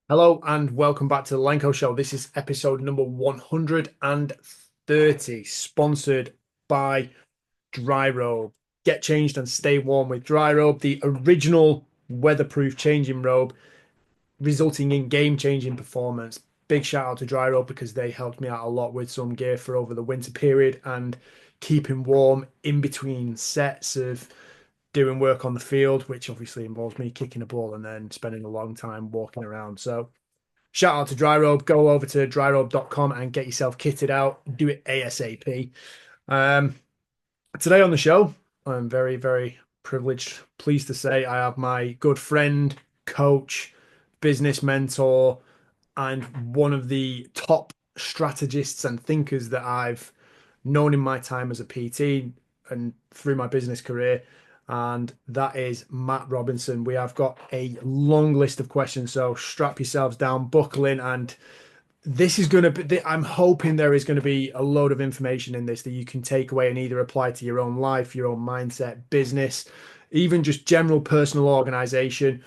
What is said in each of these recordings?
Hello and welcome back to the Lenko Show. This is episode number 130, sponsored by Dry Robe. Get changed and stay warm with Dry Robe, the original weatherproof changing robe, resulting in game-changing performance. Big shout out to Dry Robe because they helped me out a lot with some gear for over the winter period and keeping warm in between sets of doing work on the field, which obviously involves me kicking a ball and then spending a long time walking around. So shout out to Dry Robe. Go over to dryrobe.com and get yourself kitted out. Do it ASAP. Um, Today on the show, I'm very, very privileged, pleased to say I have my good friend, coach, business mentor, and one of the top strategists and thinkers that I've known in my time as a PT and through my business career. And that is Matt Robinson. We have got a long list of questions, so strap yourselves down, buckle in, and this is going to be, I'm hoping there is going to be a load of information in this that you can take away and either apply to your own life, your own mindset, business, even just general personal organization.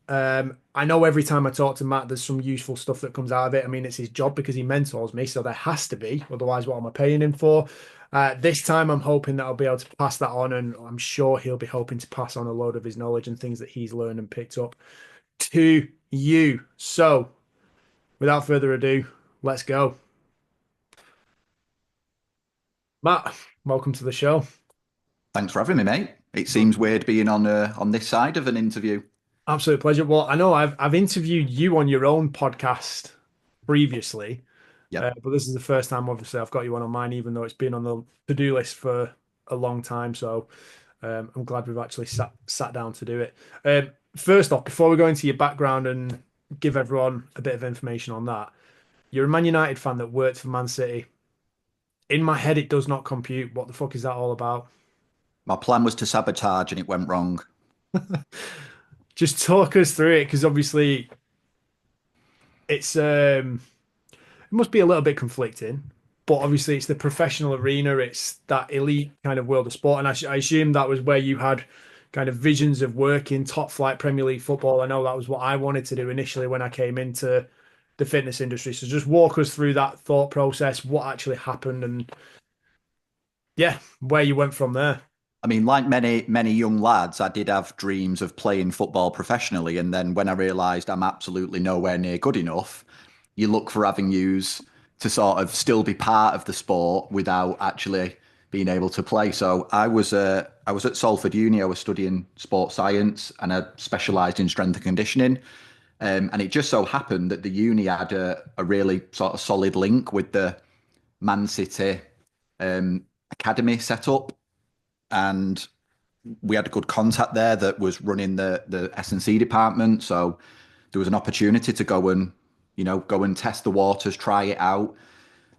I know every time I talk to Matt, there's some useful stuff that comes out of it. I mean, it's his job because he mentors me, so there has to be. Otherwise, what am I paying him for? This time, I'm hoping that I'll be able to pass that on, and I'm sure he'll be hoping to pass on a load of his knowledge and things that he's learned and picked up to you. So, without further ado, let's go. Matt, welcome to the show. Thanks for having me, mate. It seems weird being on this side of an interview. Absolute pleasure. Well, I know I've interviewed you on your own podcast previously. Yep. But this is the first time, obviously, I've got you on mine, even though it's been on the to-do list for a long time. So I'm glad we've actually sat down to do it. First off, before we go into your background and give everyone a bit of information on that, you're a Man United fan that worked for Man City. In my head, it does not compute. What the fuck is that all about? My plan was to sabotage and it went wrong. Just talk us through it, because obviously it's it must be a little bit conflicting, but obviously it's the professional arena. It's that elite kind of world of sport, and I assume that was where you had kind of visions of working top flight Premier League football. I know that was what I wanted to do initially when I came into the fitness industry. So just walk us through that thought process, what actually happened, and yeah, where you went from there. I mean, like many young lads, I did have dreams of playing football professionally. And then when I realised I'm absolutely nowhere near good enough, you look for avenues to sort of still be part of the sport without actually being able to play. So I was at Salford Uni. I was studying sports science and I specialised in strength and conditioning. And it just so happened that the uni had a really sort of solid link with the Man City academy set up, and we had a good contact there that was running the S&C department. So there was an opportunity to go and test the waters, try it out,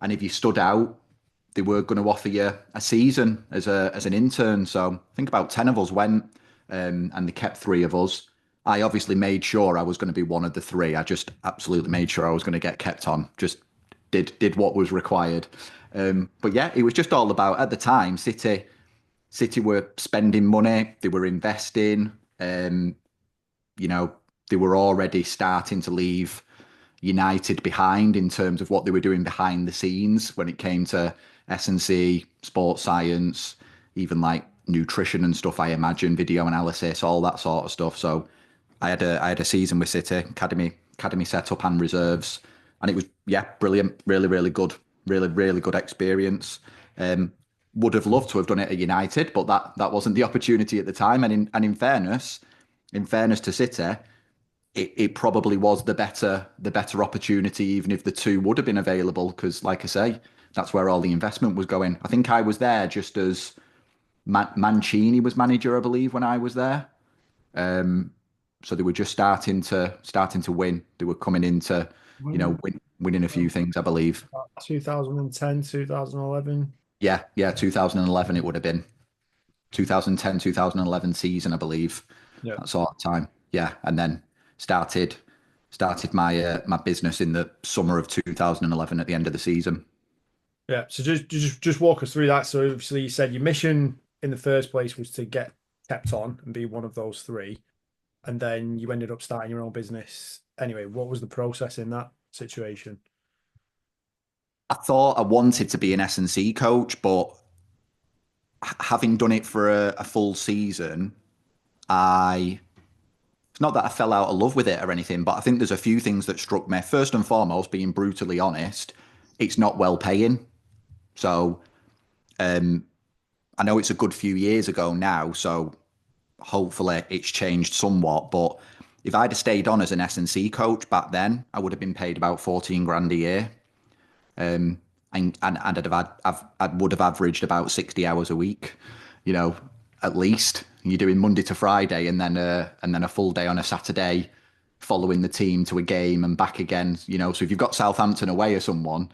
and if you stood out, they were going to offer you a season as an intern. So I think about 10 of us went, and they kept three of us. I obviously made sure I was going to be one of the three. I just absolutely made sure I was going to get kept on. Just did what was required. But yeah, it was just all about at the time. City were spending money. They were investing. Um, you know, they were already starting to leave United behind in terms of what they were doing behind the scenes when it came to S&C, sports science, even like nutrition and stuff, I imagine, video analysis, all that sort of stuff. So I had a season with City, academy setup and reserves. And it was, yeah, brilliant, really, really good, really, really good experience. Um, would have loved to have done it at United, but that wasn't the opportunity at the time. In fairness to City, it probably was the better opportunity, even if the two would have been available, because like I say, that's where all the investment was going. I think I was there just as Mancini was manager, I believe, when I was there. So they were just starting to win. They were coming into, When winning a few things, I believe. 2010, 2011. Yeah, 2011 it would have been 2010, 2011 season, I believe, Yeah. that sort of time. Yeah, and then started started my business in the summer of 2011 at the end of the season. Yeah. So just walk us through that. So obviously you said your mission in the first place was to get kept on and be one of those three. and then you ended up starting your own business. Anyway, what was the process in that situation? I thought I wanted to be an S&C coach, but having done it for a full season, I it's not that I fell out of love with it or anything, but I think there's a few things that struck me. First and foremost, being brutally honest, it's not well paying. So um, I know it's a good few years ago now, so hopefully it's changed somewhat. But if I'd have stayed on as an S&C coach back then, I would have been paid about 14 grand a year. And I would have averaged about 60 hours a week, you know, at least. You're doing Monday to Friday and then a full day on a Saturday following the team to a game and back again, you know. So if you've got Southampton away or someone,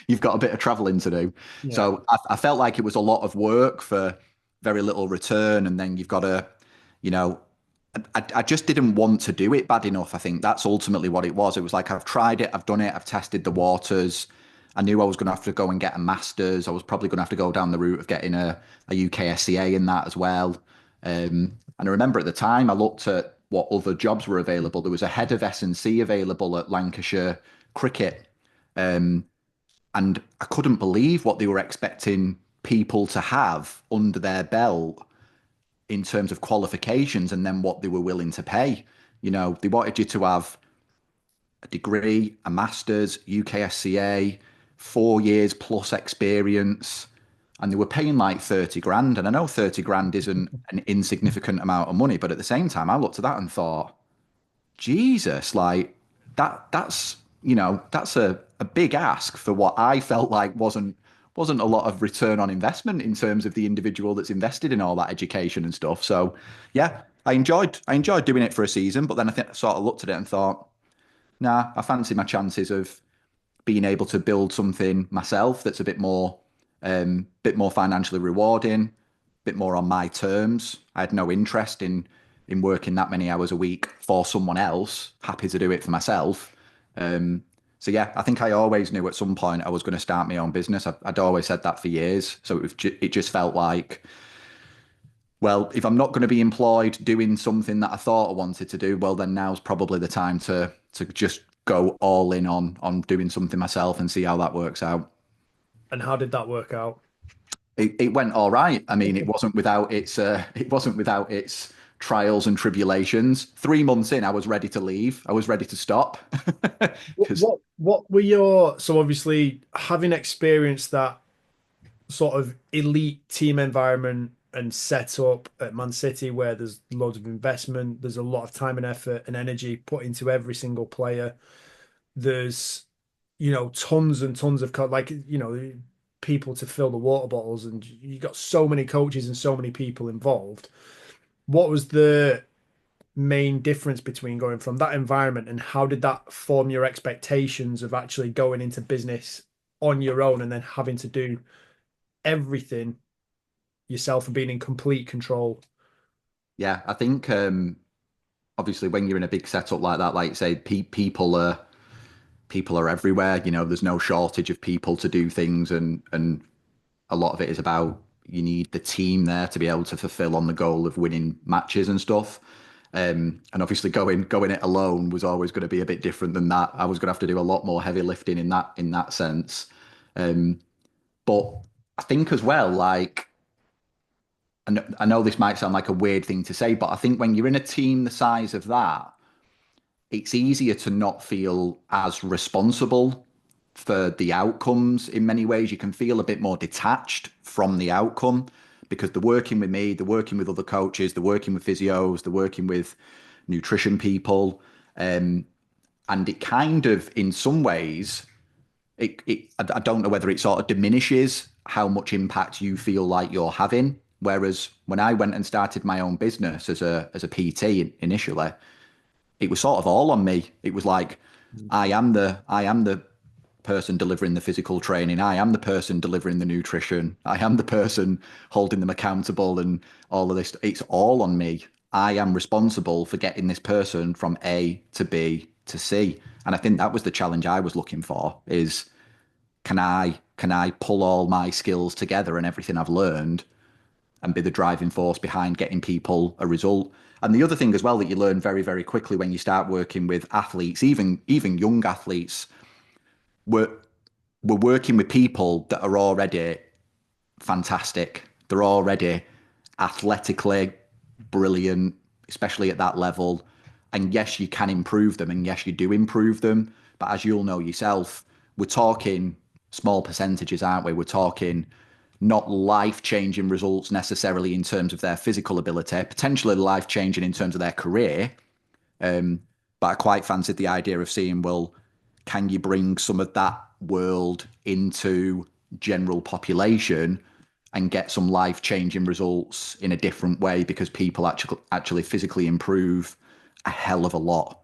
you've got a bit of traveling to do. Yeah. So I felt like it was a lot of work for very little return. And then you've got to, you know, I just didn't want to do it bad enough. I think that's ultimately what it was. It was like, I've tried it, I've done it, I've tested the waters. I knew I was going to have to go and get a master's. I was probably going to have to go down the route of getting a UKSCA in that as well. And I remember at the time I looked at what other jobs were available. There was a head of S&C available at Lancashire Cricket. And I couldn't believe what they were expecting people to have under their belt in terms of qualifications and then what they were willing to pay. You know, they wanted you to have a degree, a master's, UKSCA, 4 years plus experience, and they were paying like 30 grand. And I know 30 grand isn't an insignificant amount of money, but at the same time, I looked at that and thought, Jesus, like that's that's a big ask for what I felt like wasn't a lot of return on investment in terms of the individual that's invested in all that education and stuff. So yeah, I enjoyed doing it for a season, but then I think I sort of looked at it and thought, nah, I fancy my chances of being able to build something myself that's a bit more financially rewarding, a bit more on my terms. I had no interest in working that many hours a week for someone else. Happy to do it for myself. So yeah, I think I always knew at some point I was going to start my own business. I'd always said that for years. So it just felt like, well, if I'm not going to be employed doing something that I thought I wanted to do, well, then now's probably the time to just go all in on doing something myself and see how that works out. And how did that work out? It went all right. I mean, it wasn't without its trials and tribulations. 3 months in, I was ready to leave. I was ready to stop because What were your, so obviously having experienced that sort of elite team environment and setup at Man City where there's loads of investment, there's a lot of time and effort and energy put into every single player. There's, tons and tons of people to fill the water bottles, and you got so many coaches and so many people involved. What was the main difference between going from that environment, and how did that form your expectations of actually going into business on your own and then having to do everything yourself and being in complete control? yeah, I think obviously when you're in a big setup like that, like you say, people are everywhere. You know, there's no shortage of people to do things, and a lot of it is about you need the team there to be able to fulfill on the goal of winning matches and stuff. And obviously going it alone was always going to be a bit different than that. I was going to have to do a lot more heavy lifting in that sense. But I think as well, like, and I know this might sound like a weird thing to say, but I think when you're in a team the size of that, it's easier to not feel as responsible for the outcomes in many ways. You can feel a bit more detached from the outcome because they're working with me, they're working with other coaches, they're working with physios, they're working with nutrition people. And it kind of, in some ways, I don't know whether it sort of diminishes how much impact you feel like you're having. Whereas when I went and started my own business as a PT initially, it was sort of all on me. It was like I am the person delivering the physical training. I am the person delivering the nutrition. I am the person holding them accountable and all of this. It's all on me. I am responsible for getting this person from A to B to C. And I think that was the challenge I was looking for is can I pull all my skills together and everything I've learned and be the driving force behind getting people a result. And the other thing as well that you learn very, very quickly when you start working with athletes, even young athletes, we're we're working with people that are already fantastic. They're already athletically brilliant, especially at that level. And yes, you can improve them, and yes, you do improve them. But as you'll know yourself, we're talking small percentages, aren't we? We're talking not life changing results necessarily in terms of their physical ability, potentially life changing in terms of their career. Um, but I quite fancied the idea of seeing, well, can you bring some of that world into general population and get some life changing results in a different way because people actually physically improve a hell of a lot.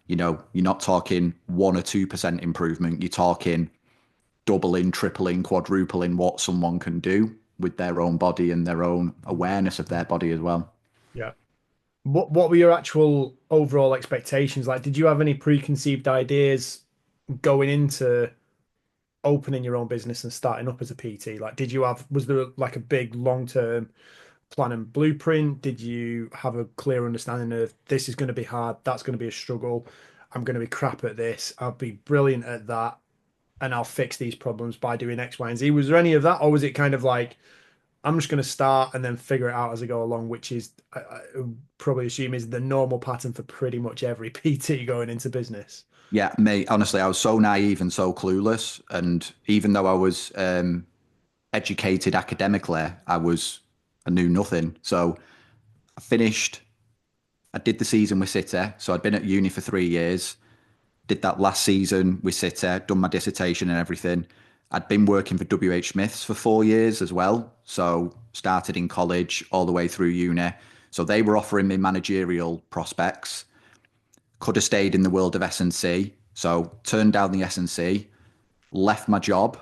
You know, you're not talking 1 or 2% improvement. You're talking doubling, tripling, quadrupling what someone can do with their own body and their own awareness of their body as well. Yeah. What were your actual overall expectations? Like, did you have any preconceived ideas going into opening your own business and starting up as a PT? Like, was there like a big long-term plan and blueprint? Did you have a clear understanding of this is going to be hard, that's going to be a struggle, I'm going to be crap at this, I'll be brilliant at that, and I'll fix these problems by doing X, Y, and Z? Was there any of that, or was it kind of like, I'm just going to start and then figure it out as I go along, which is I probably assume is the normal pattern for pretty much every PT going into business? Yeah, mate, honestly, I was so naive and so clueless. And even though I was educated academically, I knew nothing. So I finished, I did the season with City. So I'd been at uni for 3 years, did that last season with City, done my dissertation and everything. I'd been working for WH Smiths for 4 years as well. So started in college all the way through uni. So they were offering me managerial prospects. Could have stayed in the world of S&C. So turned down the S&C, left my job,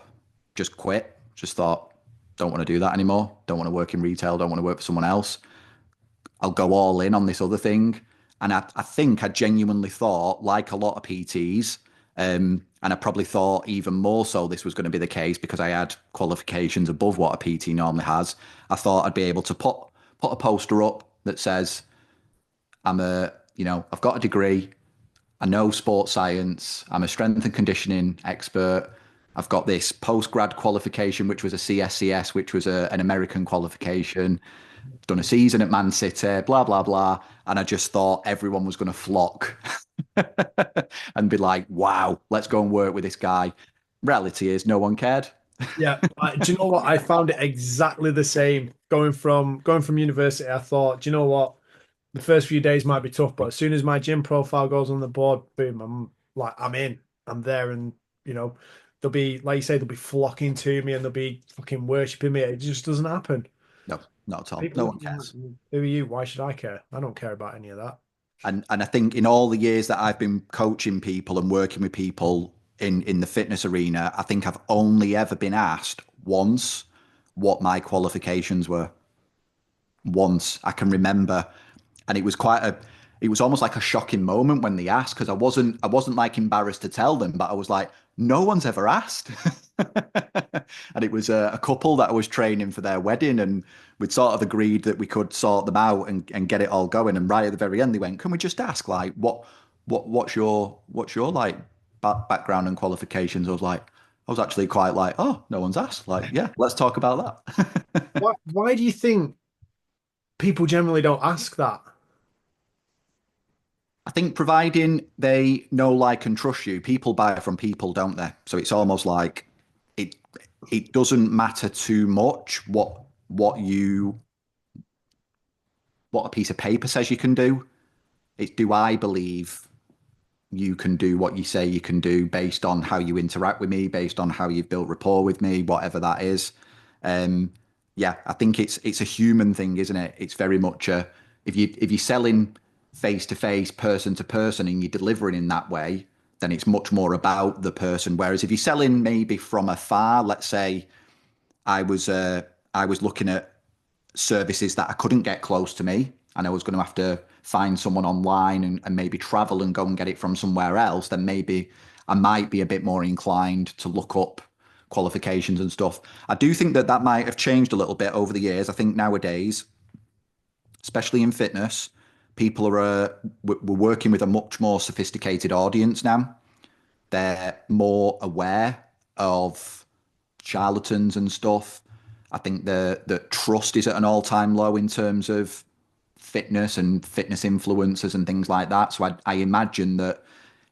just quit. Just thought, don't want to do that anymore. Don't want to work in retail. Don't want to work for someone else. I'll go all in on this other thing. And I think I genuinely thought, like a lot of PTs, and I probably thought even more so this was going to be the case because I had qualifications above what a PT normally has. I thought I'd be able to put a poster up that says I've got a degree. I know sports science. I'm a strength and conditioning expert. I've got this post grad qualification, which was a CSCS, which was an American qualification. Done a season at Man City, blah, blah, blah. And I just thought everyone was going to flock and be like, wow, let's go and work with this guy. Reality is, no one cared. Yeah, do you know what? I found it exactly the same. Going from university, I thought, do you know what? The first few days might be tough, but as soon as my gym profile goes on the board, boom, I'm in, I'm there, and you know, they'll be like you say, they'll be flocking to me and they'll be fucking worshiping me. It just doesn't happen. No, not at all. People No look one at you like, cares. who are you? Why should I care? I don't care about any of that. And I think in all the years that I've been coaching people and working with people in the fitness arena, I think I've only ever been asked once what my qualifications were. Once I can remember, and it was almost like a shocking moment when they asked because I wasn't like embarrassed to tell them, but I was like, no one's ever asked. And it was a couple that I was training for their wedding, and we'd sort of agreed that we could sort them out and get it all going. And right at the very end, they went, "Can we just ask, like, what's your like background and qualifications?" I was actually quite like, "Oh, no one's asked. Like, yeah, let's talk about that." Why do you think people generally don't ask that? I think providing they know, like, and trust you, people buy from people, don't they? So it's almost like it it doesn't matter too much what a piece of paper says you can do. It's do I believe you can do what you say you can do based on how you interact with me, based on how you've built rapport with me, whatever that is. Um, yeah, I think it's a human thing, isn't it? It's very much a if you're selling face to face, person to person, and you're delivering in that way, then it's much more about the person. Whereas if you're selling maybe from afar, let's say I was looking at services that I couldn't get close to me, and I was going to have to find someone online and maybe travel and go and get it from somewhere else, then maybe I might be a bit more inclined to look up qualifications and stuff. I do think that that might have changed a little bit over the years. I think nowadays, especially in fitness, people are we're working with a much more sophisticated audience now. They're more aware of charlatans and stuff. I think the trust is at an all-time low in terms of fitness and fitness influencers and things like that. So I imagine that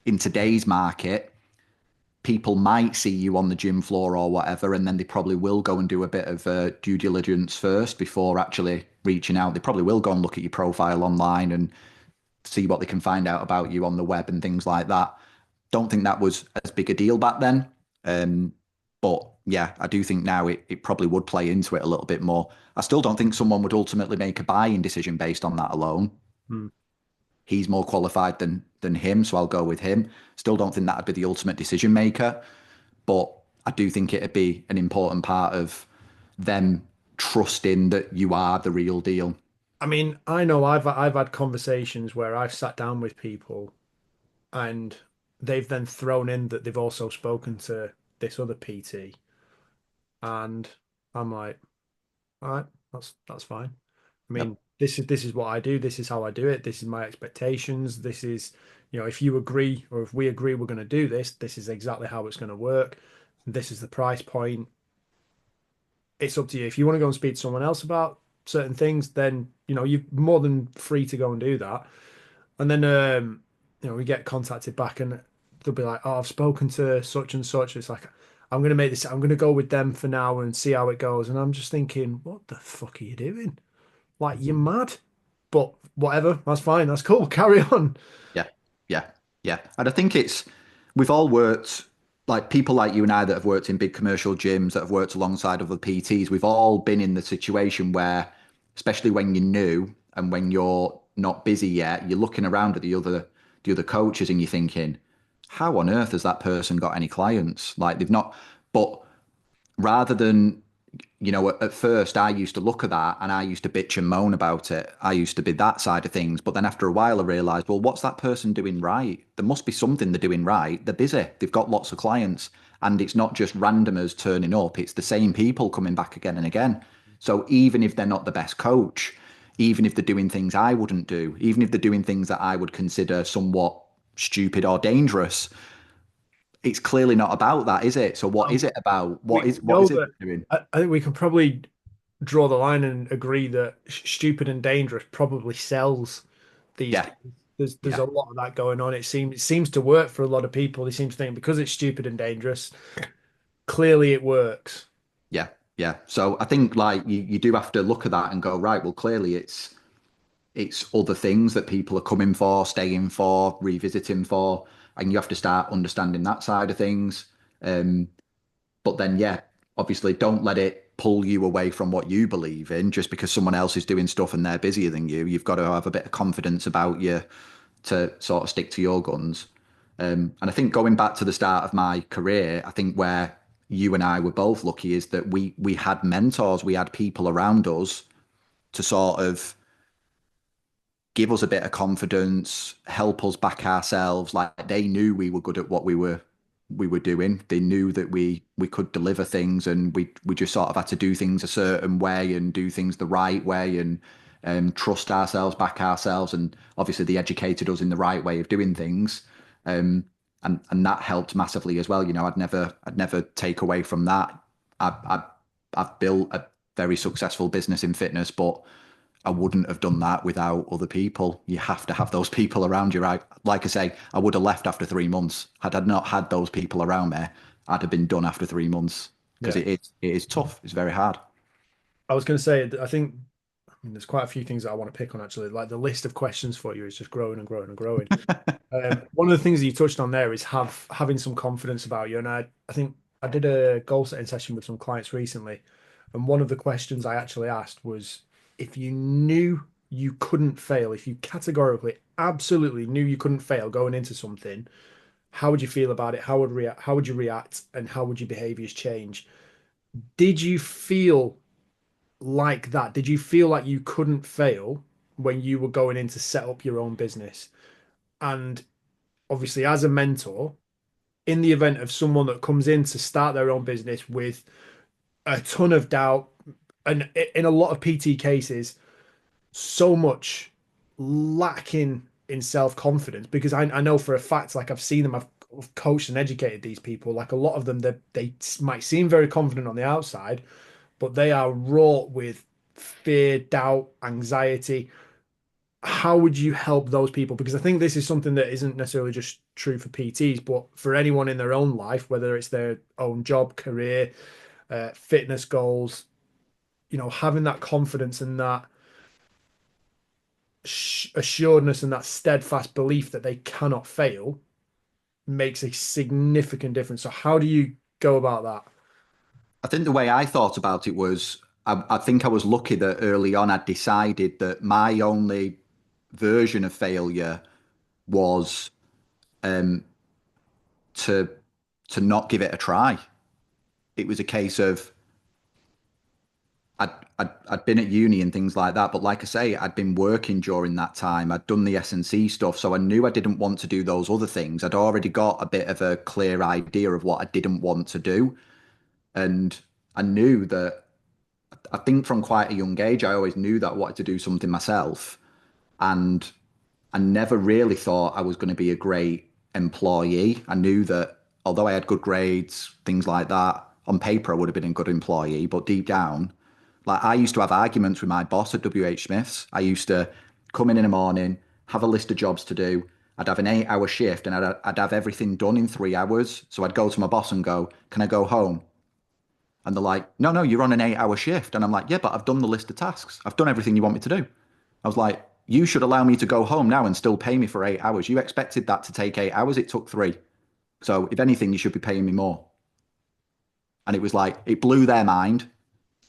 in today's market, people might see you on the gym floor or whatever, and then they probably will go and do a bit of due diligence first before actually reaching out. They probably will go and look at your profile online and see what they can find out about you on the web and things like that. Don't think that was as big a deal back then. Um, but yeah, I do think now it probably would play into it a little bit more. I still don't think someone would ultimately make a buying decision based on that alone. Hmm. He's more qualified than him, so I'll go with him. Still don't think that'd be the ultimate decision maker, but I do think it'd be an important part of them trusting that you are the real deal. I mean, I know I've had conversations where I've sat down with people and they've then thrown in that they've also spoken to this other PT, and I'm like, all right, that's fine. I Yep. mean, this is what I do. This is how I do it. This is my expectations. This is, if you agree or if we agree we're going to do this, this is exactly how it's going to work. This is the price point. It's up to you. If you want to go and speak to someone else about certain things, then you're more than free to go and do that. And then we get contacted back and they'll be like, "Oh, I've spoken to such and such." It's like, I'm gonna make this. I'm gonna go with them for now and see how it goes. And I'm just thinking, what the fuck are you doing? Like, you're mad. But whatever, that's fine. That's cool. Carry on. Yeah, yeah, yeah. And I think we've all worked, like people like you and I that have worked in big commercial gyms, that have worked alongside other PTs. We've all been in the situation where, especially when you're new and when you're not busy yet, you're looking around at the other coaches and you're thinking, how on earth has that person got any clients? Like they've not, but rather than at first I used to look at that and I used to bitch and moan about it. I used to be that side of things. But then after a while, I realized, well, what's that person doing right? There must be something they're doing right. They're busy. They've got lots of clients. And it's not just randomers turning up, it's the same people coming back again and again. So even if they're not the best coach, even if they're doing things I wouldn't do, even if they're doing things that I would consider somewhat stupid or dangerous, it's clearly not about that, is it? So what is it about? What We what know is it that. doing? I think we can probably draw the line and agree that stupid and dangerous probably sells these Yeah, days. There's yeah. a lot of that going on. It seems to work for a lot of people. They seem to think because it's stupid and dangerous, clearly it works. Yeah, yeah. So I think like you do have to look at that and go, right, well, clearly it's other things that people are coming for, staying for, revisiting for, and you have to start understanding that side of things. Um, but then yeah, obviously don't let it pull you away from what you believe in just because someone else is doing stuff and they're busier than you. You've got to have a bit of confidence about you to sort of stick to your guns. And I think going back to the start of my career, I think where you and I were both lucky is that we had mentors, we had people around us to sort of give us a bit of confidence, help us back ourselves. Like they knew we were good at what we were doing. They knew that we could deliver things, and we just sort of had to do things a certain way and do things the right way and trust ourselves, back ourselves, and obviously they educated us in the right way of doing things. Um, and that helped massively as well. I'd never take away from that. I've built a very successful business in fitness, but I wouldn't have done that without other people. You have to have those people around you, right? Like I say, I would have left after 3 months. Had I not had those people around me, I'd have been done after 3 months because Yeah. it is tough. It's very hard. I was going to say, I think there's quite a few things that I want to pick on actually. Like the list of questions for you is just growing and growing and growing. One of the things that you touched on there is having some confidence about you. And I think I did a goal setting session with some clients recently, and one of the questions I actually asked was if you knew you couldn't fail, if you categorically, absolutely knew you couldn't fail going into something, how would you feel about it? How would you react, and how would your behaviors change? Did you feel like that? Did you feel like you couldn't fail when you were going in to set up your own business? And obviously, as a mentor, in the event of someone that comes in to start their own business with a ton of doubt, and in a lot of PT cases, so much. lacking in self-confidence because I know for a fact, like I've seen them, I've coached and educated these people. Like a lot of them, they might seem very confident on the outside, but they are wrought with fear, doubt, anxiety. How would you help those people? Because I think this is something that isn't necessarily just true for PTs, but for anyone in their own life, whether it's their own job, career, fitness goals, having that confidence and that assuredness and that steadfast belief that they cannot fail makes a significant difference. So, how do you go about that? I think the way I thought about it was I think I was lucky that early on I'd decided that my only version of failure was um, to not give it a try. It was a case of I'd been at uni and things like that, but like I say, I'd been working during that time. I'd done the S&C stuff, so I knew I didn't want to do those other things. I'd already got a bit of a clear idea of what I didn't want to do, and I knew that. I think from quite a young age, I always knew that I wanted to do something myself, and I never really thought I was going to be a great employee. I knew that although I had good grades, things like that, on paper I would have been a good employee, but deep down, like I used to have arguments with my boss at WH Smith's. I used to come in the morning, have a list of jobs to do. I'd have an 8 hour shift and I'd have everything done in 3 hours. So I'd go to my boss and go, "Can I go home?" And they're like, "No, no, you're on an 8 hour shift." And I'm like, "Yeah, but I've done the list of tasks. I've done everything you want me to do." I was like, "You should allow me to go home now and still pay me for 8 hours. You expected that to take 8 hours. It took three. So if anything, you should be paying me more." And it was like, it blew their mind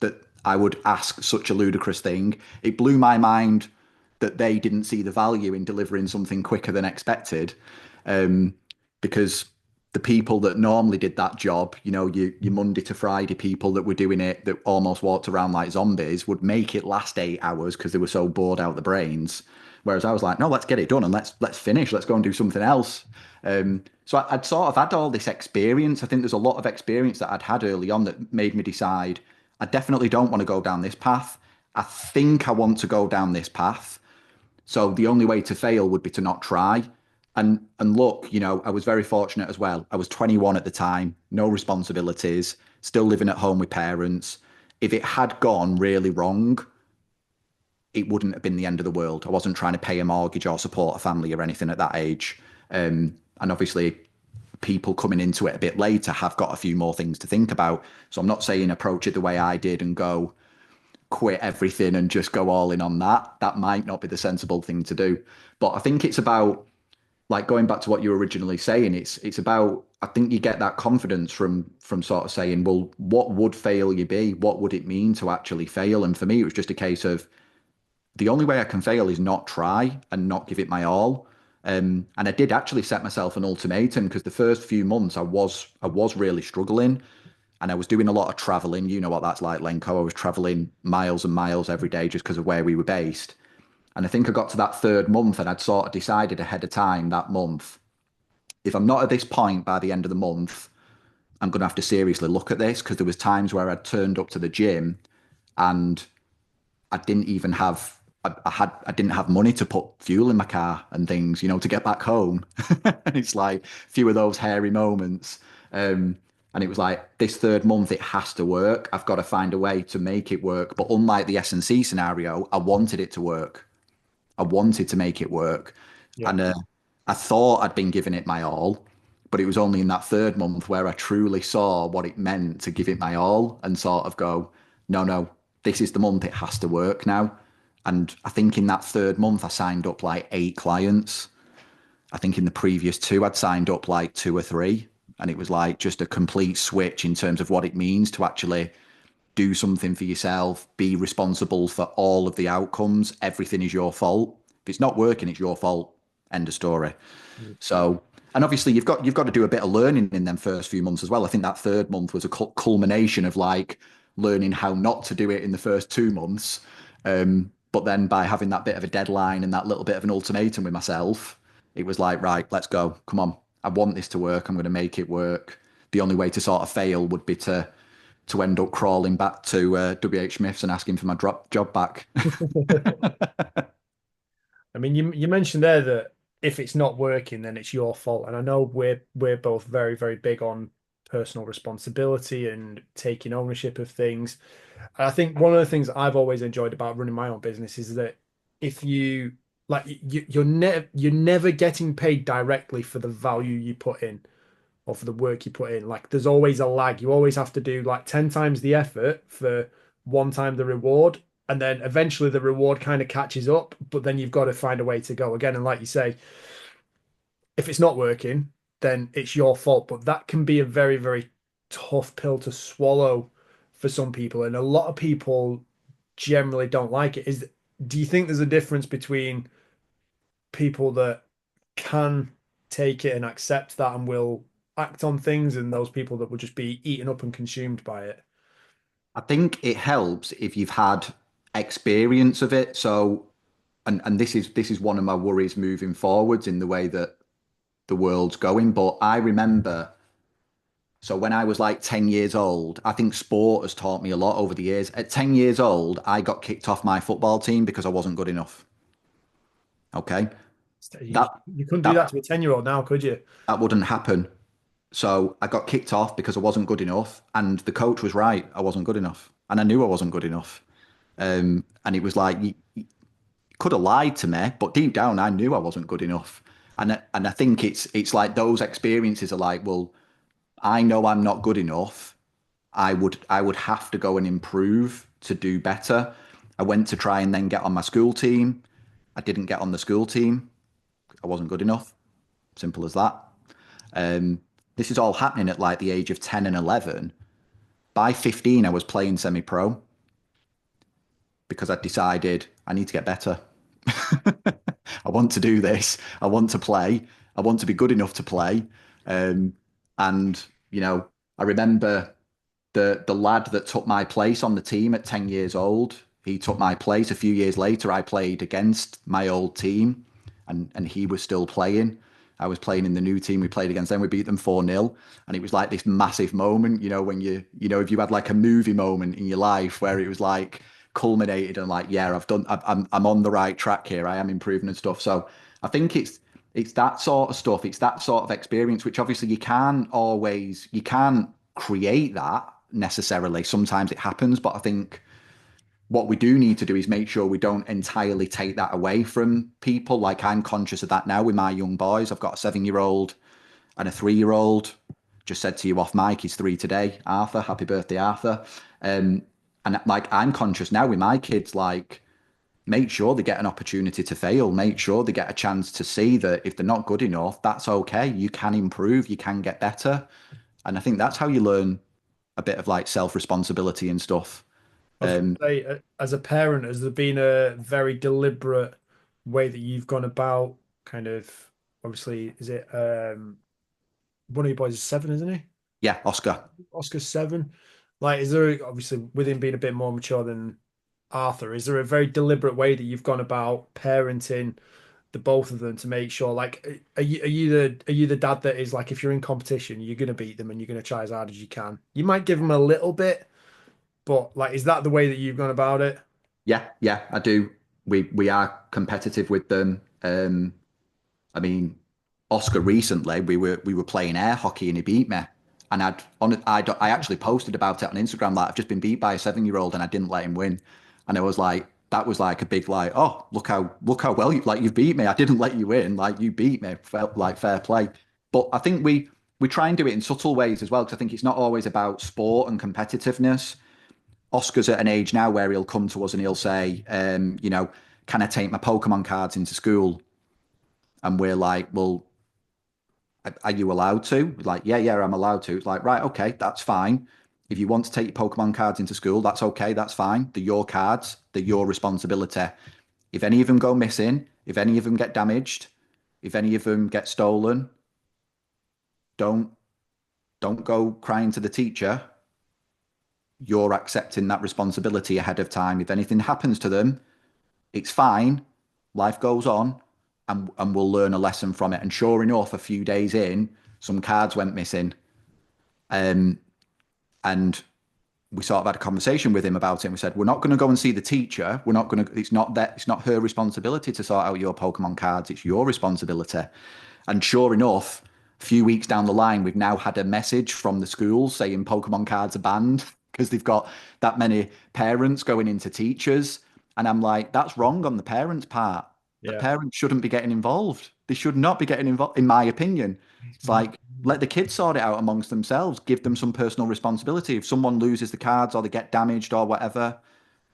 that I would ask such a ludicrous thing. It blew my mind that they didn't see the value in delivering something quicker than expected. Um, because the people that normally did that job, your Monday to Friday people that were doing it that almost walked around like zombies would make it last 8 hours because they were so bored out the brains. Whereas I was like, no, let's get it done and let's finish. Let's go and do something else. So I'd sort of had all this experience. I think there's a lot of experience that I'd had early on that made me decide I definitely don't want to go down this path. I think I want to go down this path. So the only way to fail would be to not try. And look, I was very fortunate as well. I was 21 at the time, no responsibilities, still living at home with parents. If it had gone really wrong, it wouldn't have been the end of the world. I wasn't trying to pay a mortgage or support a family or anything at that age. And obviously, people coming into it a bit later have got a few more things to think about. So I'm not saying approach it the way I did and go quit everything and just go all in on that. That might not be the sensible thing to do. But I think it's about like going back to what you were originally saying. It's about I think you get that confidence from sort of saying, well, what would failure be? What would it mean to actually fail? And for me, it was just a case of the only way I can fail is not try and not give it my all. And I did actually set myself an ultimatum because the first few months I was really struggling and I was doing a lot of traveling. You know what that's like, Lenko. I was traveling miles and miles every day just because of where we were based. And I think I got to that third month and I'd sort of decided ahead of time that month, if I'm not at this point by the end of the month, I'm going to have to seriously look at this because there was times where I'd turned up to the gym and I didn't even have I didn't have money to put fuel in my car and things, to get back home. And it's like a few of those hairy moments. And it was like this third month, it has to work. I've got to find a way to make it work. But unlike the S&C scenario, I wanted it to work. I wanted to make it work. Yeah. And I thought I'd been giving it my all, but it was only in that third month where I truly saw what it meant to give it my all and sort of go, no, no, this is the month it has to work now. And I think in that third month, I signed up like 8 clients. I think in the previous two, I'd signed up like two or three. And it was like just a complete switch in terms of what it means to actually do something for yourself, be responsible for all of the outcomes. Everything is your fault. If it's not working, it's your fault. End of story. So, and obviously you've got to do a bit of learning in them first few months as well. I think that third month was a culmination of like learning how not to do it in the first 2 months. But then by having that bit of a deadline and that little bit of an ultimatum with myself, it was like, right, let's go. Come on. I want this to work. I'm going to make it work. The only way to sort of fail would be to end up crawling back to WH Smith's and asking for my job back. I mean, you mentioned there that if it's not working, then it's your fault. And I know we're both very, very big on personal responsibility and taking ownership of things. And I think one of the things I've always enjoyed about running my own business is that if you like you're never getting paid directly for the value you put in or for the work you put in. Like there's always a lag. You always have to do like 10 times the effort for one time the reward. And then eventually the reward kind of catches up, but then you've got to find a way to go again. And like you say, if it's not working, then it's your fault. But that can be a very, very tough pill to swallow for some people. And a lot of people generally don't like it. Do you think there's a difference between people that can take it and accept that and will act on things, and those people that will just be eaten up and consumed by it? I think it helps if you've had experience of it. So, and this is one of my worries moving forwards in the way that the world's going. But I remember, so when I was like 10 years old, I think sport has taught me a lot over the years. At 10 years old, I got kicked off my football team because I wasn't good enough. Okay. You, That you couldn't do that that to a 10-year-old now, could you? that wouldn't happen. So I got kicked off because I wasn't good enough, and the coach was right. I wasn't good enough, and I knew I wasn't good enough. And it was like you could have lied to me, but deep down I knew I wasn't good enough. And I think it's like those experiences are like, well, I know I'm not good enough. I would have to go and improve to do better. I went to try and then get on my school team. I didn't get on the school team. I wasn't good enough. Simple as that. Um, this is all happening at like the age of 10 and 11. By 15, I was playing semi-pro because I decided I need to get better. I want to do this. I want to play. I want to be good enough to play. Um, and I remember the lad that took my place on the team at 10 years old. He took my place a few years later. I played against my old team, and he was still playing. I was playing in the new team. We played against them. We beat them 4-0. And it was like this massive moment, when if you had like a movie moment in your life where it was like culminated and like, yeah, I'm on the right track here. I am improving and stuff. So I think it's that sort of stuff. It's that sort of experience, which obviously you can't create that necessarily. Sometimes it happens, but I think what we do need to do is make sure we don't entirely take that away from people. Like I'm conscious of that now with my young boys. I've got a 7-year old and a 3-year old. Just said to you off mic, he's 3 today. Arthur, happy birthday, Arthur. And like I'm conscious now with my kids, like make sure they get an opportunity to fail. Make sure they get a chance to see that if they're not good enough, that's okay. You can improve, you can get better. And I think that's how you learn a bit of like self-responsibility and stuff. I was going to Um, say, as a parent, has there been a very deliberate way that you've gone about kind of, obviously, is it one of your boys is 7, isn't he? yeah, Oscar. Oscar's 7. Like, is there, obviously, with him being a bit more mature than Arthur, is there a very deliberate way that you've gone about parenting the both of them to make sure, like, are you the dad that is like, if you're in competition, you're going to beat them and you're going to try as hard as you can? You might give them a little bit, but like, is that the way that you've gone about it? Yeah, yeah, I do. We are competitive with them. I mean, Oscar recently, we were playing air hockey and he beat me. And I actually posted about it on Instagram, like I've just been beat by a 7-year old and I didn't let him win. And I was like, that was like a big like, oh, look how well you beat me. I didn't let you win, like you beat me. Felt like fair play. But I think we try and do it in subtle ways as well, because I think it's not always about sport and competitiveness. Oscar's at an age now where he'll come to us and he'll say, can I take my Pokemon cards into school? And we're like, well, are you allowed to? Like, yeah, yeah, I'm allowed to. It's like, right, okay, that's fine. If you want to take your Pokemon cards into school, that's okay, that's fine. They're your cards, they're your responsibility. If any of them go missing, if any of them get damaged, if any of them get stolen, don't don't go crying to the teacher. You're accepting that responsibility ahead of time. If anything happens to them, it's fine. Life goes on, and we'll learn a lesson from it. And sure enough, a few days in, some cards went missing. Um, and we sort of had a conversation with him about it. And we said, we're not going to go and see the teacher. We're not going to, it's not her responsibility to sort out your Pokemon cards. It's your responsibility. And sure enough, a few weeks down the line, we've now had a message from the schools saying Pokemon cards are banned because they've got that many parents going into teachers. And I'm like, that's wrong on the parents' part. The Yeah. parents shouldn't be getting involved. They should not be getting involved, in my opinion. It's like, let the kids sort it out amongst themselves, give them some personal responsibility. If someone loses the cards or they get damaged or whatever,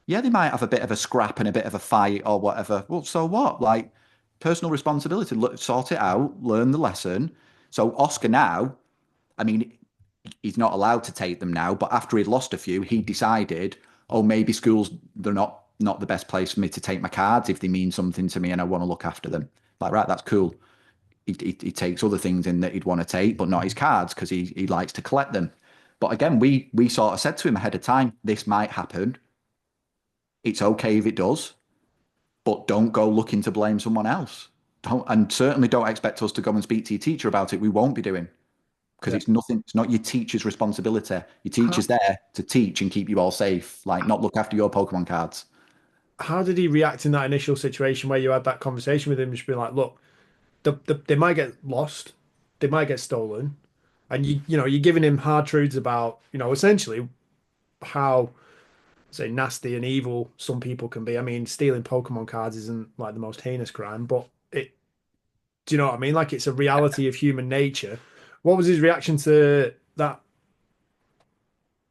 yeah, they might have a bit of a scrap and a bit of a fight or whatever. Well, so what? Like, personal responsibility, sort it out, learn the lesson. So Oscar now, I mean, he's not allowed to take them now, but after he'd lost a few, he decided, oh, maybe schools, they're not the best place for me to take my cards if they mean something to me and I want to look after them. Like, right, that's cool. He takes other things in that he'd want to take, but not his cards because he likes to collect them. But again, we sort of said to him ahead of time, this might happen. It's okay if it does, but don't go looking to blame someone else. Don't, and certainly don't expect us to go and speak to your teacher about it. We won't be doing because Yeah. it's nothing. It's not your teacher's responsibility. Your How, teacher's there to teach and keep you all safe, like not look after your Pokemon cards. how did he react in that initial situation where you had that conversation with him? Just being like, look, they might get lost, they might get stolen, and you're giving him hard truths about essentially how say nasty and evil some people can be. I mean, stealing Pokemon cards isn't like the most heinous crime, but it do you know what I mean? Like it's a reality of human nature. What was his reaction to that?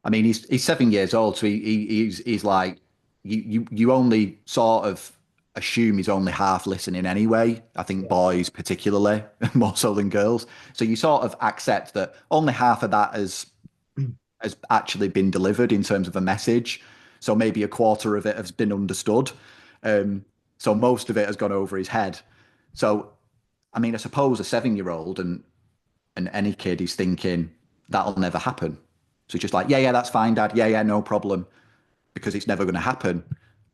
I mean, he's 7 years old, so he's like you only sort of assume he's only half listening anyway. I think Yeah. boys particularly more so than girls. So you sort of accept that only half of that has actually been delivered in terms of a message. So maybe a quarter of it has been understood. Um, so most of it has gone over his head. So I mean, I suppose a 7-year-old and any kid is thinking that'll never happen. So it's just like, yeah, yeah, that's fine, Dad. Yeah, yeah, no problem, because it's never going to happen.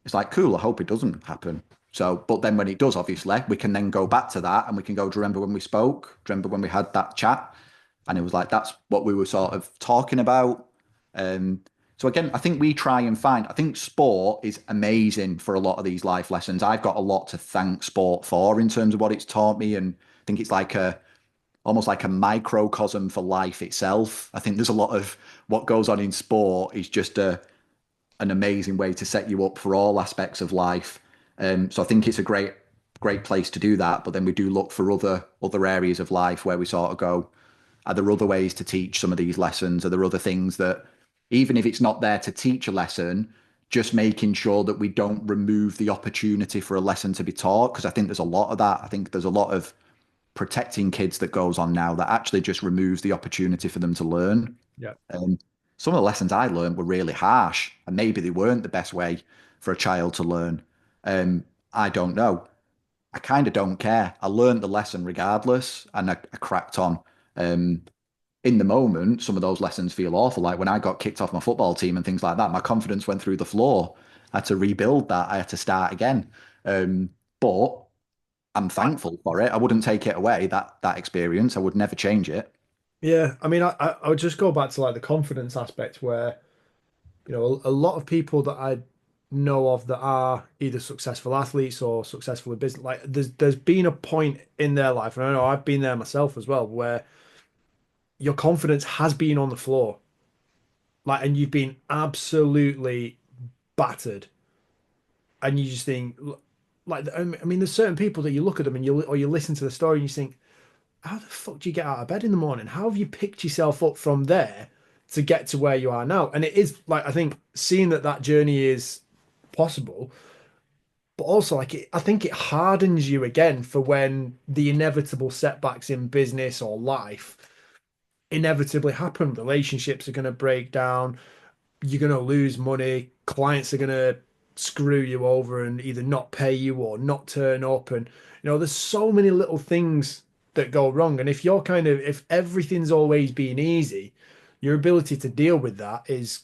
It's like, cool. I hope it doesn't happen. So, but then when it does, obviously, we can then go back to that and we can go, do you remember when we spoke? Do you remember when we had that chat? And it was like, that's what we were sort of talking about. Um, so again, I think we try and find, I think sport is amazing for a lot of these life lessons. I've got a lot to thank sport for in terms of what it's taught me. And I think it's like almost like a microcosm for life itself. I think there's a lot of what goes on in sport is just an amazing way to set you up for all aspects of life. So I think it's a great place to do that. But then we do look for other areas of life where we sort of go, are there other ways to teach some of these lessons? Are there other things that, even if it's not there to teach a lesson, just making sure that we don't remove the opportunity for a lesson to be taught? Because I think there's a lot of that. I think there's a lot of protecting kids that goes on now that actually just removes the opportunity for them to learn. Yeah. Um, some of the lessons I learned were really harsh, and maybe they weren't the best way for a child to learn. I don't know. I kind of don't care. I learned the lesson regardless, and I cracked on. Um, in the moment, some of those lessons feel awful. Like when I got kicked off my football team and things like that, my confidence went through the floor. I had to rebuild that. I had to start again. But I'm I, thankful for it. I wouldn't take it away, that experience. I would never change it. yeah. I mean, I would just go back to like the confidence aspect where, a lot of people that I know of that are either successful athletes or successful in business, like there's been a point in their life, and I know I've been there myself as well, where your confidence has been on the floor, like, and you've been absolutely battered, and you just think, like, I mean, there's certain people that you look at them and you listen to the story and you think, how the fuck do you get out of bed in the morning? How have you picked yourself up from there to get to where you are now? And it is like, I think seeing that journey is possible, but also like I think it hardens you again for when the inevitable setbacks in business or life inevitably happen. Relationships are going to break down. You're going to lose money. Clients are going to screw you over and either not pay you or not turn up. And, there's so many little things that go wrong. And if everything's always been easy, your ability to deal with that is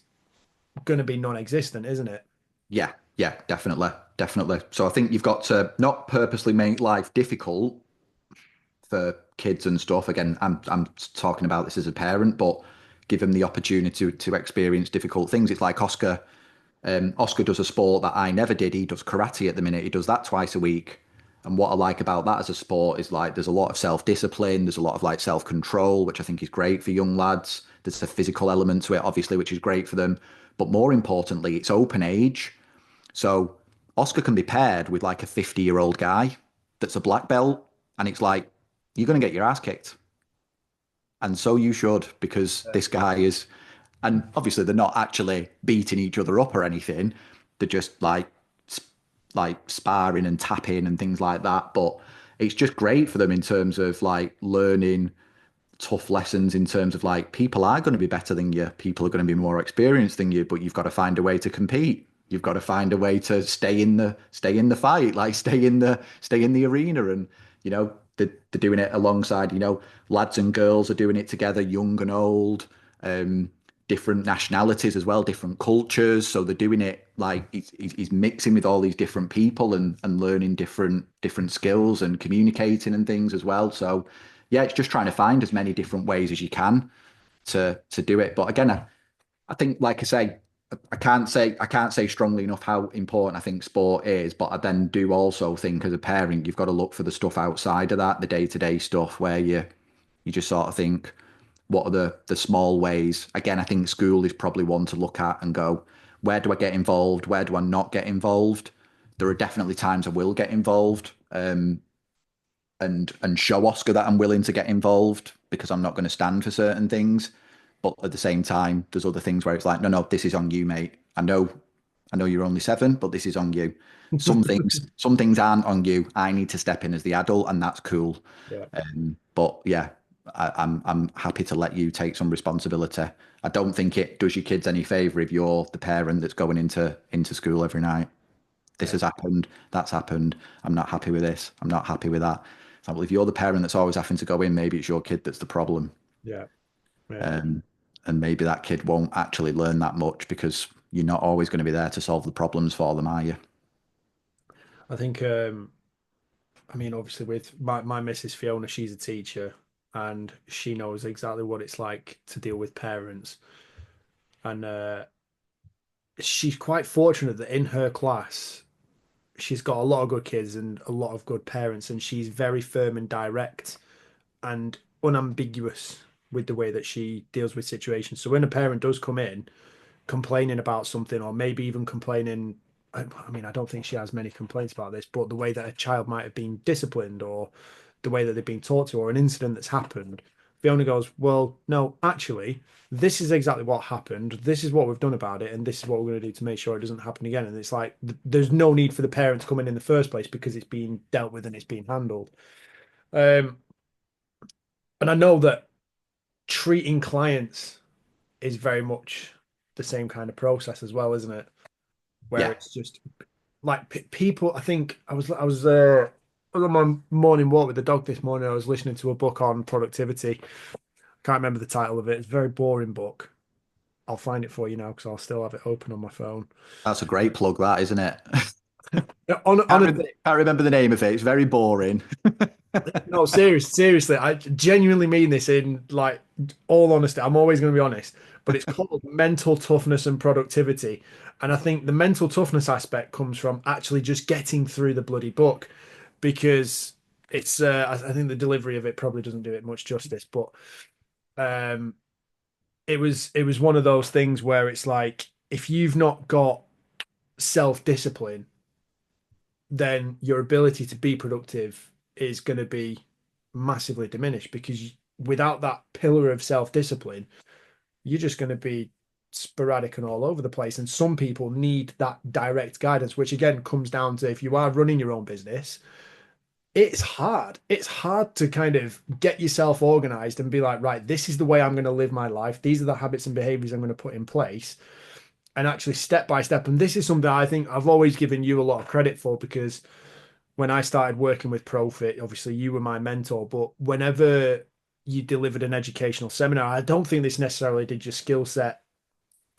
going to be non-existent, isn't it? Yeah, yeah, definitely, definitely. So I think you've got to not purposely make life difficult for kids and stuff. Again, I'm talking about this as a parent, but give them the opportunity to experience difficult things. It's like Oscar. Oscar does a sport that I never did. He does karate at the minute. He does that twice a week. And what I like about that as a sport is like there's a lot of self-discipline, there's a lot of like self-control, which I think is great for young lads. There's a physical element to it, obviously, which is great for them. But more importantly, it's open age. So Oscar can be paired with like a 50-year-old guy that's a black belt, and it's like, you're going to get your ass kicked. And so you should, because Yeah. this guy is, and obviously they're not actually beating each other up or anything. They're just like sparring and tapping and things like that. But it's just great for them in terms of like learning tough lessons in terms of like people are going to be better than you, people are going to be more experienced than you, but you've got to find a way to compete. You've got to find a way to stay in the fight, like stay in the arena, and they're doing it alongside lads and girls are doing it together, young and old, um, different nationalities as well, different cultures. So they're doing it like he's mixing with all these different people and learning different skills and communicating and things as well. So yeah, it's just trying to find as many different ways as you can to do it. But again, I think, like I say, I can't say strongly enough how important I think sport is. But I then do also think as a parent, you've got to look for the stuff outside of that, the day-to-day stuff where you just sort of think, what are the small ways? Again, I think school is probably one to look at and go, where do I get involved? Where do I not get involved? There are definitely times I will get involved. And show Oscar that I'm willing to get involved because I'm not going to stand for certain things. But at the same time, there's other things where it's like, no, no, this is on you, mate. I know you're only 7, but this is on you. Some things aren't on you. I need to step in as the adult, and that's cool. Yeah. But yeah, I'm happy to let you take some responsibility. I don't think it does your kids any favor if you're the parent that's going into school every night. This Yeah. has happened, that's happened. I'm not happy with this. I'm not happy with that. Well, if you're the parent that's always having to go in, maybe it's your kid that's the problem. Yeah. Yeah. Um, and maybe that kid won't actually learn that much because you're not always going to be there to solve the problems for them, are you? I think I mean, obviously, with my missus Fiona, she's a teacher and she knows exactly what it's like to deal with parents. And she's quite fortunate that in her class, she's got a lot of good kids and a lot of good parents, and she's very firm and direct and unambiguous with the way that she deals with situations. So when a parent does come in, complaining about something, or maybe even complaining. I mean, I don't think she has many complaints about this, but the way that a child might have been disciplined, or the way that they've been taught to, or an incident that's happened, Fiona goes, well, no, actually, this is exactly what happened. This is what we've done about it, and this is what we're going to do to make sure it doesn't happen again. And it's like, there's no need for the parent to come in the first place because it's being dealt with and it's being handled. Um, and I know that treating clients is very much the same kind of process as well, isn't it? Where Yeah, it's just like people. I think I was on my morning walk with the dog this morning. I was listening to a book on productivity. Can't remember the title of it. It's a very boring book. I'll find it for you now because I'll still have it open on my phone. that's a great plug, that, isn't it? Yeah, Can't honestly, remember the name of it. It's very boring. no, seriously, I genuinely mean this in like all honesty. I'm always going to be honest, but it's called mental toughness and productivity. And I think the mental toughness aspect comes from actually just getting through the bloody book because it's, I think the delivery of it probably doesn't do it much justice, but um, it was one of those things where it's like if you've not got self-discipline, then your ability to be productive is going to be massively diminished because without that pillar of self-discipline, you're just going to be sporadic and all over the place. And some people need that direct guidance, which again comes down to if you are running your own business, it's hard. It's hard to kind of get yourself organized and be like, right, this is the way I'm going to live my life. These are the habits and behaviors I'm going to put in place. And actually, step by step. And this is something I think I've always given you a lot of credit for because when I started working with Profit, obviously you were my mentor, but whenever you delivered an educational seminar, I don't think this necessarily did your skill set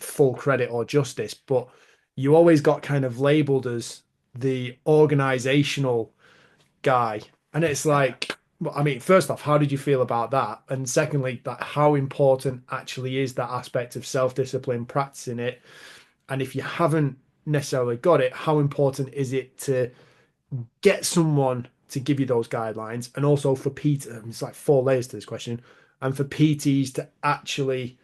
full credit or justice, but you always got kind of labeled as the organizational guy. And it's like, Well, I mean, first off, how did you feel about that? And secondly, that how important actually is that aspect of self-discipline, practicing it? And if you haven't necessarily got it, how important is it to get someone to give you those guidelines? And also for Peter, it's like four layers to this question, and for PTs to actually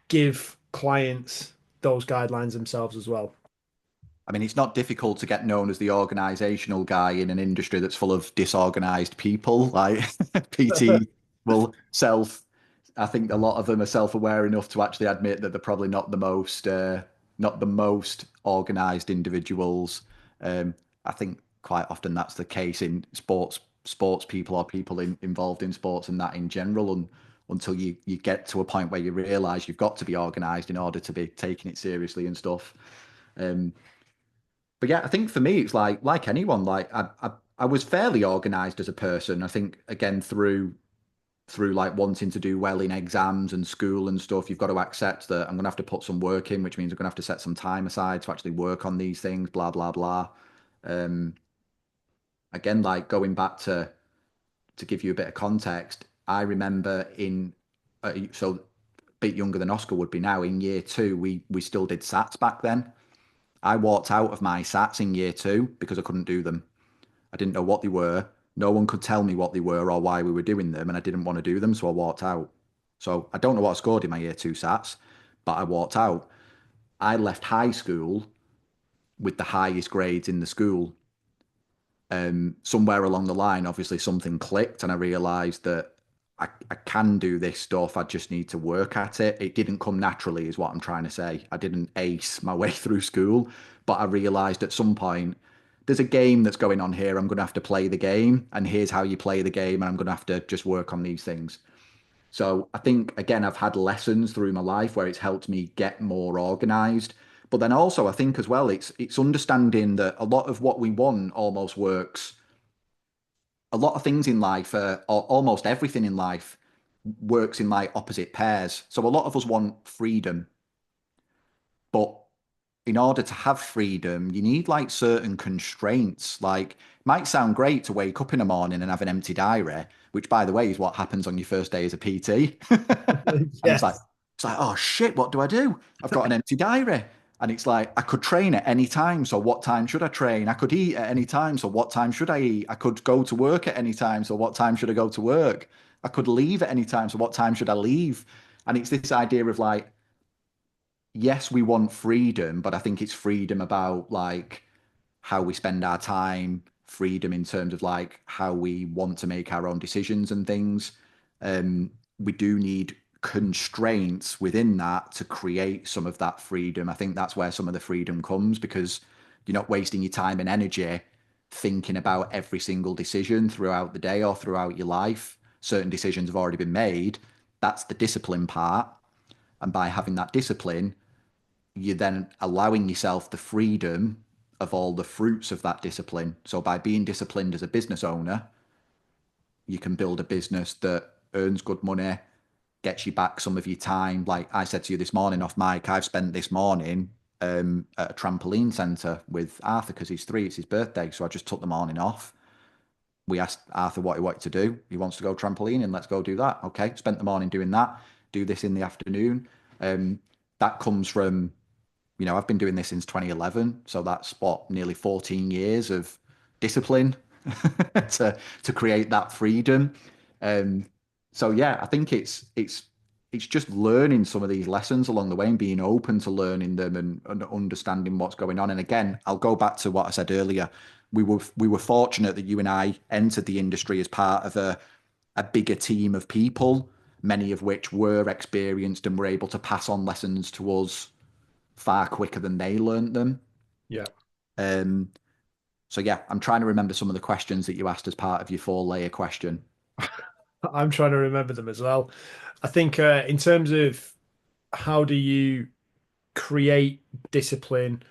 give clients those guidelines themselves as well. I mean, it's not difficult to get known as the organizational guy in an industry that's full of disorganized people. Like PT will self, I think a lot of them are self-aware enough to actually admit that they're probably not the most organized individuals. I think quite often that's the case in sports people or people involved in sports and that in general. And until you get to a point where you realize you've got to be organized in order to be taking it seriously and stuff. Um, but yeah, I think for me, it's like anyone. I was fairly organized as a person. I think again through like wanting to do well in exams and school and stuff, you've got to accept that I'm gonna have to put some work in, which means I'm gonna have to set some time aside to actually work on these things. Blah blah blah. Um, Again, like going back to give you a bit of context, I remember so a bit younger than Oscar would be now in year two, we still did SATs back then. I walked out of my SATs in year two because I couldn't do them. I didn't know what they were. No one could tell me what they were or why we were doing them, and I didn't want to do them, so I walked out. So I don't know what I scored in my year two SATs, but I walked out. I left high school with the highest grades in the school. Somewhere along the line, obviously something clicked, and I realised that I can do this stuff. I just need to work at it. It didn't come naturally, is what I'm trying to say. I didn't ace my way through school, but I realised at some point there's a game that's going on here. I'm going to have to play the game, and here's how you play the game, and I'm going to have to just work on these things. So I think again, I've had lessons through my life where it's helped me get more organized. But then also I think as well, it's understanding that a lot of what we want almost works. A lot of things in life, or almost everything in life, works in like opposite pairs. So a lot of us want freedom, but in order to have freedom, you need like certain constraints. Like, it might sound great to wake up in the morning and have an empty diary, which, by the way, is what happens on your first day as a PT. And Yes. it's like, oh shit, what do I do? I've got an empty diary. And it's like, I could train at any time. So what time should I train? I could eat at any time. So what time should I eat? I could go to work at any time. So what time should I go to work? I could leave at any time. So what time should I leave? And it's this idea of like, yes, we want freedom, but I think it's freedom about like how we spend our time, freedom in terms of like how we want to make our own decisions and things. We do need constraints within that to create some of that freedom. I think that's where some of the freedom comes because you're not wasting your time and energy thinking about every single decision throughout the day or throughout your life. Certain decisions have already been made. That's the discipline part. And by having that discipline, you're then allowing yourself the freedom of all the fruits of that discipline. So by being disciplined as a business owner, you can build a business that earns good money, gets you back some of your time. Like I said to you this morning off mic, I've spent this morning at a trampoline center with Arthur because he's 3, it's his birthday. So I just took the morning off. We asked Arthur what he wanted to do. He wants to go trampolining. Let's go do that. Okay. Spent the morning doing that. Do this in the afternoon. That comes from I've been doing this since 2011, so that's what nearly 14 years of discipline to create that freedom. Um, so yeah, I think it's just learning some of these lessons along the way and being open to learning them and understanding what's going on. And again, I'll go back to what I said earlier. We were fortunate that you and I entered the industry as part of a bigger team of people, many of which were experienced and were able to pass on lessons to us far quicker than they learned them. Yeah. Um, so yeah, I'm trying to remember some of the questions that you asked as part of your 4 layer question. I'm trying to remember them as well. I think in terms of how do you create discipline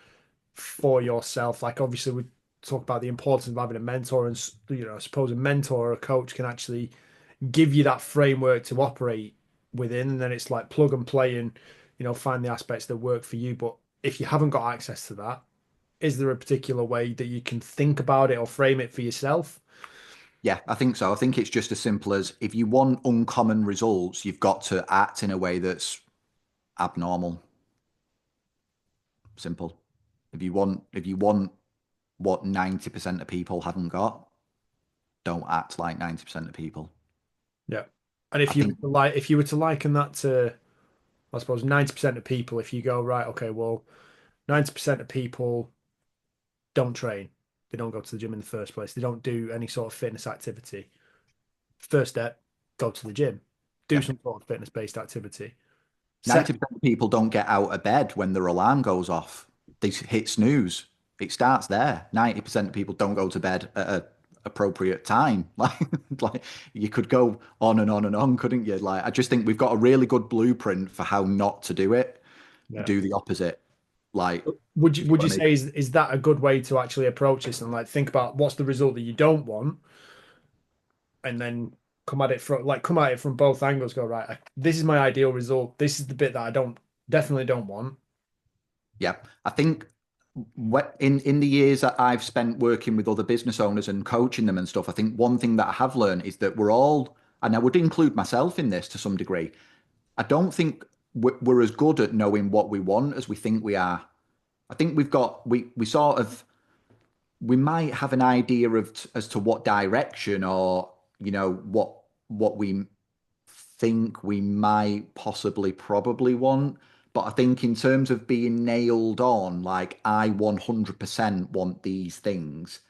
for yourself, like obviously we talk about the importance of having a mentor, and I suppose a mentor or a coach can actually give you that framework to operate within, and then it's like plug and play and find the aspects that work for you. But if you haven't got access to that, is there a particular way that you can think about it or frame it for yourself? Yeah, I think so. I think it's just as simple as if you want uncommon results, you've got to act in a way that's abnormal. Simple. If you want what 90% of people haven't got, don't act like 90% of people. Yeah. And I think, if you were to liken that to, I suppose, 90% of people, if you go, right, okay, well, 90% of people don't train. They don't go to the gym in the first place. They don't do any sort of fitness activity. First step, go to the gym. Do yeah, some sort of fitness-based activity. Second, 90% of people don't get out of bed when their alarm goes off. They hit snooze. It starts there. 90% of people don't go to bed at a appropriate time. Like you could go on and on and on, couldn't you? Like I just think we've got a really good blueprint for how not to do it. yeah. Do the opposite. Like Would you if you would want you to make say is that a good way to actually approach this and like think about what's the result that you don't want and then come at it from both angles, go right, this is my ideal result. This is the bit that I don't definitely don't want. yeah, I think in the years that I've spent working with other business owners and coaching them and stuff, I think one thing that I have learned is that we're all, and I would include myself in this to some degree, I don't think we're as good at knowing what we want as we think we are. I think we sort of we might have an idea of as to what direction or what we think we might possibly probably want. But I think in terms of being nailed on, like I 100% want these things,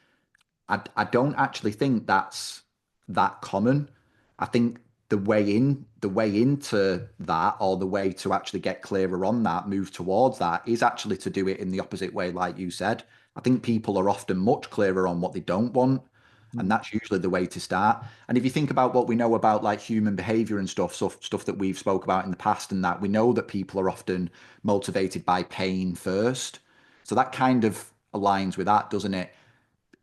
I don't actually think that's that common. I think the way into that or the way to actually get clearer on that, move towards that is actually to do it in the opposite way, like you said. I think people are often much clearer on what they don't want. And Mm. that's usually the way to start. And if you think about what we know about like human behavior and stuff that we've spoke about in the past and that we know that people are often motivated by pain first. So that kind of aligns with that, doesn't it?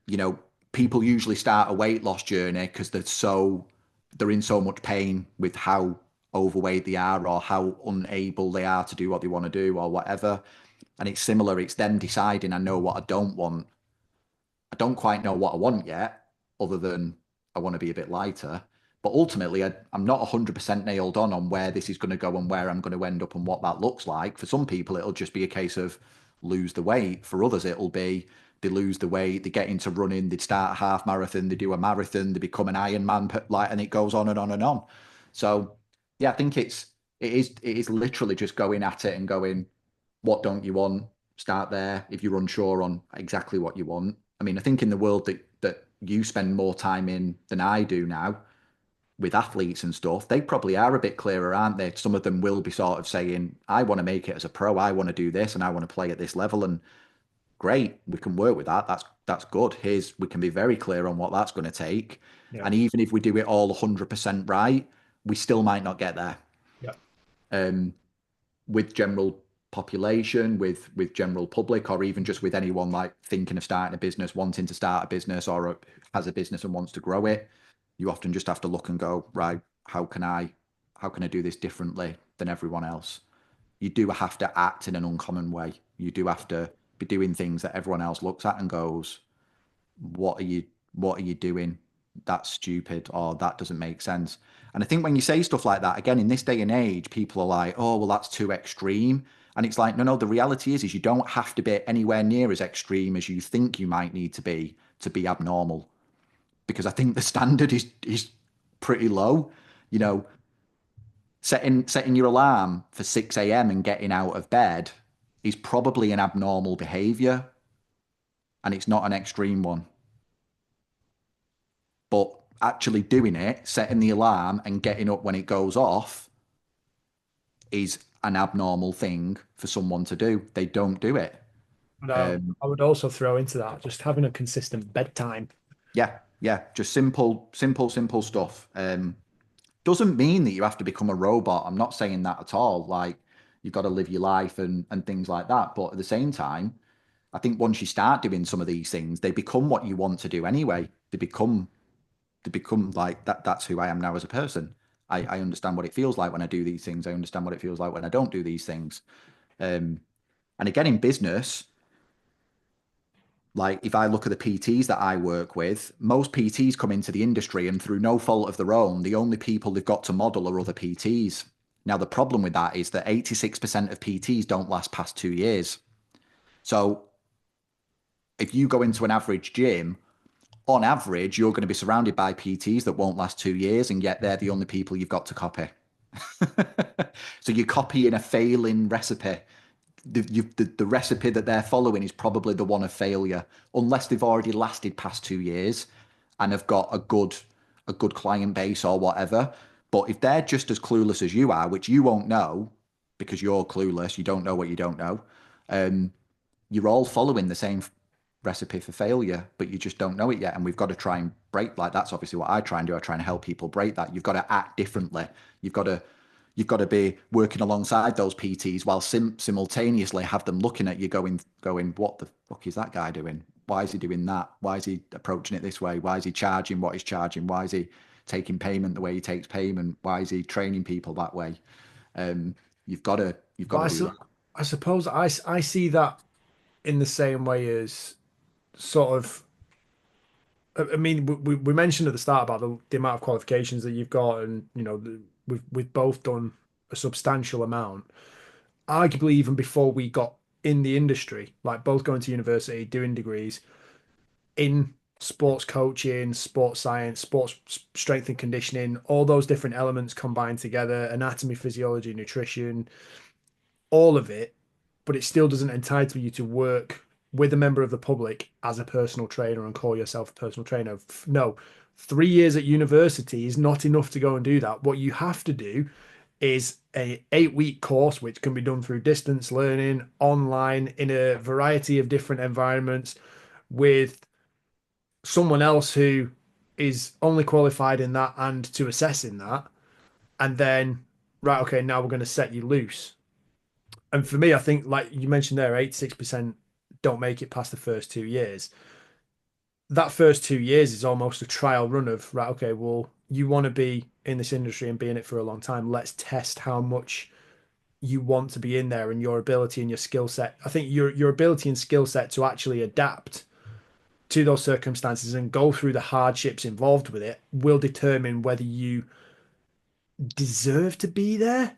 you know, People usually start a weight loss journey because they're in so much pain with how overweight they are or how unable they are to do what they want to do or whatever. And it's similar. It's them deciding, I know what I don't want. I don't quite know what I want yet, other than I want to be a bit lighter. But ultimately, I'm not 100% nailed on where this is going to go and where I'm going to end up and what that looks like. For some people, it'll just be a case of lose the weight. For others, it'll be they lose the weight, they get into running, they start a half marathon, they do a marathon, they become an Ironman, like, and it goes on and on and on. So, yeah, I think it is literally just going at it and going, what don't you want? Start there if you're unsure on exactly what you want. I mean, I think in the world that you spend more time in than I do now with athletes and stuff, they probably are a bit clearer, aren't they? Some of them will be sort of saying, I want to make it as a pro, I want to do this and I want to play at this level. And great, we can work with that. That's good. We can be very clear on what that's going to take. Yeah. And even if we do it all 100% right, we still might not get there. Yeah. Um, with general population, with general public, or even just with anyone like thinking of starting a business, wanting to start a business, or has a business and wants to grow it, you often just have to look and go, right, how can I do this differently than everyone else? You do have to act in an uncommon way. You do have to be doing things that everyone else looks at and goes, what are you doing? That's stupid, or that doesn't make sense. And I think when you say stuff like that, again, in this day and age, people are like, oh, well, that's too extreme. And it's like, no, the reality is you don't have to be anywhere near as extreme as you think you might need to be abnormal. Because I think the standard is pretty low. You know, setting your alarm for 6 a.m. and getting out of bed is probably an abnormal behavior, and it's not an extreme one. But actually doing it, setting the alarm and getting up when it goes off is an abnormal thing for someone to do. They don't do it. And Um, I would also throw into that just having a consistent bedtime. yeah, yeah, just simple stuff. Doesn't mean that you have to become a robot. I'm not saying that at all. Like you've got to live your life and things like that. But at the same time, I think once you start doing some of these things, they become what you want to do anyway. They become like that. That's who I am now as a person. I understand what it feels like when I do these things. I understand what it feels like when I don't do these things. Um, and again, in business, Like if I look at the PTs that I work with, most PTs come into the industry and through no fault of their own, the only people they've got to model are other PTs. Now, the problem with that is that 86% of PTs don't last past 2 years. So if you go into an average gym, on average, you're going to be surrounded by PTs that won't last 2 years, and yet they're the only people you've got to copy. So you're copying a failing recipe. The recipe that they're following is probably the one of failure, unless they've already lasted past 2 years and have got a good client base or whatever. But if they're just as clueless as you are, which you won't know because you're clueless, you don't know what you don't know. Um, you're all following the same recipe for failure, but you just don't know it yet. And we've got to try and break, like that's obviously what I try and do. I try and help people break that. You've got to act differently. You've got to you've got to be working alongside those PTs while simultaneously have them looking at you going, what the fuck is that guy doing? Why is he doing that? Why is he approaching it this way? Why is he charging what he's charging? Why is he taking payment the way he takes payment? Why is he training people that way? Um, you've got But to do that. I suppose I see that in the same way as sort of. I mean, we mentioned at the start about the amount of qualifications that you've got, and we've both done a substantial amount. Arguably, even before we got in the industry, like both going to university, doing degrees in sports coaching, sports science, sports strength and conditioning, all those different elements combined together, anatomy, physiology, nutrition, all of it, but it still doesn't entitle you to work with a member of the public as a personal trainer and call yourself a personal trainer. No, 3 years at university is not enough to go and do that. What you have to do is a 8 week course, which can be done through distance learning, online, in a variety of different environments with someone else who is only qualified in that and to assess in that. And then, right, okay, now we're going to set you loose. And for me, I think, like you mentioned there, 86% don't make it past the first 2 years. That first 2 years is almost a trial run of, right, okay, well, you want to be in this industry and be in it for a long time. Let's test how much you want to be in there and your ability and your skill set. I think your ability and skill set to actually adapt to those circumstances and go through the hardships involved with it will determine whether you deserve to be there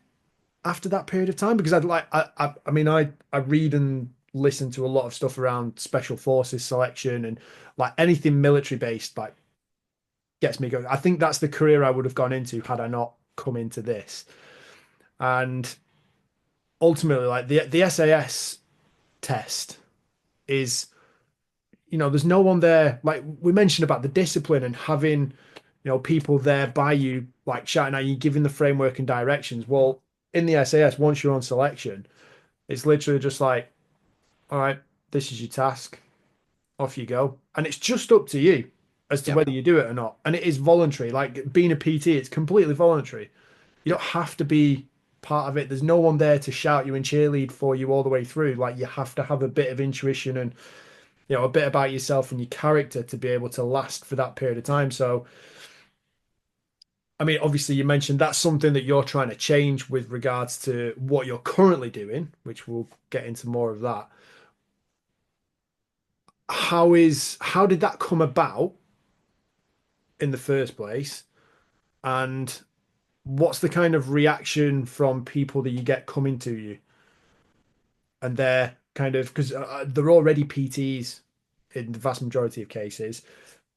after that period of time. Because I mean I read and listen to a lot of stuff around special forces selection and like anything military based like gets me going. I think that's the career I would have gone into had I not come into this. And ultimately, like the SAS test is, there's no one there. Like we mentioned about the discipline and having, people there by you, like shouting at you, giving the framework and directions. Well, in the SAS, once you're on selection, it's literally just like, all right, this is your task, off you go. And it's just up to you as to Yep. whether you do it or not. And it is voluntary. Like being a PT, it's completely voluntary. You don't Yep. have to be part of it. There's no one there to shout you and cheerlead for you all the way through. Like you have to have a bit of intuition and a bit about yourself and your character to be able to last for that period of time. So, I mean, obviously, you mentioned that's something that you're trying to change with regards to what you're currently doing, which we'll get into more of that. How did that come about in the first place? And what's the kind of reaction from people that you get coming to you? And they're kind of because they're already PTs in the vast majority of cases.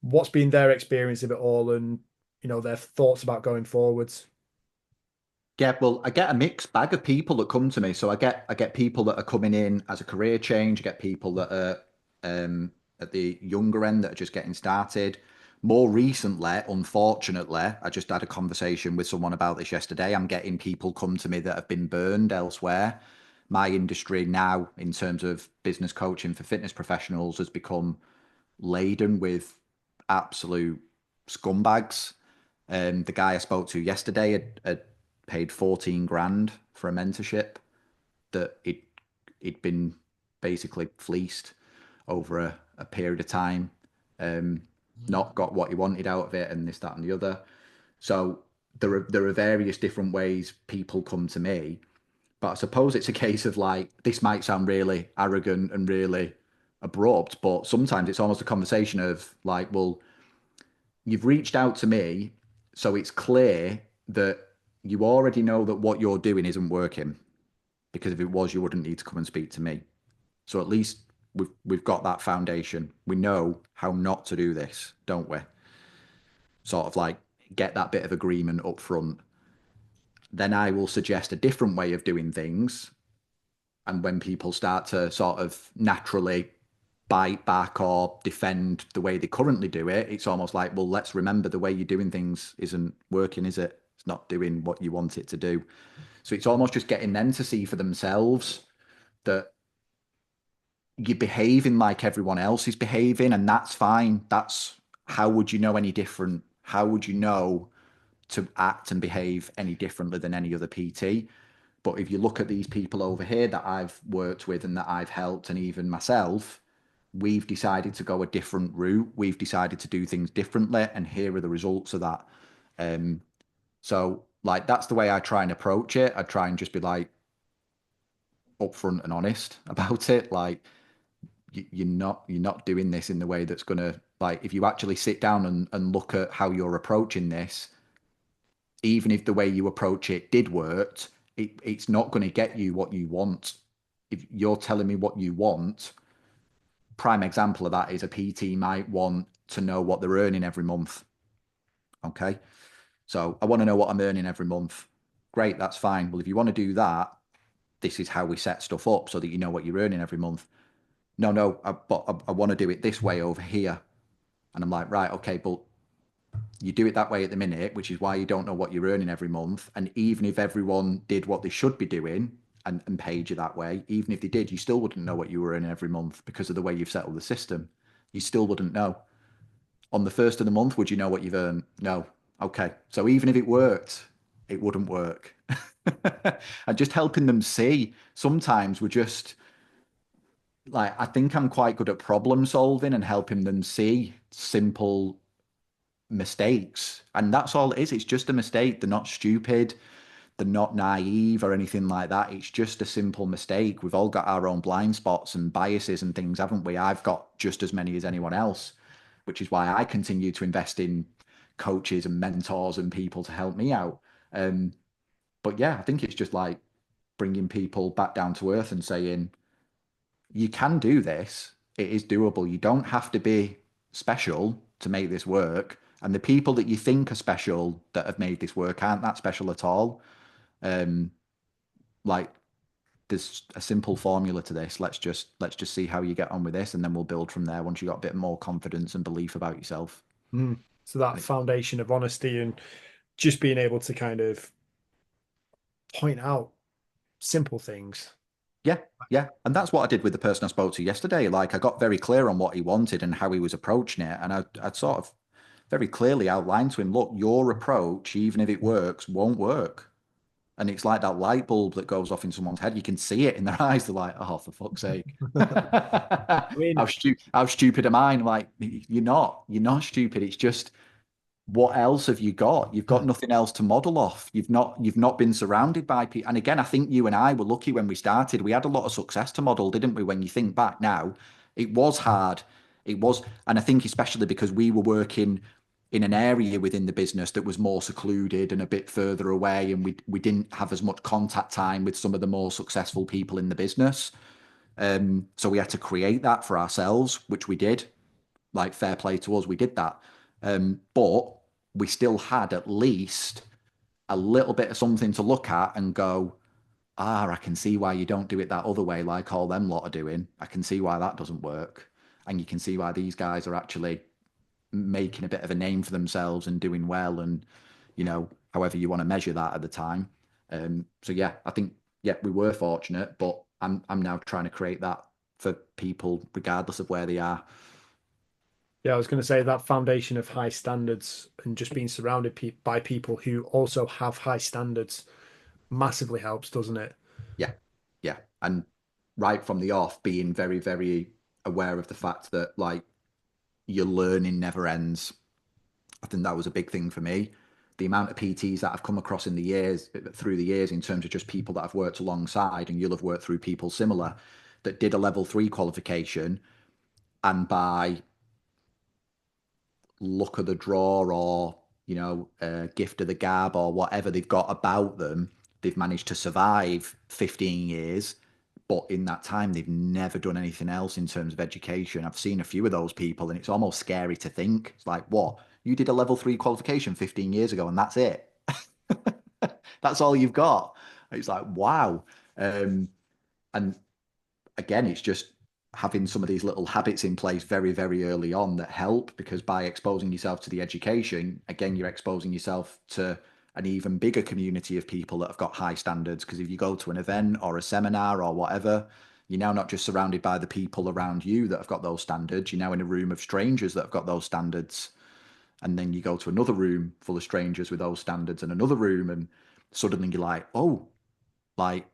What's been their experience of it all and their thoughts about going forwards? Yeah, well, I get a mixed bag of people that come to me. So I get people that are coming in as a career change. I get people that are at the younger end that are just getting started. More recently, unfortunately, I just had a conversation with someone about this yesterday. I'm getting people come to me that have been burned elsewhere. My industry now, in terms of business coaching for fitness professionals, has become laden with absolute scumbags. The guy I spoke to yesterday had paid 14 grand for a mentorship that he'd been basically fleeced over a period of time, um, not got what he wanted out of it, and this, that, and the other. So there are various different ways people come to me, but I suppose it's a case of like this might sound really arrogant and really abrupt, but sometimes it's almost a conversation of like, well, you've reached out to me, so it's clear that you already know that what you're doing isn't working. Because if it was, you wouldn't need to come and speak to me. So at least we've got that foundation. We know how not to do this, don't we? Sort of like get that bit of agreement up front. Then I will suggest a different way of doing things. And when people start to sort of naturally bite back or defend the way they currently do it, it's almost like, well, let's remember the way you're doing things isn't working, is it? It's not doing what you want it to do. So it's almost just getting them to see for themselves that you're behaving like everyone else is behaving, and that's fine. That's how would you know any different? How would you know to act and behave any differently than any other PT? But if you look at these people over here that I've worked with and that I've helped, and even myself, we've decided to go a different route. We've decided to do things differently, and here are the results of that. Um, so, like, that's the way I try and approach it. I try and just be like upfront and honest about it. Like, you're not doing this in the way that's gonna like. If you actually sit down and look at how you're approaching this, even if the way you approach it did work, it's not going to get you what you want. If you're telling me what you want, prime example of that is a PT might want to know what they're earning every month. Okay. So I want to know what I'm earning every month. Great, that's fine. Well, if you want to do that, this is how we set stuff up so that you know what you're earning every month. No, no, but I want to do it this way over here. And I'm like, right, okay, but you do it that way at the minute, which is why you don't know what you're earning every month. And even if everyone did what they should be doing and paid you that way, even if they did, you still wouldn't know what you were earning every month because of the way you've settled the system. You still wouldn't know. On the first of the month, would you know what you've earned? No. Okay. So even if it worked, it wouldn't work. And just helping them see. Sometimes we're just like, I think I'm quite good at problem solving and helping them see simple mistakes. And that's all it is. It's just a mistake. They're not stupid. They're not naive or anything like that. It's just a simple mistake. We've all got our own blind spots and biases and things, haven't we? I've got just as many as anyone else, which is why I continue to invest in coaches and mentors and people to help me out. Um, but yeah, I think it's just like bringing people back down to earth and saying, you can do this. It is doable. You don't have to be special to make this work. And the people that you think are special that have made this work aren't that special at all. Um, like there's a simple formula to this. Let's just see how you get on with this, and then we'll build from there once you got a bit more confidence and belief about yourself. Mm. So that Like, foundation of honesty and just being able to kind of point out simple things. yeah, yeah. And that's what I did with the person I spoke to yesterday. Like I got very clear on what he wanted and how he was approaching it. And I'd sort of very clearly outlined to him, look, your approach, even if it works, won't work. And it's like that light bulb that goes off in someone's head. You can see it in their eyes. They're like, oh, for fuck's sake. I mean, How stupid am I? And I'm like, you're not stupid. It's just, what else have you got? You've got nothing else to model off. You've not been surrounded by people. And again, I think you and I were lucky when we started. We had a lot of success to model, didn't we? When you think back now, it was hard. It was, and I think especially because we were working in an area within the business that was more secluded and a bit further away, and we didn't have as much contact time with some of the more successful people in the business. So we had to create that for ourselves, which we did. Like fair play to us, we did that. But we still had at least a little bit of something to look at and go, I can see why you don't do it that other way, like all them lot are doing. I can see why that doesn't work. And you can see why these guys are actually making a bit of a name for themselves and doing well, and however you want to measure that at the time. So yeah, I think yeah, we were fortunate, but I'm now trying to create that for people regardless of where they are. yeah, I was going to say that foundation of high standards and just being surrounded by people who also have high standards massively helps, doesn't it? Yeah, yeah, and right from the off, being very, very aware of the fact that like your learning never ends. I think that was a big thing for me. The amount of PTs that I've come across in the years, through the years, in terms of just people that I've worked alongside, and you'll have worked through people similar that did a level 3 qualification. and by luck of the draw or gift of the gab or whatever they've got about them, they've managed to survive 15 years. But in that time, they've never done anything else in terms of education. I've seen a few of those people, and it's almost scary to think. It's like, what? You did a level three qualification 15 years ago, and that's it. That's all you've got. It's like, wow. And again, it's just having some of these little habits in place very, very early on that help, because by exposing yourself to the education, again, you're exposing yourself to an even bigger community of people that have got high standards. Because if you go to an event or a seminar or whatever, you're now not just surrounded by the people around you that have got those standards, you're now in a room of strangers that have got those standards. And then you go to another room full of strangers with those standards and another room, and suddenly you're like, oh, like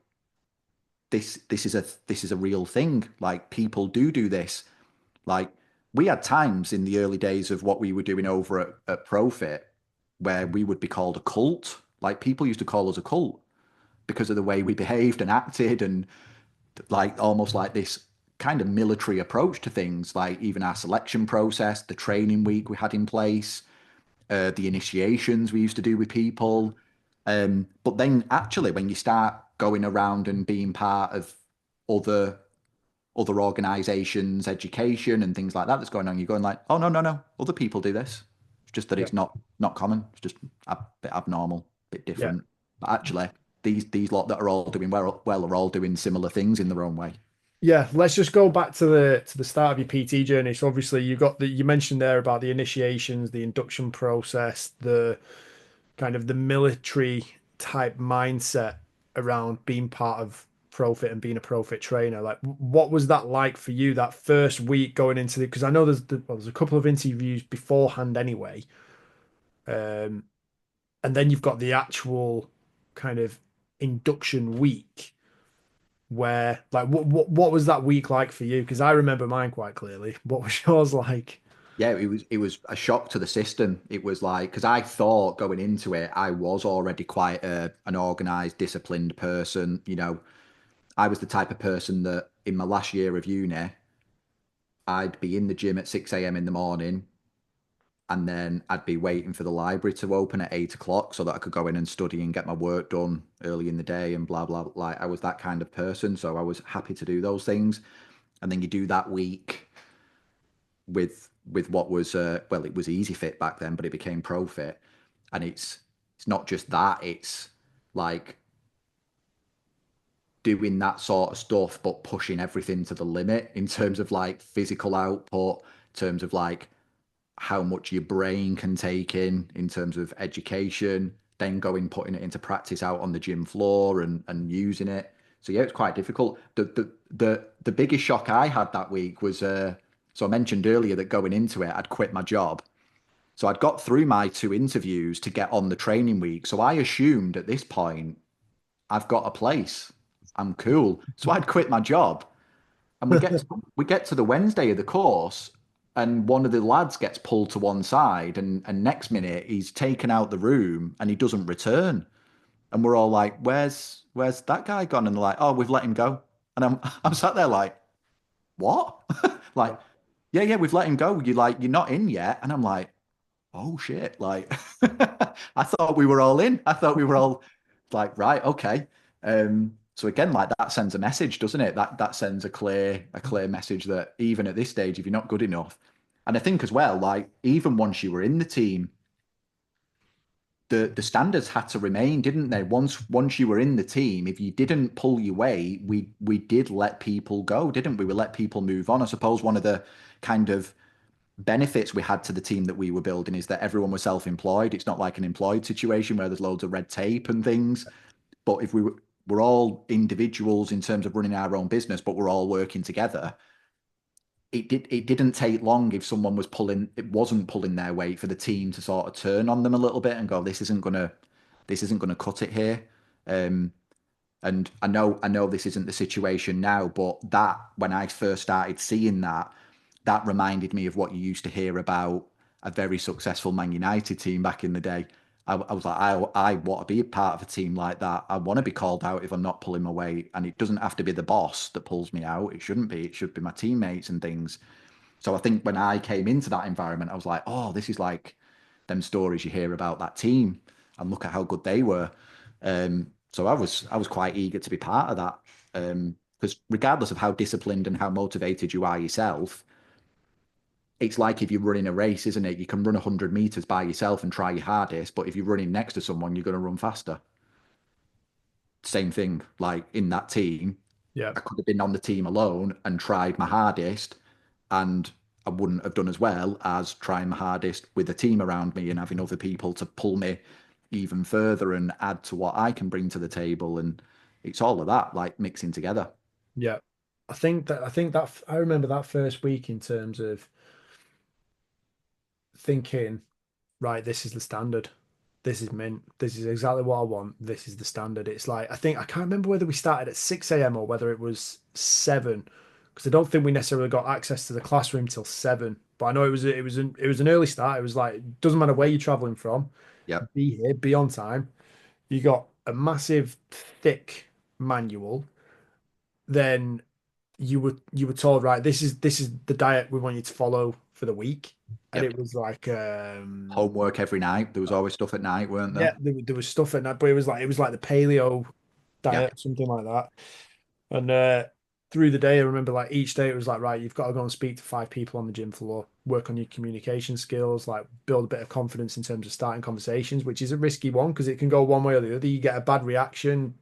this is a real thing. Like people do this. Like we had times in the early days of what we were doing over at Profit where we would be called a cult. Like people used to call us a cult because of the way we behaved and acted, and like almost like this kind of military approach to things, like even our selection process, the training week we had in place, the initiations we used to do with people. But then actually, when you start going around and being part of other other organizations, education and things like that that's going on, you're going like, oh no, no, no, other people do this. It's just that Yeah, it's not common. It's just a bit abnormal, a bit yeah, different. But actually, these lot that are all doing well are all doing similar things in their own way. yeah. Let's just go back to the start of your PT journey. So obviously you got you mentioned there about the initiations, the induction process, the kind of the military type mindset around being part of Profit and being a Profit trainer. Like, what was that like for you that first week going into the? Because I know there's a couple of interviews beforehand anyway, um, and then you've got the actual kind of induction week where, like, what was that week like for you? Because I remember mine quite clearly. What was yours like? Yeah, it was a shock to the system. It was like because I thought going into it, I was already quite an organized, disciplined person. I was the type of person that in my last year of uni, I'd be in the gym at 6 a.m. in the morning, and then I'd be waiting for the library to open at 8 o'clock so that I could go in and study and get my work done early in the day and blah blah. Like I was that kind of person, so I was happy to do those things. And then you do that week with what was well, it was Easy Fit back then, but it became Pro Fit, and it's not just that, it's like doing that sort of stuff, but pushing everything to the limit in terms of like physical output, in terms of like how much your brain can take in terms of education, then going putting it into practice out on the gym floor and using it. So yeah, it's quite difficult. The biggest shock I had that week was so I mentioned earlier that going into it, I'd quit my job. So I'd got through my two interviews to get on the training week. So I assumed at this point, I've got a place. I'm cool. So I'd quit my job. And we get to the Wednesday of the course, and one of the lads gets pulled to one side, and next minute he's taken out the room and he doesn't return. And we're all like, "Where's that guy gone?" And they're like, "Oh, we've let him go." And I'm I'm sat there like, "What?" Like, yeah, yeah, we've let him go. You're not in yet. And I'm like, oh shit, like I thought we were all in. I thought we were all like, right, okay. So again, like that sends a message, doesn't it? That sends a clear message that even at this stage, if you're not good enough, and I think as well, like even once you were in the team, the standards had to remain, didn't they? Once you were in the team, if you didn't pull your weight, we did let people go, didn't we? We let people move on. I suppose one of the kind of benefits we had to the team that we were building is that everyone was self-employed. It's not like an employed situation where there's loads of red tape and things. But if we're all individuals in terms of running our own business, but we're all working together, it didn't take long if someone wasn't pulling their weight for the team to sort of turn on them a little bit and go, this isn't gonna cut it here. Um, and I know this isn't the situation now, but that when I first started seeing that, that reminded me of what you used to hear about a very successful Man United team back in the day. I was like, I want to be a part of a team like that. I want to be called out if I'm not pulling my weight. And it doesn't have to be the boss that pulls me out. It shouldn't be. It should be my teammates and things. So I think when I came into that environment, I was like, oh, this is like them stories you hear about that team, and look at how good they were. So I was quite eager to be part of that. Because regardless of how disciplined and how motivated you are yourself, it's like if you're running a race, isn't it? You can run 100 meters by yourself and try your hardest, but if you're running next to someone, you're going to run faster. Same thing, like in that team, Yeah, I could have been on the team alone and tried my hardest, and I wouldn't have done as well as trying my hardest with a team around me and having other people to pull me even further and add to what I can bring to the table. And it's all of that, like mixing together. yeah. I think that I remember that first week in terms of thinking, right, this is the standard. This is mint. This is exactly what I want. This is the standard. It's like I can't remember whether we started at 6 a.m. or whether it was 7, because I don't think we necessarily got access to the classroom till 7. But I know it was an early start. It was like it doesn't matter where you're traveling from, Yep. be here, be on time. You got a massive thick manual. Then you were told, right, this is the diet we want you to follow for the week. And Yep. it was like Homework every night. There was always stuff at night, weren't there? yeah, there was stuff in that, but it was like the paleo Yeah. diet, something like that. And through the day, I remember like each day it was like, right, you've got to go and speak to 5 people on the gym floor, work on your communication skills, like build a bit of confidence in terms of starting conversations, which is a risky one because it can go one way or the other. You get a bad reaction,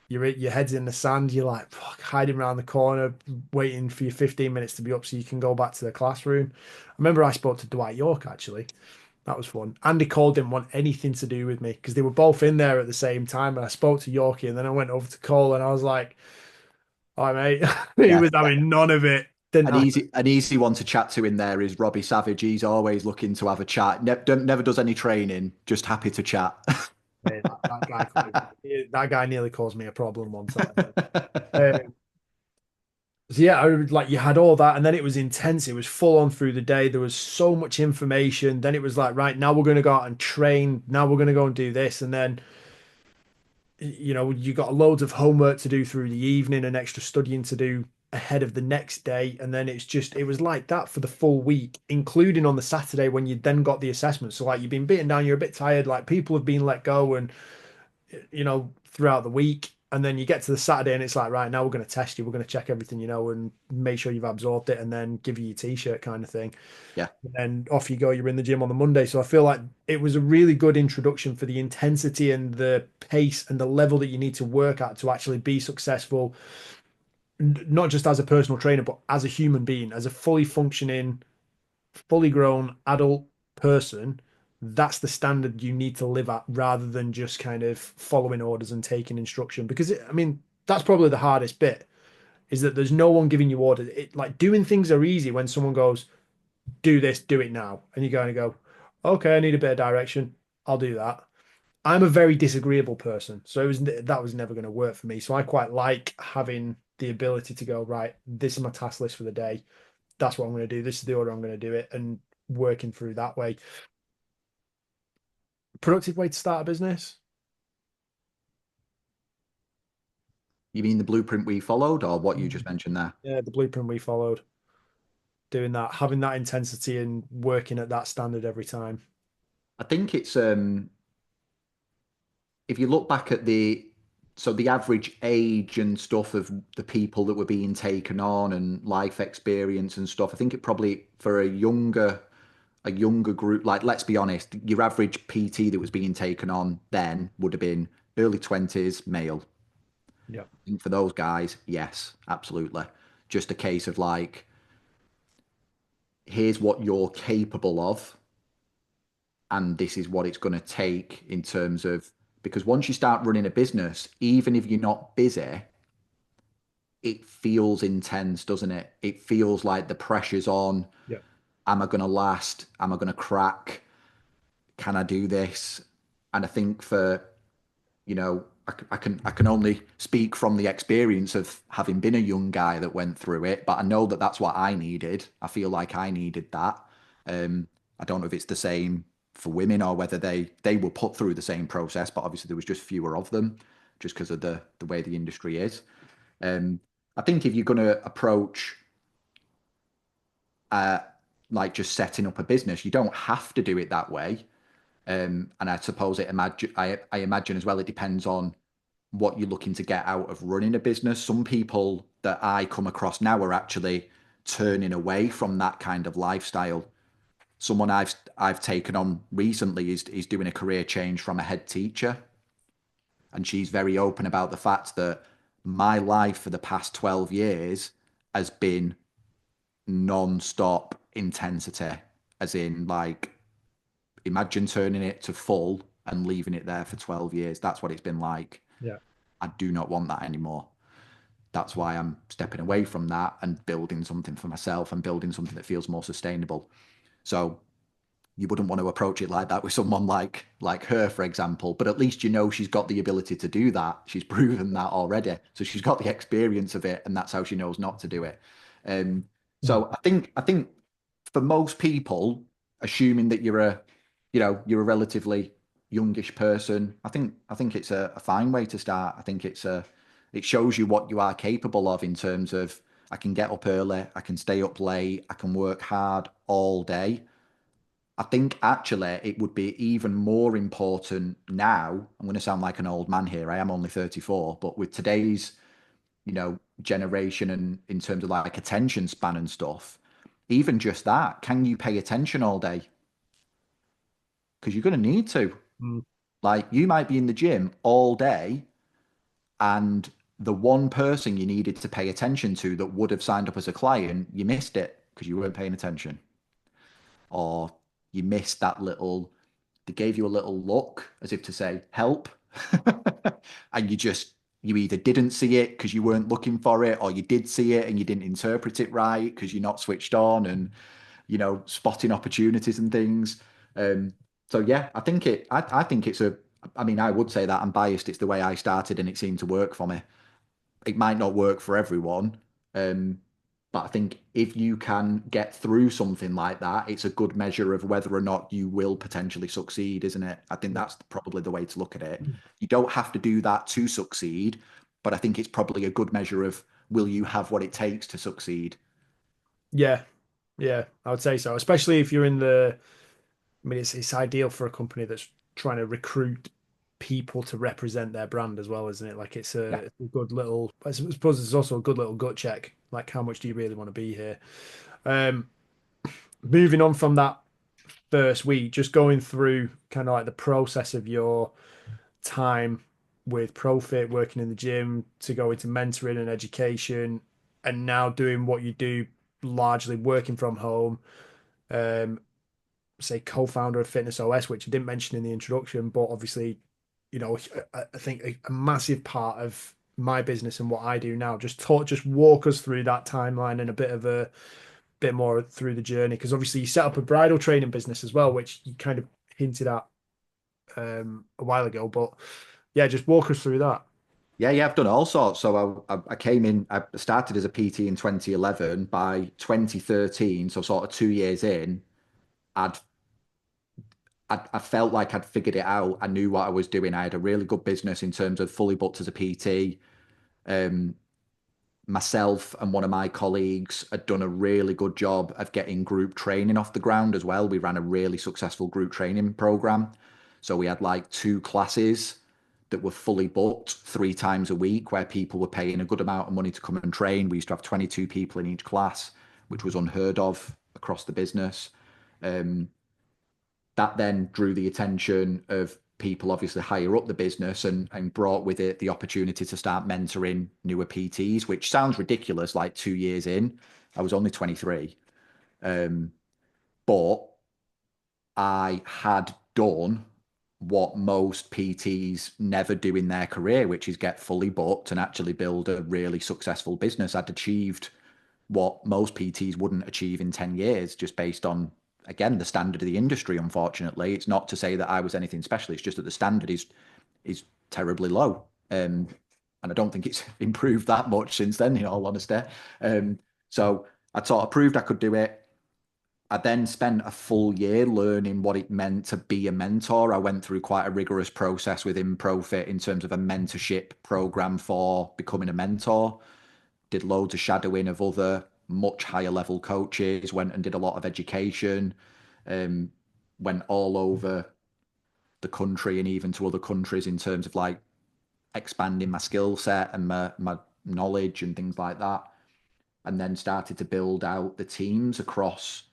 your head's in the sand, you're like fuck, hiding around the corner, waiting for your 15 minutes to be up so you can go back to the classroom. I remember I spoke to Dwight York actually. That was fun. Andy Cole didn't want anything to do with me because they were both in there at the same time. And I spoke to Yorkie and then I went over to Cole and I was like, "All right, mate." He Yeah. was having none of it. Didn't An have easy one to chat to in there is Robbie Savage. He's always looking to have a chat. Never does any training, just happy to chat. that guy. That guy nearly caused me a problem one time. Um, so yeah, I would, like you had all that, and then it was intense. It was full on through the day. There was so much information. Then it was like, right, now we're going to go out and train. Now we're going to go and do this, and then you got loads of homework to do through the evening and extra studying to do ahead of the next day. And then it was like that for the full week, including on the Saturday when you then got the assessment. So like you've been beaten down, you're a bit tired, like people have been let go and throughout the week. And then you get to the Saturday and it's like, right, now we're going to test you. We're going to check everything and make sure you've absorbed it and then give you your t-shirt kind of thing. Yeah. And then off you go. You're in the gym on the Monday. So I feel like it was a really good introduction for the intensity and the pace and the level that you need to work at to actually be successful, not just as a personal trainer, but as a human being, as a fully functioning, fully grown adult person. That's the standard you need to live at rather than just kind of following orders and taking instruction. Because I mean, that's probably the hardest bit is that there's no one giving you orders. Like doing things are easy when someone goes, do this, do it now. And you're going to go, okay, I need a bit of direction. I'll do that. I'm a very disagreeable person. So that was never going to work for me. So I quite like having the ability to go, right, this is my task list for the day. That's what I'm going to do. This is the order I'm going to do it and working through that way. Productive way to start a business. You mean the blueprint we followed, or what you just mentioned there? Yeah, the blueprint we followed, doing that, having that intensity and working at that standard every time. I think it's if you look back at the average age and stuff of the people that were being taken on and life experience and stuff, I think it probably for a younger group, like let's be honest, your average PT that was being taken on then would have been early 20s male. Yeah. I think for those guys, yes, absolutely. Just a case of like, here's what you're capable of, and this is what it's going to take in terms of, because once you start running a business, even if you're not busy, it feels intense, doesn't it? It feels like the pressure's on. Yeah. Am I going to last? Am I going to crack? Can I do this? And I think I can only speak from the experience of having been a young guy that went through it, but I know that that's what I needed. I feel like I needed that. I don't know if it's the same for women or whether they were put through the same process, but obviously there was just fewer of them, just because of the way the industry is. Um, I think if you're going to approach like just setting up a business. You don't have to do it that way. And I suppose I imagine as well, it depends on what you're looking to get out of running a business. Some people that I come across now are actually turning away from that kind of lifestyle. Someone I've taken on recently is doing a career change from a head teacher, and she's very open about the fact that my life for the past 12 years has been non-stop intensity, as in like imagine turning it to full and leaving it there for 12 years. That's what it's been like. Yeah. I do not want that anymore. That's why I'm stepping away from that and building something for myself and building something that feels more sustainable. So you wouldn't want to approach it like that with someone like her, for example. But at least you know she's got the ability to do that. She's proven that already. So she's got the experience of it, and that's how she knows not to do it. Um, Mm. so I think for most people, assuming that you're a relatively youngish person, I think it's a fine way to start. I think it shows you what you are capable of in terms of I can get up early, I can stay up late, I can work hard all day. I think actually it would be even more important now. I'm going to sound like an old man here. I am only 34, but with today's, generation and in terms of like attention span and stuff, even just that, can you pay attention all day? Because you're going to need to. Mm. Like you might be in the gym all day and the one person you needed to pay attention to that would have signed up as a client, you missed it because you weren't paying attention. Or you missed that little, they gave you a little look as if to say, help. And you either didn't see it because you weren't looking for it, or you did see it and you didn't interpret it right because you're not switched on and, spotting opportunities and things. Um, so yeah, I think I mean, I would say that I'm biased. It's the way I started and it seemed to work for me. It might not work for everyone. Um, but I think if you can get through something like that, it's a good measure of whether or not you will potentially succeed, isn't it? I think Yeah. that's probably the way to look at it. You don't have to do that to succeed, but I think it's probably a good measure of will you have what it takes to succeed? Yeah. Yeah. I would say so. Especially if you're in I mean, it's ideal for a company that's trying to recruit people to represent their brand as well, isn't it? Like Yeah. it's a good little, I suppose it's also a good little gut check. Like, how much do you really want to be here? Um, Moving on from that first week, just going through kind of like the process of your time with Profit, working in the gym, to go into mentoring and education, and now doing what you do largely working from home. Um, Say co-founder of Fitness OS, which I didn't mention in the introduction, but obviously, I think a massive part of my business and what I do now. Just walk us through that timeline and a bit more through the journey, because obviously you set up a bridal training business as well, which you kind of hinted at a while ago. But yeah, just walk us through that. Yeah, I've done all sorts. So I came in, I started as a PT in 2011. By 2013, so sort of 2 years in, I'd I felt like I'd figured it out. I knew what I was doing. I had a really good business in terms of fully booked as a PT. Um, Myself and one of my colleagues had done a really good job of getting group training off the ground as well. We ran a really successful group training program. So we had like two classes that were fully booked 3 times a week where people were paying a good amount of money to come and train. We used to have 22 people in each class, which was unheard of across the business. Um, that then drew the attention of people obviously higher up the business and brought with it the opportunity to start mentoring newer PTs, which sounds ridiculous like 2 years in. I was only 23. Um, but I had done what most PTs never do in their career, which is get fully booked and actually build a really successful business. I'd achieved what most PTs wouldn't achieve in 10 years, just based on, again, the standard of the industry, unfortunately. It's not to say that I was anything special, it's just that the standard is terribly low. And I don't think it's improved that much since then, in all honesty. So I sort of proved I could do it. I then spent a full year learning what it meant to be a mentor. I went through quite a rigorous process within Profit in terms of a mentorship program for becoming a mentor. Did loads of shadowing of other much higher level coaches, went and did a lot of education, um, went all over the country and even to other countries in terms of like expanding my skill set and my knowledge and things like that. And then started to build out the teams across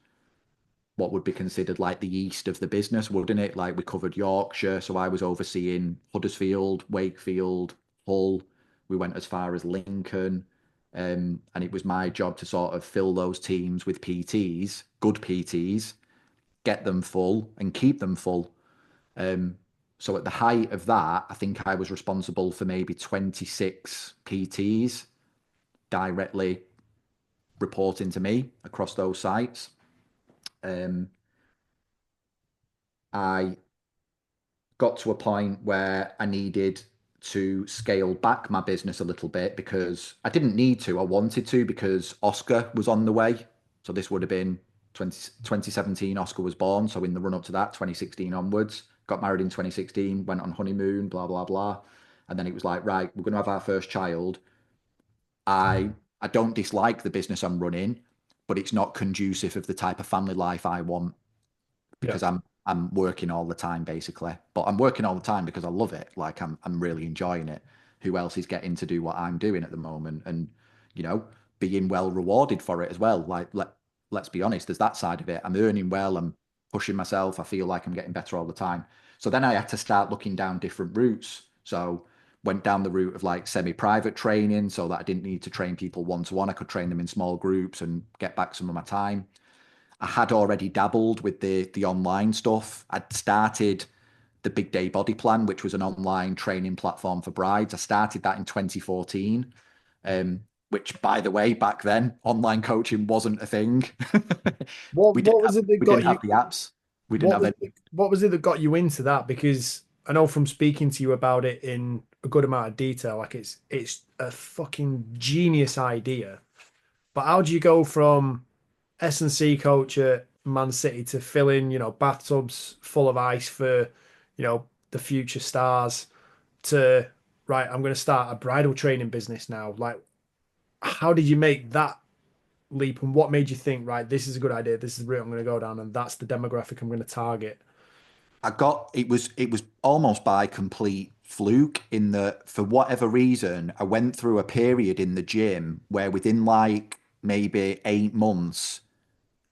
what would be considered like the east of the business, wouldn't it? Like we covered Yorkshire, so I was overseeing Huddersfield, Wakefield, Hull. We went as far as Lincoln, and it was my job to sort of fill those teams with PTs, good PTs, get them full and keep them full. Um, so at the height of that, I think I was responsible for maybe 26 PTs directly reporting to me across those sites. Um, I got to a point where I needed to scale back my business a little bit because I didn't need to. I wanted to because Oscar was on the way. So this would have been 2017, Oscar was born. So in the run up to that, 2016 onwards, got married in 2016, went on honeymoon, blah, blah, blah. And then it was like, right, we're going to have our first child. I don't dislike the business I'm running, but it's not conducive of the type of family life I want Yeah. because I'm working all the time basically. But I'm working all the time because I love it. Like I'm really enjoying it. Who else is getting to do what I'm doing at the moment and you know, being well rewarded for it as well. Like let's be honest, there's that side of it. I'm earning well, I'm pushing myself, I feel like I'm getting better all the time. So then I had to start looking down different routes. So went down the route of like semi-private training so that I didn't need to train people one-to-one. I could train them in small groups and get back some of my time. I had already dabbled with the online stuff. I'd started the Big Day Body Plan, which was an online training platform for brides. I started that in 2014, which, by the way, back then, online coaching wasn't a thing. What was it that We got didn't you? have the apps. We didn't What have was any. what was it that got you into that? Because I know from speaking to you about it in a good amount of detail, like it's a fucking genius idea. But how do you go from S&C coach at Man City to filling, bathtubs full of ice for, the future stars to, right, I'm going to start a bridal training business now. Like, how did you make that leap and what made you think, right, this is a good idea. This is the route I'm going to go down and that's the demographic I'm going to target? It was almost by complete fluke in that for whatever reason, I went through a period in the gym where within like maybe 8 months,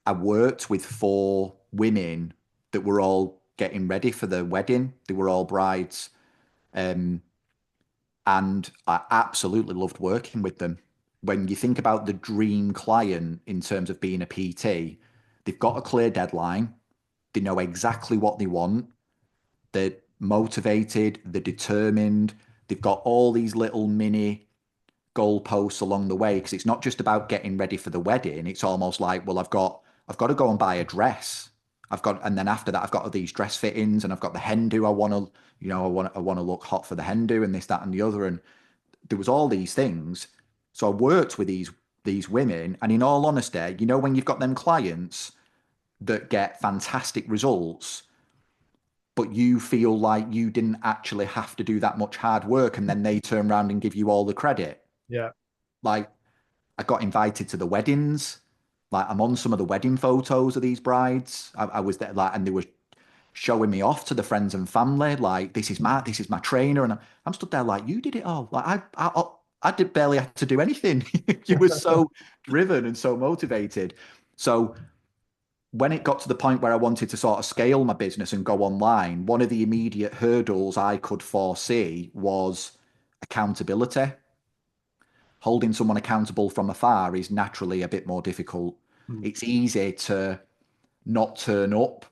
I worked with four women that were all getting ready for the wedding. They were all brides. Um, and I absolutely loved working with them. When you think about the dream client in terms of being a PT, they've got a clear deadline. They know exactly what they want. They're motivated, they're determined. They've got all these little mini goalposts along the way because it's not just about getting ready for the wedding. It's almost like, well, I've got to go and buy a dress. And then after that, I've got these dress fittings, and I've got the hen do. I want to, I want to look hot for the hen do, and this, that, and the other. And there was all these things. So I worked with these women, and in all honesty, when you've got them clients that get fantastic results, but you feel like you didn't actually have to do that much hard work, and then they turn around and give you all the credit. Yeah. Like I got invited to the weddings. Like I'm on some of the wedding photos of these brides. I was there, like, and they were showing me off to the friends and family. Like this is my trainer, and I'm stood there like you did it all. Like I did barely have to do anything. You were so driven and so motivated. So when it got to the point where I wanted to sort of scale my business and go online, one of the immediate hurdles I could foresee was accountability. Holding someone accountable from afar is naturally a bit more difficult. Mm. It's easy to not turn up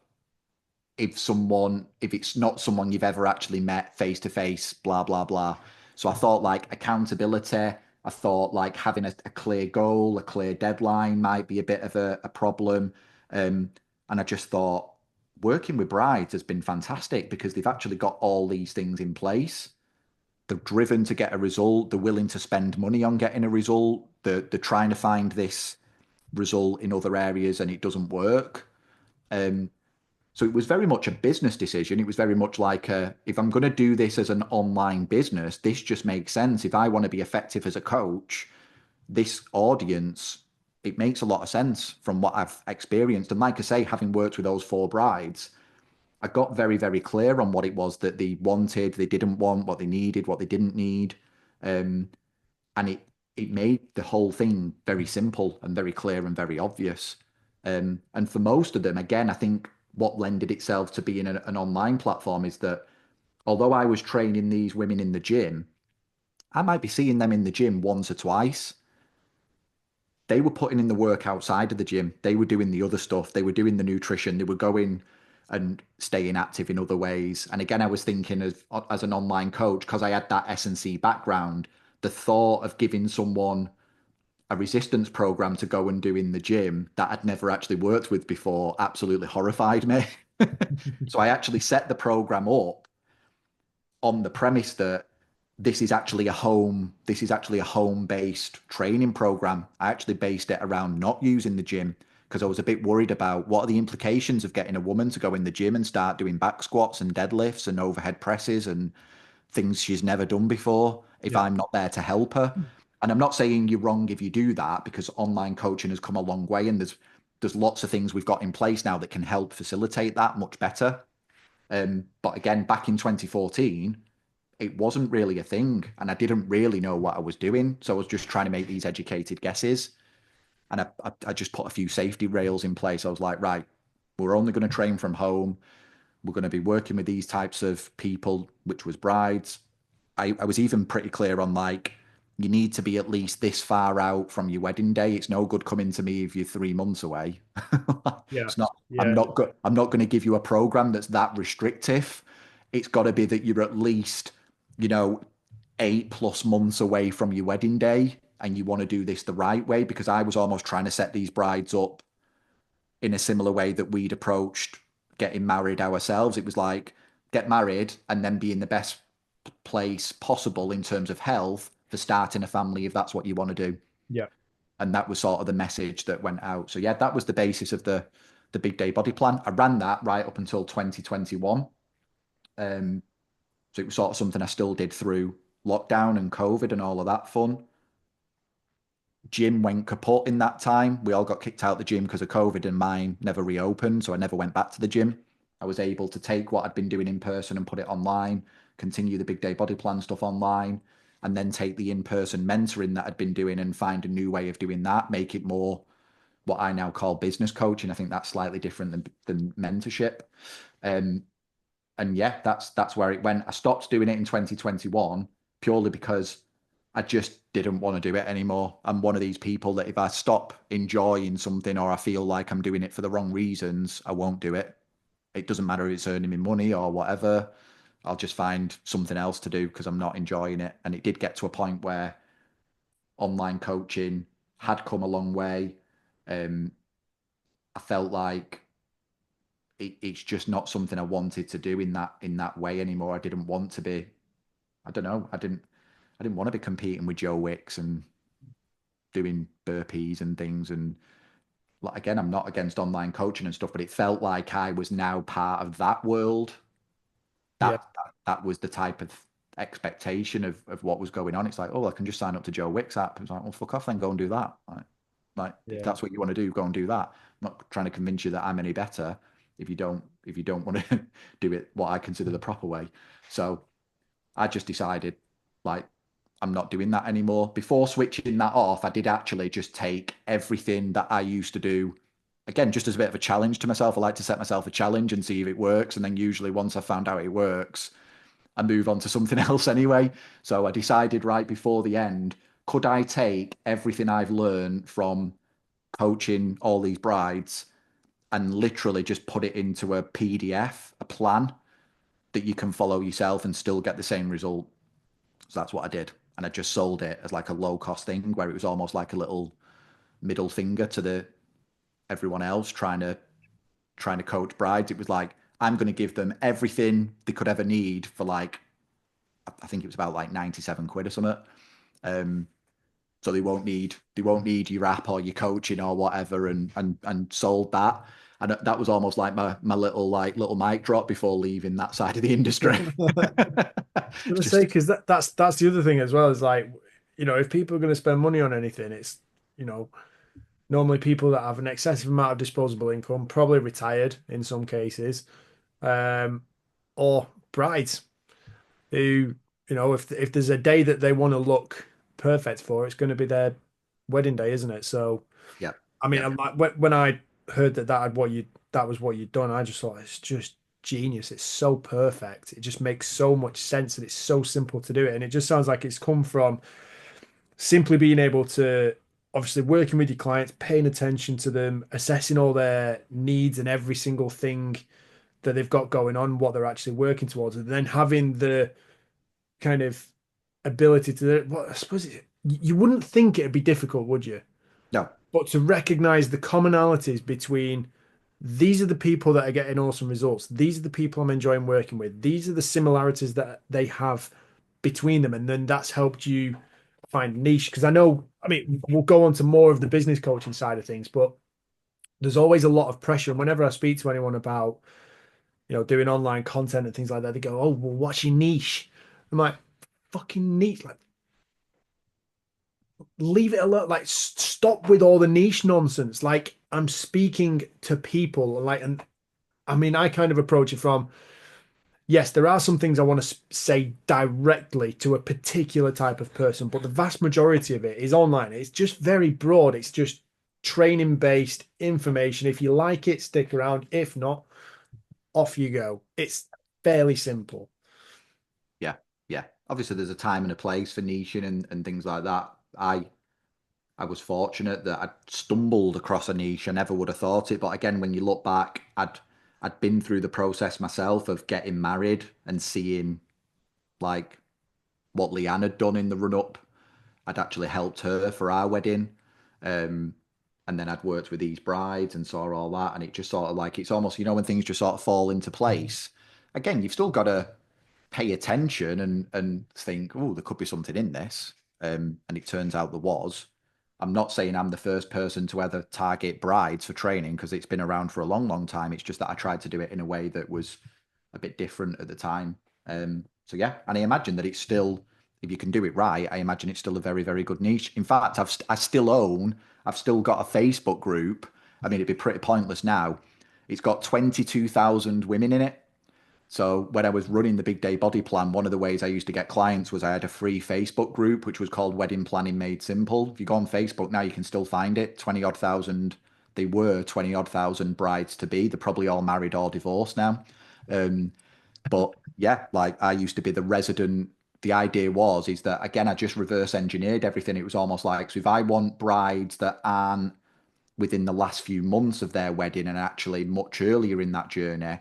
if it's not someone you've ever actually met face to face, blah, blah, blah. So I thought like accountability, I thought like having a clear goal, a clear deadline might be a bit of a problem. And I just thought working with brides has been fantastic because they've actually got all these things in place. They're driven to get a result. They're willing to spend money on getting a result. They're trying to find this result in other areas and it doesn't work. Um, so it was very much a business decision. It was very much like, if I'm going to do this as an online business, this just makes sense. If I want to be effective as a coach, this audience it makes a lot of sense from what I've experienced. And like I say, having worked with those four brides, I got very, very clear on what it was that they wanted, they didn't want, what they needed, what they didn't need. Um, and it made the whole thing very simple and very clear and very obvious. And for most of them, again, I think what lended itself to being an online platform is that although I was training these women in the gym, I might be seeing them in the gym once or twice. They were putting in the work outside of the gym. They were doing the other stuff. They were doing the nutrition. They were going and staying active in other ways. And again, I was thinking as an online coach, because I had that S&C background, the thought of giving someone a resistance program to go and do in the gym that I'd never actually worked with before absolutely horrified me. So I actually set the program up on the premise that this is actually a home-based training program. I actually based it around not using the gym because I was a bit worried about what are the implications of getting a woman to go in the gym and start doing back squats and deadlifts and overhead presses and things she's never done before if Yeah. I'm not there to help her. And I'm not saying you're wrong if you do that because online coaching has come a long way and there's lots of things we've got in place now that can help facilitate that much better. But again, back in 2014, it wasn't really a thing, and I didn't really know what I was doing. So I was just trying to make these educated guesses, and I just put a few safety rails in place. I was like, right, we're only going to train from home. We're going to be working with these types of people, which was brides. I was even pretty clear on like, you need to be at least this far out from your wedding day. It's no good coming to me if you're 3 months away. Yeah. It's not, Yeah. I'm not going to give you a program that's that restrictive. It's got to be that you're at least, you know, 8+ months away from your wedding day and you want to do this the right way because I was almost trying to set these brides up in a similar way that we'd approached getting married ourselves. It was like get married and then be in the best place possible in terms of health for starting a family if that's what you want to do. Yeah. And that was sort of the message that went out. So yeah, that was the basis of the big day body plan. I ran that right up until 2021. Um, so it was sort of something I still did through lockdown and COVID and all of that fun. Gym went kaput in that time. We all got kicked out of the gym because of COVID and mine never reopened. So I never went back to the gym. I was able to take what I'd been doing in person and put it online, continue the big day body plan stuff online, and then take the in-person mentoring that I'd been doing and find a new way of doing that, make it more what I now call business coaching. I think that's slightly different than mentorship. Um, and yeah, that's where it went. I stopped doing it in 2021 purely because I just didn't want to do it anymore. I'm one of these people that if I stop enjoying something or I feel like I'm doing it for the wrong reasons, I won't do it. It doesn't matter if it's earning me money or whatever. I'll just find something else to do because I'm not enjoying it. And it did get to a point where online coaching had come a long way. Um, I felt like it's just not something I wanted to do in that way anymore. I didn't want to be. I don't know. I didn't want to be competing with Joe Wicks and doing burpees and things. And like again, I'm not against online coaching and stuff, but it felt like I was now part of that world. Yeah. That was the type of expectation of what was going on. It's like, oh, I can just sign up to Joe Wicks app. It's like, well, fuck off, then go and do that. Like if Yeah. that's what you want to do, go and do that. I'm not trying to convince you that I'm any better if you don't want to do it what I consider the proper way. So I just decided like I'm not doing that anymore. Before switching that off, I did actually just take everything that I used to do again, just as a bit of a challenge to myself. I like to set myself a challenge and see if it works. And then usually once I found out it works, I move on to something else anyway. So I decided right before the end, could I take everything I've learned from coaching all these brides and literally just put it into a PDF, a plan that you can follow yourself and still get the same result? So that's what I did. And I just sold it as like a low cost thing where it was almost like a little middle finger to the everyone else trying to coach brides. It was like, I'm going to give them everything they could ever need for like, I think it was about like 97 quid or something. Um, so they won't need your app or your coaching or whatever and sold that. And that was almost like my little mic drop before leaving that side of the industry. I'm gonna say Just because that's the other thing as well is like, if people are going to spend money on anything, it's, you know, Normally, people that have an excessive amount of disposable income, probably retired in some cases, um, or brides who, if there's a day that they want to look perfect for, it's going to be their wedding day, isn't it? So, Yeah. I mean, Yeah. I'm like, when I heard that was what you'd done, I just thought it's just genius. It's so perfect. It just makes so much sense, and it's so simple to do it. And it just sounds like it's come from simply being able to obviously working with your clients, paying attention to them, assessing all their needs and every single thing that they've got going on, what they're actually working towards, and then having the kind of ability to, well, I suppose you wouldn't think it'd be difficult, would you? No. But to recognize the commonalities between these are the people that are getting awesome results, these are the people I'm enjoying working with, these are the similarities that they have between them, and then that's helped you find niche. Because I know, I mean, we'll go on to more of the business coaching side of things, but there's always a lot of pressure. And whenever I speak to anyone about, doing online content and things like that, they go, "Oh, well, what's your niche?" I'm like, "Fucking niche, like leave it alone. Like, stop with all the niche nonsense. Like, I'm speaking to people, like, and I mean, I kind of approach it from, yes, there are some things I want to say directly to a particular type of person, but the vast majority of it is online. It's just very broad. It's just training based information. If you like it, stick around. If not, off you go. It's fairly simple." Yeah. Yeah. Obviously, there's a time and a place for niching and things like that. I was fortunate that I'd stumbled across a niche. I never would have thought it. But again, when you look back, I'd been through the process myself of getting married and seeing like what Leanne had done in the run up. I'd actually helped her for our wedding. Um, and then I'd worked with these brides and saw all that. And it just sort of like, it's almost, when things just sort of fall into place. Again, you've still got to pay attention and think, oh, there could be something in this. And it turns out there was. I'm not saying I'm the first person to ever target brides for training because it's been around for a long, long time. It's just that I tried to do it in a way that was a bit different at the time. So yeah, and I imagine that it's still, if you can do it right, I imagine it's still a very, very good niche. In fact, I've still got a Facebook group. I mean, it'd be pretty pointless now. It's got 22,000 women in it. So when I was running the big day body plan, one of the ways I used to get clients was I had a free Facebook group, which was called Wedding Planning Made Simple. If you go on Facebook now, you can still find it. 20 odd thousand, they were 20 odd thousand brides to be. They're probably all married or divorced now. Um, but yeah, like I used to be the resident. The idea is that again, I just reverse engineered everything. It was almost like, so if I want brides that aren't within the last few months of their wedding and actually much earlier in that journey,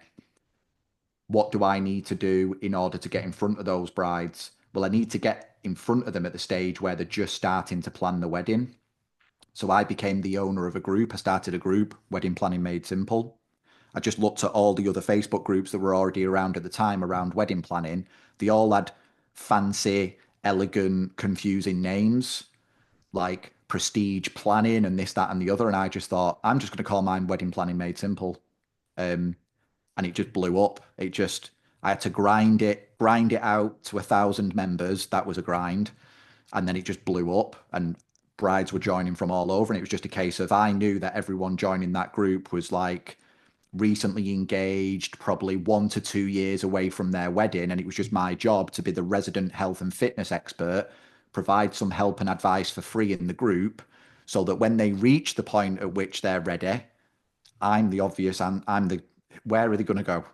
what do I need to do in order to get in front of those brides? Well, I need to get in front of them at the stage where they're just starting to plan the wedding. So I became the owner of a group. I started a group, Wedding Planning Made Simple. I just looked at all the other Facebook groups that were already around at the time around wedding planning. They all had fancy, elegant, confusing names like prestige planning and this, that, and the other. And I just thought, I'm just going to call mine Wedding Planning Made Simple. Um, and it just blew up. I had to grind it out to 1,000 members. That was a grind. And then it just blew up and brides were joining from all over. And it was just a case of, I knew that everyone joining that group was like recently engaged, probably 1 to 2 years away from their wedding. And it was just my job to be the resident health and fitness expert, provide some help and advice for free in the group so that when they reach the point at which they're ready, I'm the obvious. I'm the, where are they going to go?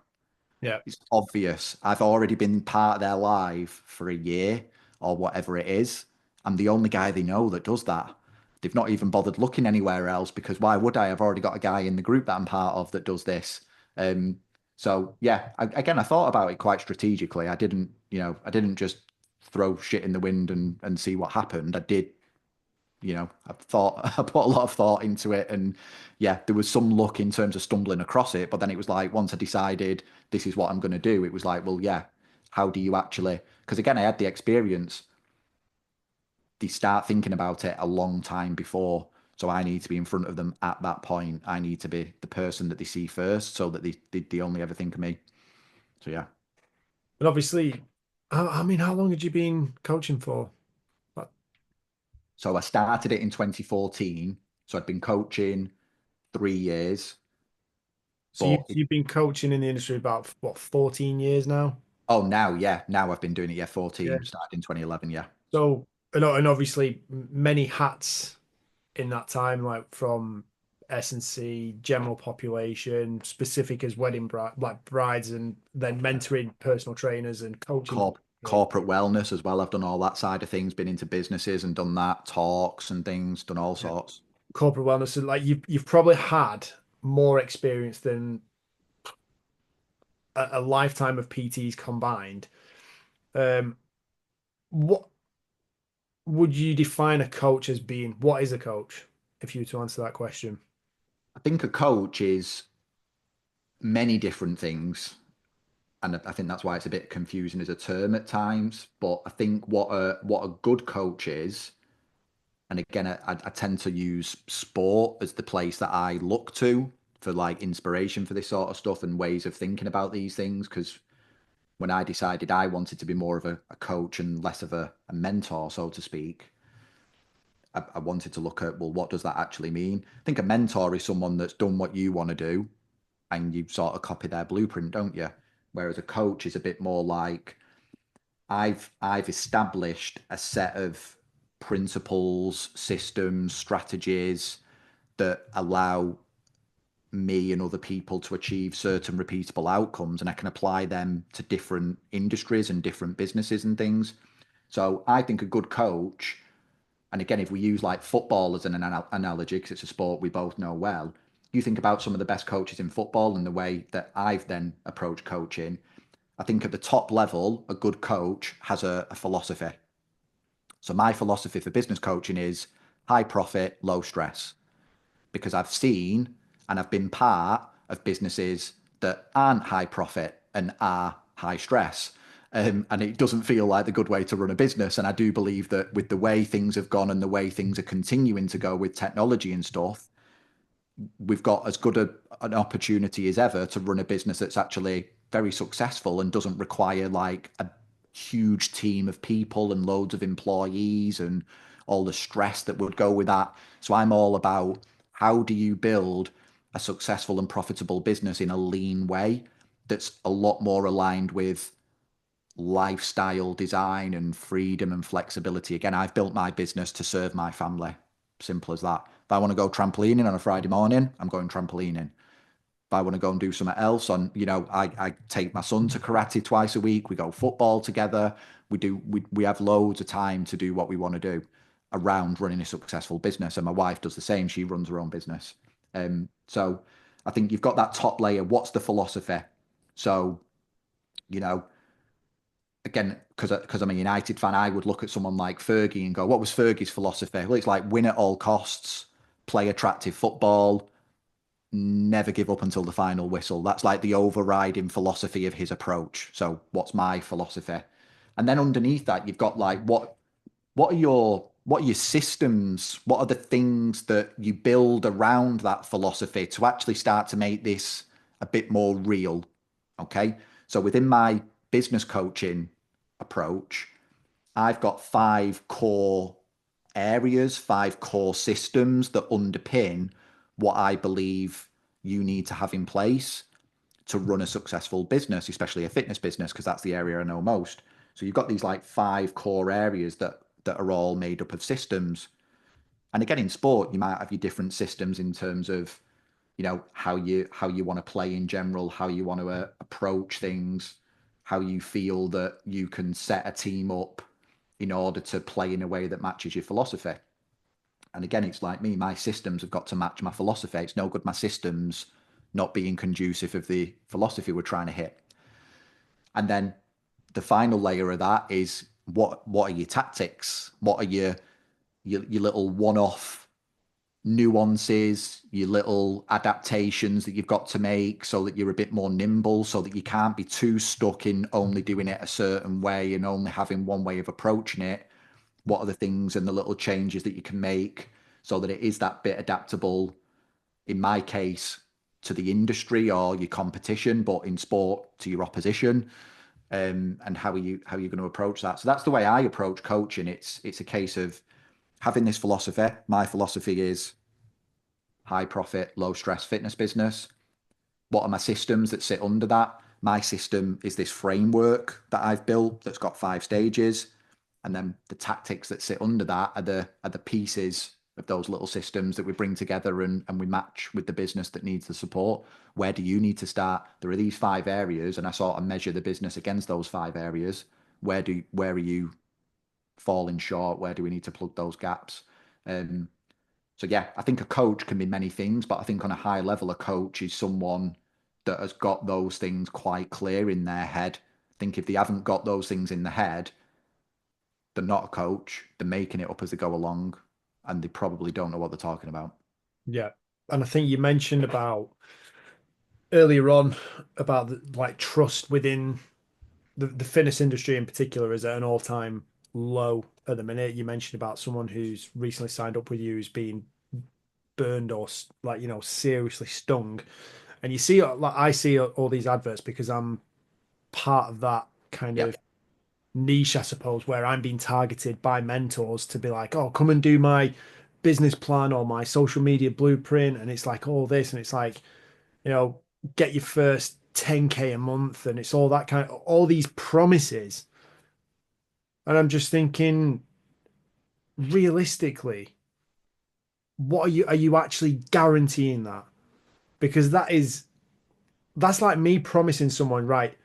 Yeah. It's obvious. I've already been part of their life for a year or whatever it is. I'm the only guy they know that does that. They've not even bothered looking anywhere else because why would I? I've already got a guy in the group that I'm part of that does this. Um, so yeah, again, I thought about it quite strategically. I didn't just throw shit in the wind and see what happened. I did, I thought I put a lot of thought into it, and yeah, there was some luck in terms of stumbling across it. But then it was like once I decided this is what I'm going to do, it was like, well, yeah, how do you actually? Because again, I had the experience. They start thinking about it a long time before, so I need to be in front of them at that point. I need to be the person that they see first, so that they only ever think of me. So yeah. And obviously, I mean, how long had you been coaching for? Like, So I started it in 2014. So I'd been coaching 3 years, So but you've been coaching in the industry about what, 14 years now? oh, now, yeah, now I've been doing it, yeah, Yeah. 14, started in 2011, yeah. So and obviously many hats in that time, like from S&C, general population, specific as wedding bride, like brides, and then mentoring personal trainers and coaching. Corporate wellness as well. I've done all that side of things, been into businesses and done that, talks and things, done all Yeah. sorts. Corporate wellness, and like you've probably had more experience than a lifetime of PTs combined. Um, what would you define a coach as being? What is a coach? If you were to answer that question. I think a coach is many different things. And I think that's why it's a bit confusing as a term at times. But I think what a good coach is, and again, I tend to use sport as the place that I look to for like inspiration for this sort of stuff and ways of thinking about these things. Because when I decided I wanted to be more of a coach and less of a mentor, so to speak, I wanted to look at, well, what does that actually mean? I think a mentor is someone that's done what you want to do and you sort of copy their blueprint, don't you? Whereas a coach is a bit more like I've established a set of principles, systems, strategies that allow me and other people to achieve certain repeatable outcomes, and I can apply them to different industries and different businesses and things. So I think a good coach, and again, if we use like football as an analogy, because it's a sport we both know well, you think about some of the best coaches in football and the way that I've then approached coaching. I think at the top level, a good coach has a philosophy. So my philosophy for business coaching is high profit, low stress, because I've seen and I've been part of businesses that aren't high profit and are high stress. And it doesn't feel like the good way to run a business. And I do believe that with the way things have gone and the way things are continuing to go with technology and stuff, we've got as good an opportunity as ever to run a business that's actually very successful and doesn't require like a huge team of people and loads of employees and all the stress that would go with that. So I'm all about how do you build a successful and profitable business in a lean way that's a lot more aligned with lifestyle design and freedom and flexibility. Again, I've built my business to serve my family. Simple as that. If I want to go trampolining on a Friday morning, I'm going trampolining. If I want to go and do something else on, I take my son to karate twice a week. We go football together. We have loads of time to do what we want to do around running a successful business. And my wife does the same. She runs her own business. So I think you've got that top layer. What's the philosophy? So, you know, again, because I'm a United fan, I would look at someone like Fergie and go, what was Fergie's philosophy? Well, it's like win at all costs, play attractive football, never give up until the final whistle. That's like the overriding philosophy of his approach. So what's my philosophy? And then underneath that, you've got like what are your systems? What are the things that you build around that philosophy to actually start to make this a bit more real? Okay. So within my business coaching approach, I've got 5 core areas, 5 core systems that underpin what I believe you need to have in place to run a successful business, especially a fitness business, because that's the area I know most. So you've got these like 5 core areas that are all made up of systems. And again, in sport, you might have your different systems in terms of, how you want to play in general, how you want to approach things, how you feel that you can set a team up in order to play in a way that matches your philosophy. And again, it's like me, my systems have got to match my philosophy. It's no good my systems not being conducive of the philosophy we're trying to hit. And then the final layer of that is what are your tactics? What are your little one-off nuances, your little adaptations that you've got to make so that you're a bit more nimble, so that you can't be too stuck in only doing it a certain way and only having one way of approaching it. What are the things and the little changes that you can make so that it is that bit adaptable, in my case, to the industry or your competition, but in sport to your opposition? And how are you going to approach that? So that's the way I approach coaching. It's a case of having this philosophy. My philosophy is high profit, low stress fitness business. What are my systems that sit under that? My system is this framework that I've built that's got 5 stages. And then the tactics that sit under that are the pieces of those little systems that we bring together and we match with the business that needs the support. Where do you need to start? There are these 5 areas, and I sort of measure the business against those 5 areas. Where are you falling short? Where do we need to plug those gaps? Um, so yeah, I think a coach can be many things, but I think on a high level, a coach is someone that has got those things quite clear in their head. I think if they haven't got those things in the head, they're not a coach. They're making it up as they go along, and they probably don't know what they're talking about. Yeah. And I think you mentioned about earlier on about like trust within the fitness industry in particular is at an all-time low at the minute. You mentioned about someone who's recently signed up with you who's been burned or like seriously stung, and you see like I see all these adverts because I'm part of that kind Yeah, of niche, I suppose, where I'm being targeted by mentors to be like, oh, come and do my business plan or my social media blueprint, and it's like all this, and it's like you know get your first 10K a month, and it's all that kind of all these promises. And I'm just thinking, realistically, what are you actually guaranteeing that? Because that's like me promising someone, right,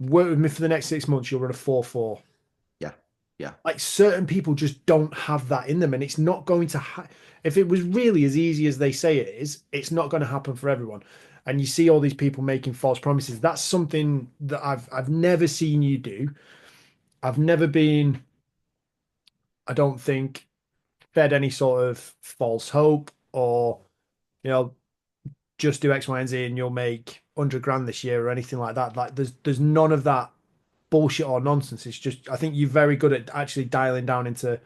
work with me for the next 6 months, you'll run a 4-4. yeah, yeah, Like certain people just don't have that in them, and it's not going to if it was really as easy as they say it is, it's not going to happen for everyone. And you see all these people making false promises. That's something that I've never seen you do. I've never been, I don't think, fed any sort of false hope or you know just do X, Y, and Z and you'll make 100 grand this year or anything like that. Like there's none of that bullshit or nonsense. It's just I think you're very good at actually dialing down into,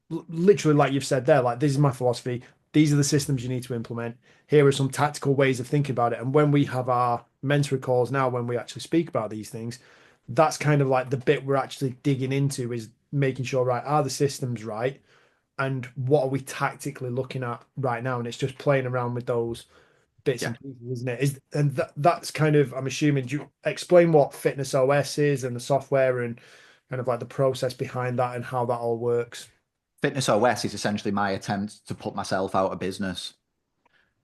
literally like you've said there, like this is my philosophy. These are the systems you need to implement. Here are some tactical ways of thinking about it. And when we have our mentoring calls now, when we actually speak about these things, that's kind of like the bit we're actually digging into is making sure, right, are the systems right? And what are we tactically looking at right now? And it's just playing around with those bits yeah. and pieces, isn't it? That's kind of I'm assuming. Do you explain what Fitness OS is and the software and kind of like the process behind that and how that all works? Fitness OS is essentially my attempt to put myself out of business.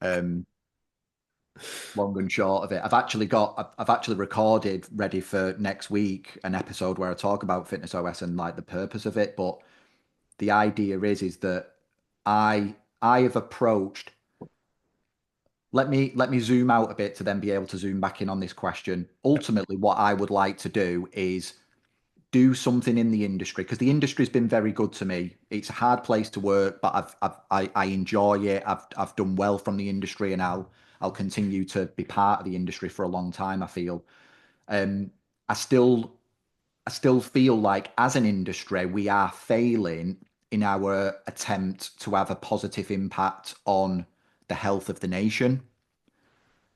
Um, Long and short of it, I've actually recorded ready for next week an episode where I talk about Fitness OS and like the purpose of it. But the idea is that I have approached. Let me zoom out a bit to then be able to zoom back in on this question. Ultimately, what I would like to do is do something in the industry because the industry's been very good to me. It's a hard place to work, but I enjoy it. I've done well from the industry, and I'll continue to be part of the industry for a long time. I feel. Um, I still I still feel like as an industry we are failing in our attempt to have a positive impact on the health of the nation.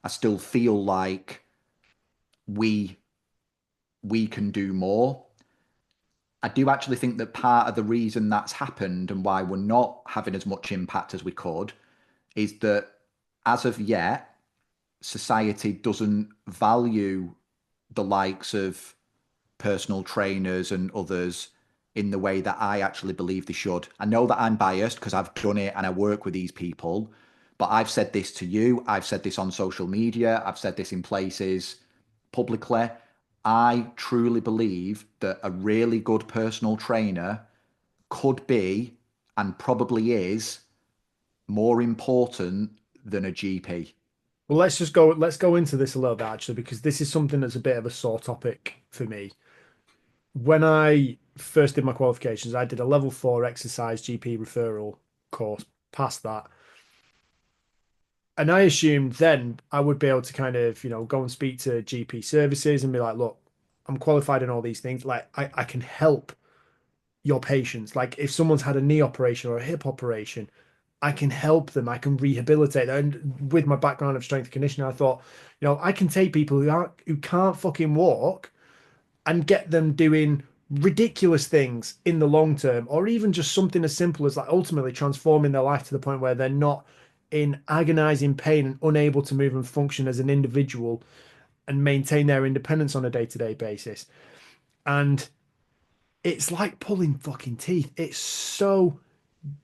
I still feel like we we can do more. I do actually think that part of the reason that's happened and why we're not having as much impact as we could is that as of yet, society doesn't value the likes of personal trainers and others in the way that I actually believe they should. I know that I'm biased because I've done it and I work with these people, but I've said this to you, I've said this on social media, I've said this in places publicly. I truly believe that a really good personal trainer could be and probably is more important than a GP. Well, let's go into this a little bit actually, because this is something that's a bit of a sore topic for me. When I first did my qualifications, I did a level 4 exercise GP referral course, passed that. And I assumed then I would be able to kind of, go and speak to GP services and be like, look, I'm qualified in all these things. Like I can help your patients. Like if someone's had a knee operation or a hip operation, I can help them. I can rehabilitate them. And with my background of strength and conditioning, I thought, I can take people who can't fucking walk and get them doing ridiculous things in the long term, or even just something as simple as like ultimately transforming their life to the point where they're not in agonizing pain and unable to move and function as an individual and maintain their independence on a day-to-day basis. And it's like pulling fucking teeth. It's so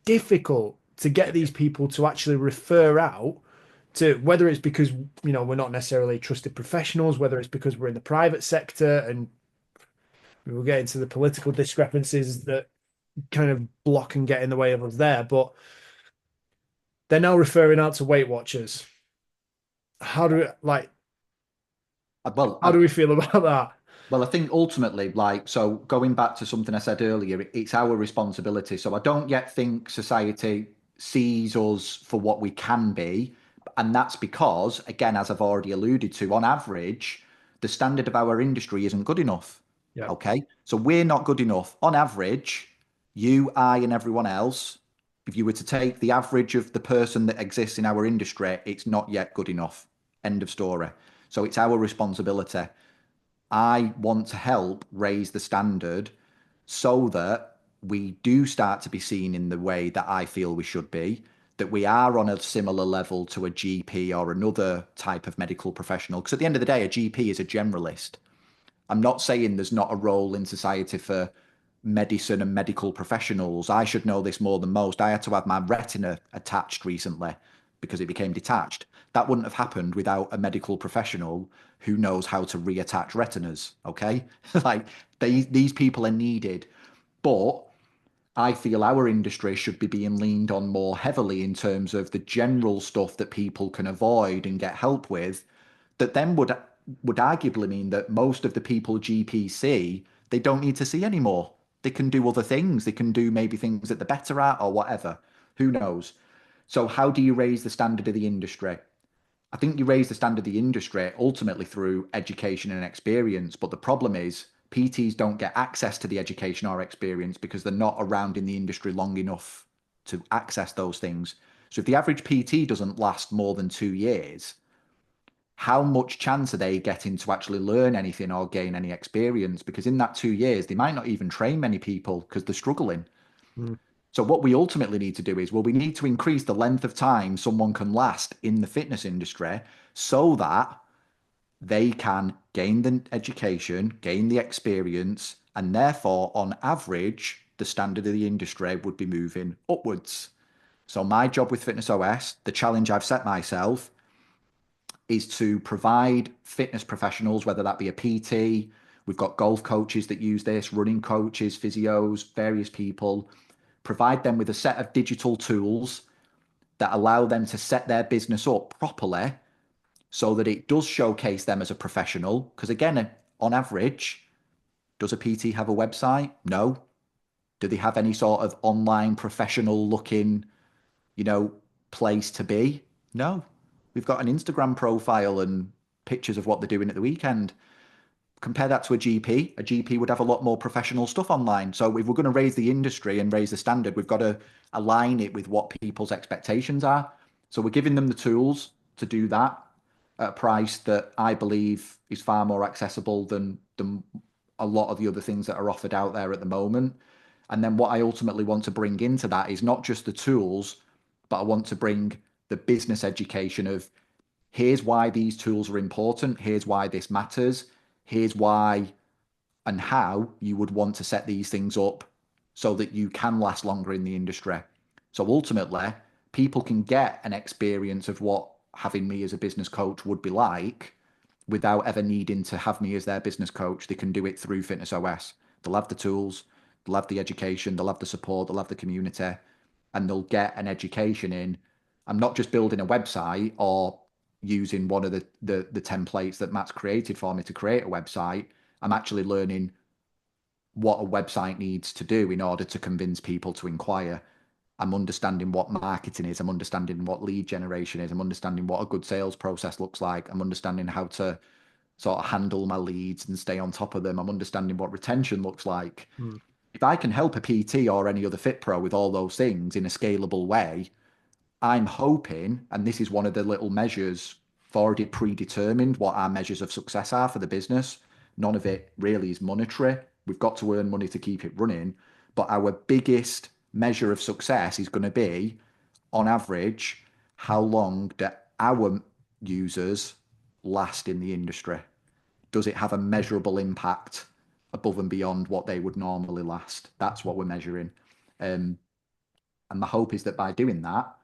difficult to get these people to actually refer out to, whether it's because we're not necessarily trusted professionals, whether it's because we're in the private sector and we will get into the political discrepancies that kind of block and get in the way of us there. But they're now referring out to Weight Watchers. How do we, like Well, how do we feel about that? Well, I think ultimately, like, so going back to something I said earlier, it's our responsibility. So I don't yet think society sees us for what we can be. And that's because, again, as I've already alluded to, on average, the standard of our industry isn't good enough. Yeah. Okay. So we're not good enough. On average, you, I, and everyone else, if you were to take the average of the person that exists in our industry, it's not yet good enough. End of story. So it's our responsibility. I want to help raise the standard so that we do start to be seen in the way that I feel we should be, that we are on a similar level to a GP or another type of medical professional. Because at the end of the day, a GP is a generalist. I'm not saying there's not a role in society for medicine and medical professionals. I should know this more than most. I had to have my retina attached recently because it became detached. That wouldn't have happened without a medical professional who knows how to reattach retinas. Okay. Like these people are needed. But I feel our industry should be being leaned on more heavily in terms of the general stuff that people can avoid and get help with, that then would arguably mean that most of the people GPs see, they don't need to see anymore. They can do other things. They can do maybe things that they're better at or whatever. Who knows? So how do you raise the standard of the industry? I think you raise the standard of the industry ultimately through education and experience. But the problem is PTs don't get access to the education or experience because they're not around in the industry long enough to access those things. So if the average PT doesn't last more than 2 years, how much chance are they getting to actually learn anything or gain any experience? Because in that 2 years, they might not even train many people because they're struggling. Mm. So what we ultimately need to do is, well, we need to increase the length of time someone can last in the fitness industry so that they can gain the education, gain the experience, and therefore, on average, the standard of the industry would be moving upwards. So my job with Fitness OS, the challenge I've set myself is to provide fitness professionals, whether that be a PT, we've got golf coaches that use this, running coaches, physios, various people, provide them with a set of digital tools that allow them to set their business up properly so that it does showcase them as a professional. Because again, on average, does a PT have a website? No. Do they have any sort of online professional looking, you know, place to be? No. We've got an Instagram profile and pictures of what they're doing at the weekend. Compare that to a GP. A GP would have a lot more professional stuff online. So if we're going to raise the industry and raise the standard, we've got to align it with what people's expectations are. So we're giving them the tools to do that at a price that I believe is far more accessible than a lot of the other things that are offered out there at the moment. And then what I ultimately want to bring into that is not just the tools, but I want to bring the business education of here's why these tools are important, here's why this matters, here's why and how you would want to set these things up so that you can last longer in the industry. So ultimately, people can get an experience of what having me as a business coach would be like without ever needing to have me as their business coach. They can do it through Fitness OS. They'll have the tools, they'll have the education, they'll have the support, they'll have the community, and they'll get an education in. I'm not just building a website or using one of the templates that Matt's created for me to create a website. I'm actually learning what a website needs to do in order to convince people to inquire. I'm understanding what marketing is. I'm understanding what lead generation is. I'm understanding what a good sales process looks like. I'm understanding how to sort of handle my leads and stay on top of them. I'm understanding what retention looks like. Mm. If I can help a PT or any other fit pro with all those things in a scalable way, I'm hoping, and this is one of the little measures, I've already predetermined what our measures of success are for the business. None of it really is monetary. We've got to earn money to keep it running. But our biggest measure of success is going to be, on average, how long do our users last in the industry? Does it have a measurable impact above and beyond what they would normally last? That's what we're measuring. Um, and my hope is that by doing that,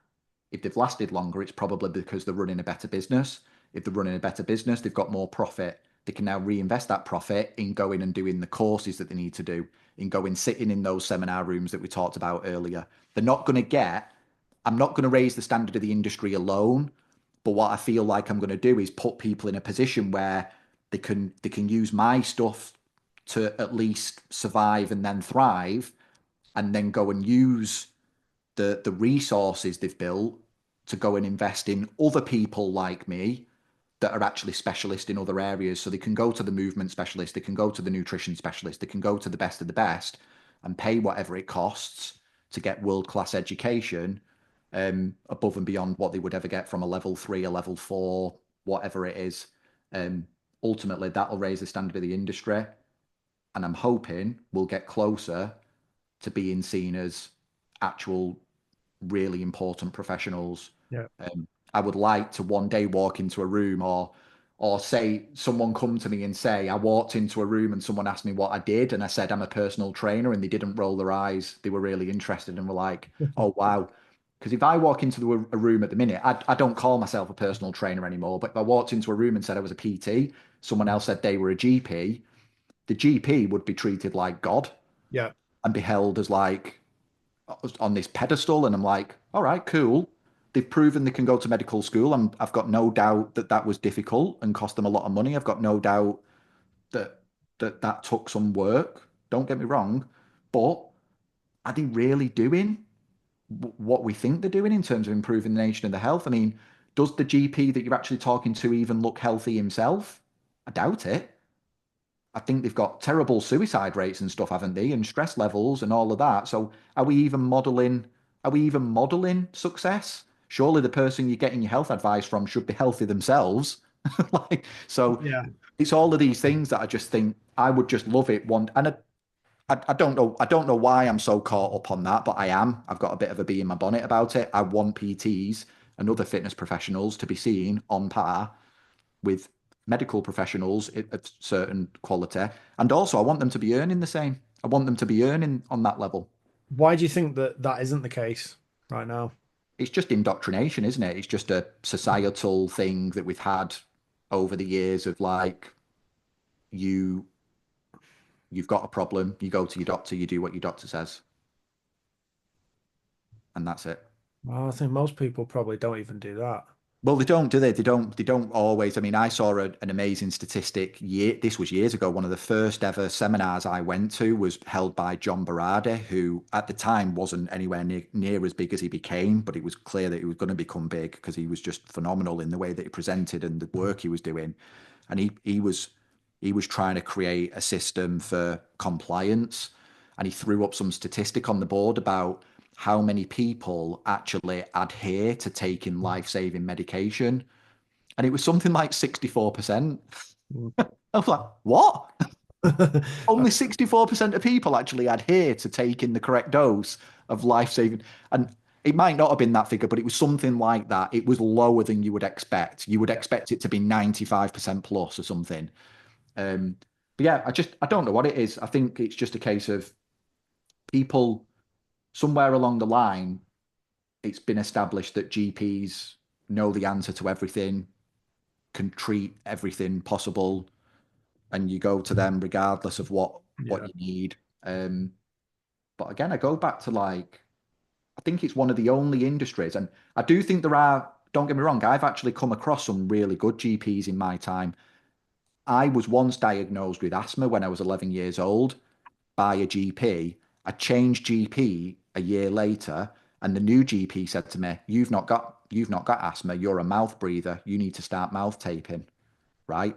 if they've lasted longer, it's probably because they're running a better business. If they're running a better business, they've got more profit. They can now reinvest that profit in going and doing the courses that they need to do, in going sitting in those seminar rooms that we talked about earlier. They're not going to get, I'm not going to raise the standard of the industry alone, but what I feel like I'm going to do is put people in a position where they can use my stuff to at least survive and then thrive, and then go and use the resources they've built to go and invest in other people like me that are actually specialists in other areas. So they can go to the movement specialist, they can go to the nutrition specialist, they can go to the best of the best and pay whatever it costs to get world class education, above and beyond what they would ever get from a level 3, a level 4, whatever it is. Um, Ultimately, that'll raise the standard of the industry. And I'm hoping we'll get closer to being seen as actual really important professionals. Yeah. I would like to one day walk into a room, or say someone come to me and say I walked into a room and someone asked me what I did and I said I'm a personal trainer, and they didn't roll their eyes. They were really interested and were like, "Oh wow." Because if I walk into a room at the minute, I don't call myself a personal trainer anymore. But if I walked into a room and said I was a PT, someone else said they were a GP, the GP would be treated like God Yeah. and be held as like on this pedestal. And I'm like, all right, cool. They've proven they can go to medical school. I've got no doubt that that was difficult and cost them a lot of money. I've got no doubt that that took some work. Don't get me wrong, but are they really doing what we think they're doing in terms of improving the nation and the health? I mean, does the GP that you're actually talking to even look healthy himself? I doubt it. I think they've got terrible suicide rates and stuff, haven't they? And stress levels and all of that. So are we even modeling? Are we even modeling success? Surely the person you're getting your health advice from should be healthy themselves. Like, so Yeah. it's all of these things that I just think I would just love it one. And I don't know. I don't know why I'm so caught up on that, but I am. I've got a bit of a bee in my bonnet about it. I want PTs and other fitness professionals to be seen on par with medical professionals of certain quality. And also, I want them to be earning the same. I want them to be earning on that level. Why do you think that that isn't the case right now? It's just indoctrination, isn't it? It's just a societal thing that we've had over the years of like, you you've got a problem, you go to your doctor, you do what your doctor says, and that's it. Well, I think most people probably don't even do that. Well, they don't, do they? They don't. They don't always. I mean, I saw an amazing statistic. This was years ago. One of the first ever seminars I went to was held by John Berardi, who at the time wasn't anywhere near as big as he became, but it was clear that he was going to become big because he was just phenomenal in the way that he presented and the work he was doing. And he was trying to create a system for compliance, and he threw up some statistic on the board about how many people actually adhere to taking life-saving medication. And it was something like 64%. Mm. I was like, what? Only 64% of people actually adhere to taking the correct dose of life-saving. And it might not have been that figure, but it was something like that. It was lower than you would expect. You would Yeah. expect it to be 95% plus or something. But yeah, I don't know what it is. I think it's just a case of people somewhere along the line, it's been established that GPs know the answer to everything, can treat everything possible, and you go to them regardless of what Yeah. you need. Um, but again, I go back to like, I think it's one of the only industries, and I do think there are. Don't get me wrong, I've actually come across some really good GPs in my time. I was once diagnosed with asthma when I was 11 years old by a GP. I changed GP a year later, and the new GP said to me, "You've not got asthma. You're a mouth breather. You need to start mouth taping." Right?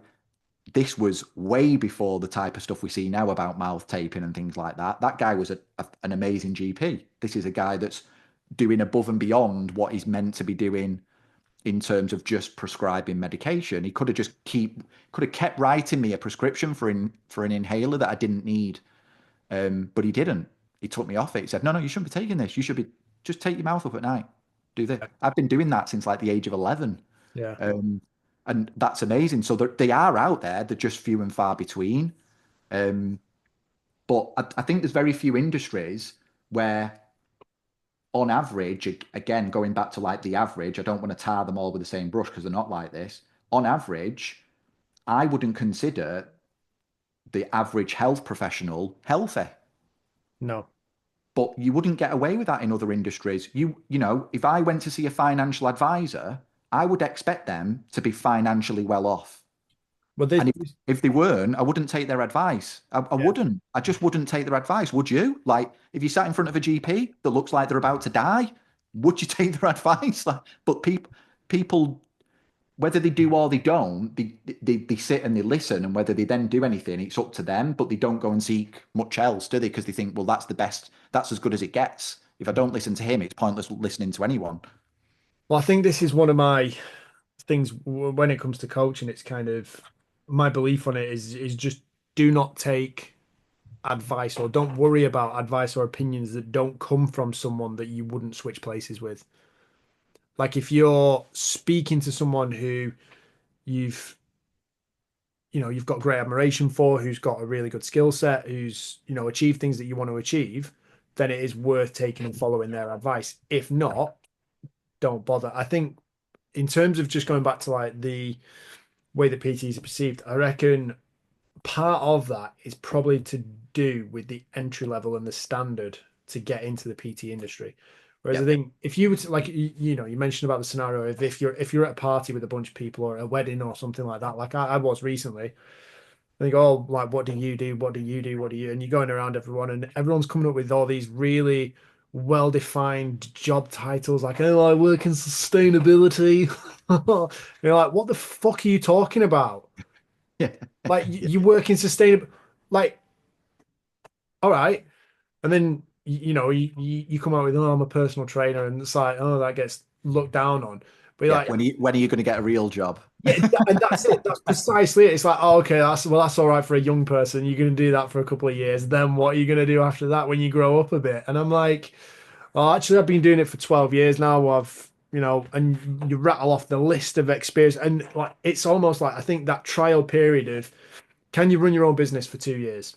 This was way before the type of stuff we see now about mouth taping and things like that. That guy was an amazing GP. This is a guy that's doing above and beyond what he's meant to be doing in terms of just prescribing medication. He could have kept writing me a prescription for an inhaler that I didn't need, but he didn't. He took me off it. He said, "No, no, you shouldn't be taking this. You should be just take your mouth up at night. do they? I've been doing that since like the age of 11. Yeah. Um, and that's amazing. So they are out there. They're just few and far between. Um, but I think there's very few industries where, on average, again, going back to like the average, I don't want to tar them all with the same brush because they're not like this. On average, I wouldn't consider the average health professional healthy. No. But you wouldn't get away with that in other industries. If I went to see a financial advisor, I would expect them to be financially well off. But And if they weren't, I wouldn't take their advice. I yeah. wouldn't. I just wouldn't take their advice. Would you? Like, if you sat in front of a GP that looks like they're about to die, would you take their advice? Like, but people, whether they do or they don't, they sit and they listen, and whether they then do anything, it's up to them. But they don't go and seek much else, do they? Because they think, well, that's the best, that's as good as it gets. If I don't listen to him, it's pointless listening to anyone. Well, I think this is one of my things when it comes to coaching. It's kind of my belief on it is just do not take advice or don't worry about advice or opinions that don't come from someone that you wouldn't switch places with. Like if you're speaking to someone who you've you've got great admiration for, who's got a really good skill set, who's achieved things that you want to achieve, then it is worth taking and following their advice. If not, don't bother. I think in terms of just going back to like the way that PTs are perceived, I reckon part of that is probably to do with the entry level and the standard to get into the PT industry. Whereas Yeah, I think if you were to like you mentioned about the scenario of if you're at a party with a bunch of people or a wedding or something like that, like I was recently, they go, oh, like, what do you do? What do you do? What do you? And you're going around everyone, and everyone's coming up with all these really well-defined job titles, like, oh, I work in sustainability. You're like, what the fuck are you talking about? yeah, Like, yeah, you work in sustainable, like, all right. And then, you come out with, oh, I'm a personal trainer, and it's like, oh, that gets looked down on. But you're yeah. like, When are you going to get a real job? yeah, and that's it. That's precisely it. It's like, oh, okay, that's all right for a young person. You're going to do that for a couple of years. Then what are you going to do after that when you grow up a bit? And I'm like, oh, actually, I've been doing it for 12 years now. And you rattle off the list of experience, and like it's almost like I think that trial period of can you run your own business for 2 years?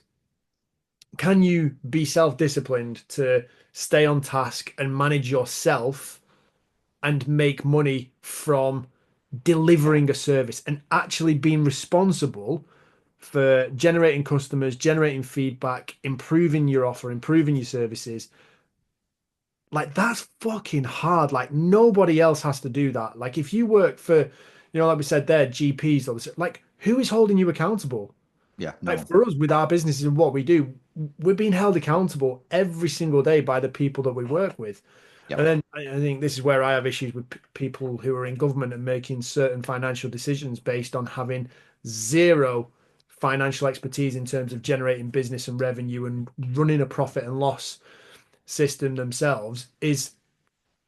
Can you be self-disciplined to stay on task and manage yourself and make money from delivering a service and actually being responsible for generating customers, generating feedback, improving your offer, improving your services? Like that's fucking hard. Like nobody else has to do that. Like if you work for, like we said there, GPs, or this, like who is holding you accountable? Yeah, no Like one. for us with our businesses and what we do, we're being held accountable every single day by the people that we work with. And Yep. then I think this is where I have issues with people who are in government and making certain financial decisions based on having zero financial expertise in terms of generating business and revenue and running a profit and loss system themselves. Is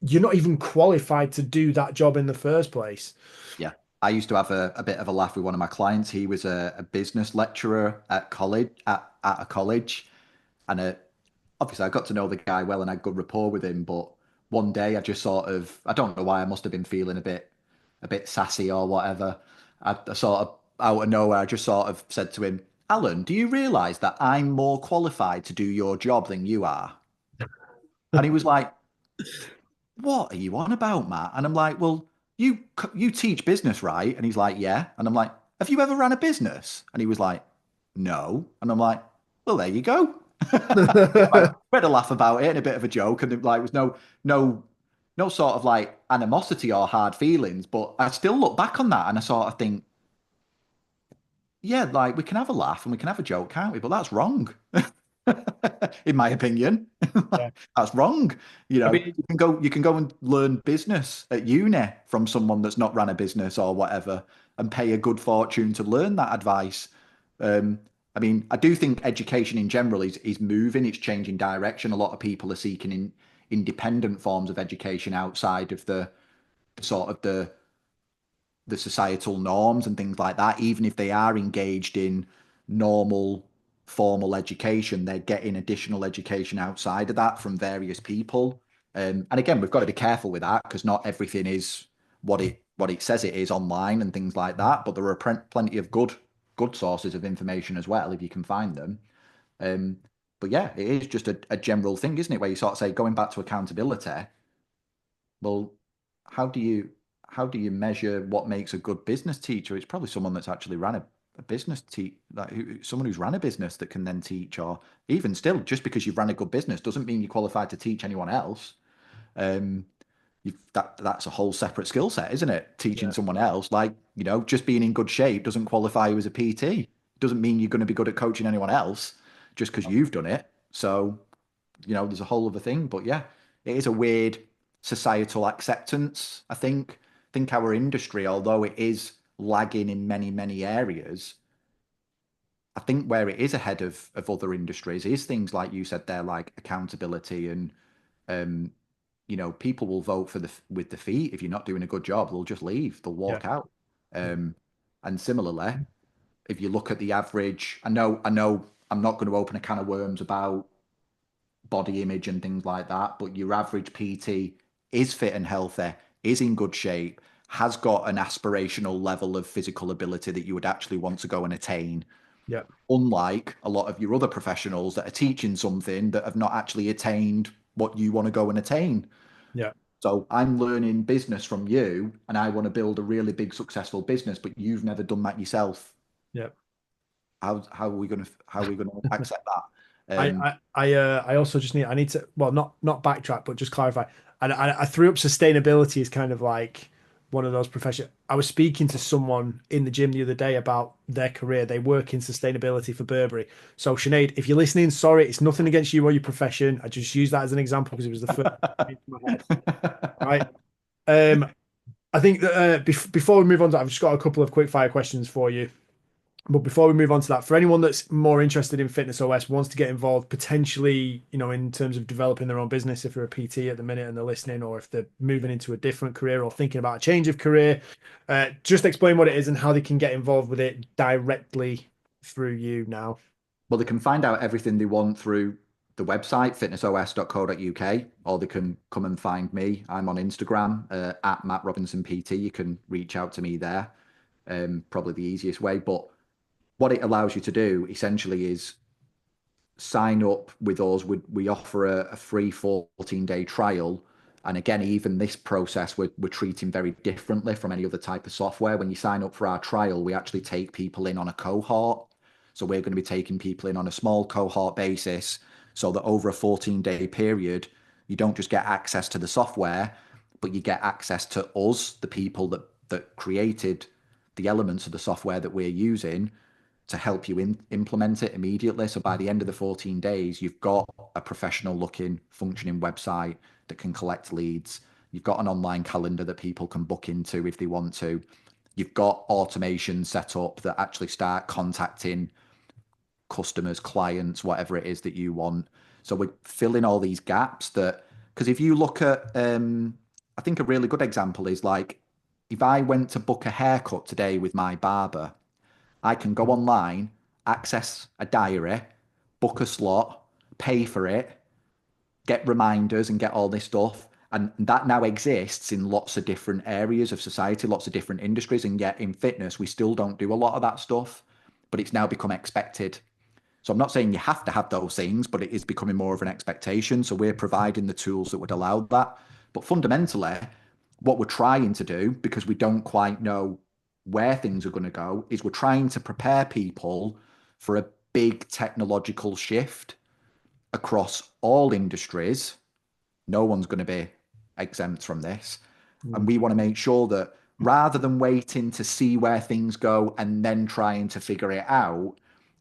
you're not even qualified to do that job in the first place. Yeah. I used to have a bit of a laugh with one of my clients. He was a business lecturer at college at a college, and obviously I got to know the guy well and I had good rapport with him. But one day I just sort of, I don't know why, I must have been feeling a bit sassy or whatever. I sort of out of nowhere, I just sort of said to him, Alan, do you realise that I'm more qualified to do your job than you are? And he was like, what are you on about, Matt? And I'm like, well, you teach business, right? And he's like, yeah. And I'm like, have you ever ran a business? And he was like, no. And I'm like, well, there you go. Like, we had a laugh about it and a bit of a joke, and like, it was no sort of like animosity or hard feelings. But I still look back on that and I sort of think, yeah, like we can have a laugh and we can have a joke, can't we? But that's wrong. In my opinion. Yeah. That's wrong. I mean, You can go and learn business at uni from someone that's not ran a business or whatever and pay a good fortune to learn that advice. Um, I mean, I do think education in general is moving, it's changing direction. A lot of people are seeking independent forms of education outside of the sort of the societal norms and things like that. Even if they are engaged in normal formal education, they're getting additional education outside of that from various people. And again, we've got to be careful with that because not everything is what it says it is online and things like that. But there are plenty of good sources of information as well if you can find them. Um, but yeah, it is just a general thing, isn't it? Where you sort of say, going back to accountability, well, how do you how do you measure what makes a good business teacher? It's probably someone that's actually ran a business someone who's ran a business that can then teach, or even still, just because you've ran a good business doesn't mean you're qualified to teach anyone else. Um, that's a whole separate skill set, isn't it? Teaching Yeah. someone else, like, just being in good shape doesn't qualify you as a PT. Doesn't mean you're going to be good at coaching anyone else just because you've done it. So, there's a whole other thing. But yeah, it is a weird societal acceptance, I think. I think our industry, although it is lagging in many, many areas, I think where it is ahead of other industries is things like you said there, like accountability and um, people will vote for with the feet. If you're not doing a good job, they'll just leave. They'll Yeah. walk out. Um, and similarly, if you look at the average, I know, I'm not going to open a can of worms about body image and things like that, but your average PT is fit and healthy, is in good shape, has got an aspirational level of physical ability that you would actually want to go and attain. Yeah. Unlike a lot of your other professionals that are teaching something that have not actually attained what you want to go and attain. Yeah. So I'm learning business from you and I want to build a really big successful business, but you've never done that yourself. Yeah. How are we gonna accept that? I also just I need to, well, not backtrack, but just clarify. And I threw up sustainability as kind of like one of those professions. I was speaking to someone in the gym the other day about their career. They work in sustainability for Burberry. So Sinead, if you're listening, sorry, it's nothing against you or your profession. I just use that as an example because it was the first thing into my head. Right. Um, I think that before we move on to that, I've just got a couple of quick fire questions for you. But before we move on to that, for anyone that's more interested in Fitness OS, wants to get involved potentially, in terms of developing their own business, if they're a PT at the minute and they're listening, or if they're moving into a different career or thinking about a change of career, just explain what it is and how they can get involved with it directly through you now. Well, they can find out everything they want through the website, fitnessos.co.uk, or they can come and find me. I'm on Instagram at Matt Robinson PT. You can reach out to me there, probably the easiest way. But what it allows you to do essentially is sign up with us. We offer a free 14-day trial. And again, even this process we're treating very differently from any other type of software. When you sign up for our trial, we actually take people in on a cohort. So we're going to be taking people in on a small cohort basis so that over a 14-day period, you don't just get access to the software, but you get access to us, the people that created the elements of the software that we're using to help you implement it immediately. So by the end of the 14 days, you've got a professional looking, functioning website that can collect leads. You've got an online calendar that people can book into if they want to. You've got automation set up that actually start contacting customers, clients, whatever it is that you want. So we're filling all these gaps because if you look at, I think a really good example is like, if I went to book a haircut today with my barber, I can go online, access a diary, book a slot, pay for it, get reminders and get all this stuff. And that now exists in lots of different areas of society, lots of different industries. And yet in fitness, we still don't do a lot of that stuff, but it's now become expected. So I'm not saying you have to have those things, but it is becoming more of an expectation. So we're providing the tools that would allow that. But fundamentally, what we're trying to do, because we don't quite know where things are going to go, is we're trying to prepare people for a big technological shift across all industries. No one's going to be exempt from this. And Mm. we want to make sure that rather than waiting to see where things go and then trying to figure it out,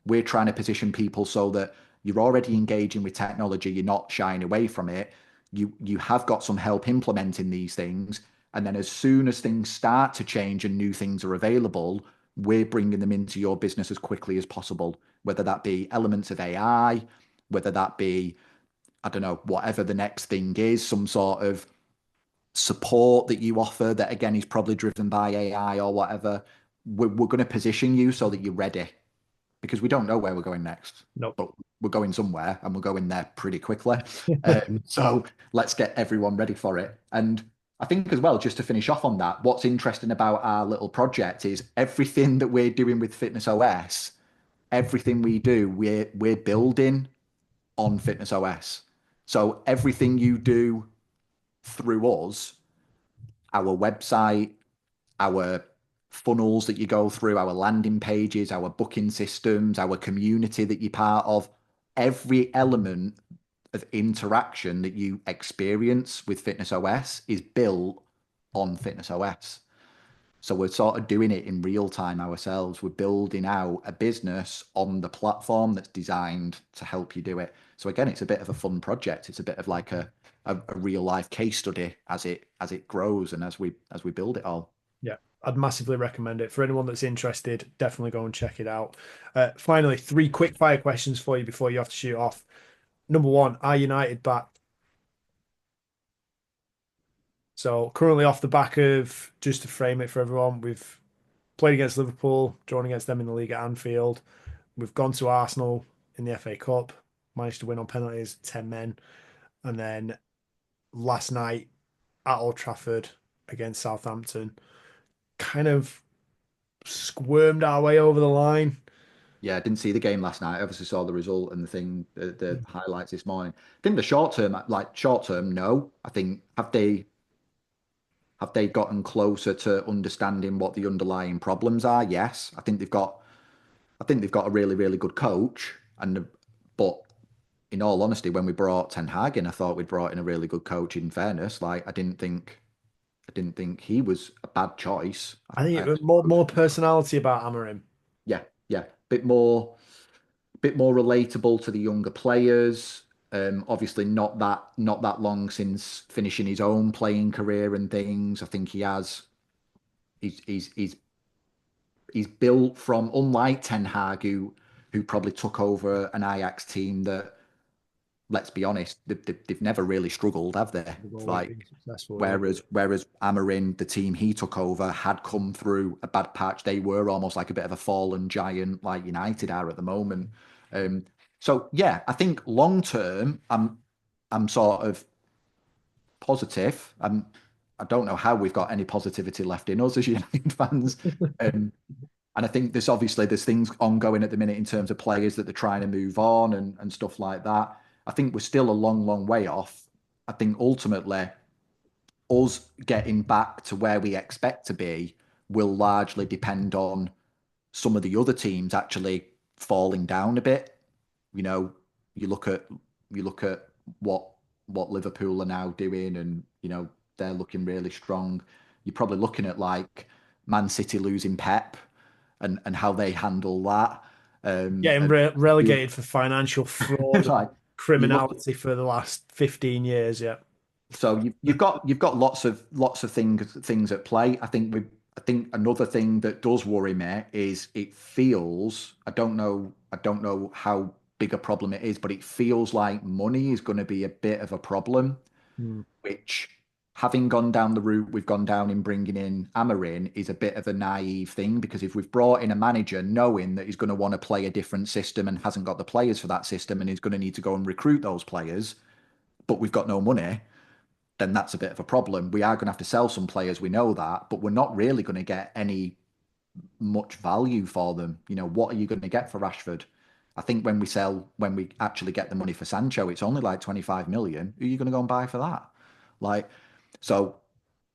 we're trying to position people so that you're already engaging with technology, you're not shying away from it. You have got some help implementing these things. And then as soon as things start to change and new things are available, we're bringing them into your business as quickly as possible, whether that be elements of AI, whether that be, I don't know, whatever the next thing is, some sort of support that you offer that again is probably driven by AI or whatever. We're going to position you so that you're ready because we don't know where we're going next, Nope. but we're going somewhere and we're going there pretty quickly. So let's get everyone ready for it. And I think as well, just to finish off on that, what's interesting about our little project is everything that we're doing with Fitness OS, everything we do, we're building on Fitness OS. So everything you do through us, our website, our funnels that you go through, our landing pages, our booking systems, our community that you're part of, every element of interaction that you experience with Fitness OS is built on Fitness OS. So we're sort of doing it in real time ourselves. We're building out a business on the platform that's designed to help you do it. So again, it's a bit of a fun project. It's a bit of like a real life case study as it grows and as we build it all. Yeah, I'd massively recommend it for anyone that's interested. Definitely go and check it out. Finally, three quick fire questions for you before you have to shoot off. Number one, are United back? So currently off the back of, just to frame it for everyone, we've played against Liverpool, drawn against them in the league at Anfield. We've gone to Arsenal in the FA Cup, managed to win on penalties, 10 men. And then last night at Old Trafford against Southampton, kind of squirmed our way over the line. Yeah, I didn't see the game last night. I obviously saw the result and the highlights this morning. I think the short term, no. I think have they gotten closer to understanding what the underlying problems are? Yes. I think they've got a really, really good coach. But in all honesty, when we brought Ten Hag in, I thought we'd brought in a really good coach. In fairness, like I didn't think he was a bad choice. I think I it was actually more personality about Amorim. yeah, yeah, bit more relatable to the younger players. Obviously, not that long since finishing his own playing career and things. I think he has. He's he's he's he's built from, unlike Ten Hag, who probably took over an Ajax team that, let's be honest, they've never really struggled, have they? We've always Like been successful, yeah. whereas Amarin, the team he took over, had come through a bad patch. They were almost like a bit of a fallen giant, like United are at the moment. Um, so yeah, I think long term, I'm sort of positive. I don't know how we've got any positivity left in us as United fans. Um, and I think there's things ongoing at the minute in terms of players that they're trying to move on and stuff like that. I think we're still a long, long way off. I think ultimately us getting back to where we expect to be will largely depend on some of the other teams actually falling down a bit. You know, you look at you look at what Liverpool are now doing, and they're looking really strong. You're probably looking at like Man City losing Pep and how they handle that. Getting And you relegated for financial fraud and like you look criminality for the last 15 years, yeah. so you've got lots of things at play. I think another thing that does worry me is it feels, I don't know how big a problem it is, but it feels like money is going to be a bit of a problem, Hmm. which, having gone down the route we've gone down in bringing in Amarin, is a bit of a naive thing, because if we've brought in a manager knowing that he's going to want to play a different system and hasn't got the players for that system and he's going to need to go and recruit those players, but we've got no money, then that's a bit of a problem. We are going to have to sell some players, we know that, but we're not really going to get any much value for them. What are you going to get for Rashford? I think when we actually get the money for Sancho, it's only like 25 million. Who are you going to go and buy for that? Like, so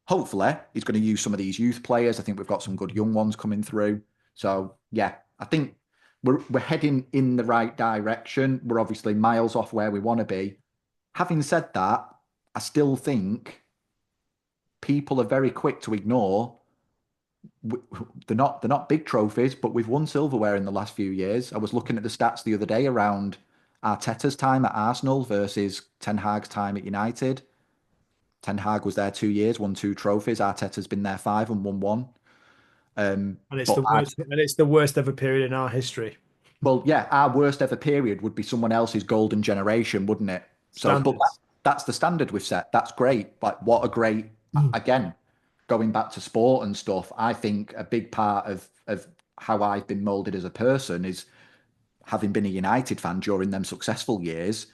hopefully he's going to use some of these youth players. I think we've got some good young ones coming through. So yeah, I think we're heading in the right direction. We're obviously miles off where we want to be. Having said that, I still think people are very quick to ignore. They're not big trophies, but we've won silverware in the last few years. I was looking at the stats the other day around Arteta's time at Arsenal versus Ten Hag's time at United. Ten Hag was there 2 years, won two trophies. Arteta's been there five and won one. And it's But the worst, and it's the worst ever period in our history. well, yeah, our worst ever period would be someone else's golden generation, wouldn't it? So, but Standards. that's the standard we've set. That's great. Like, what a great, again, going back to sport and stuff. I think a big part of how I've been molded as a person is having been a United fan during them successful years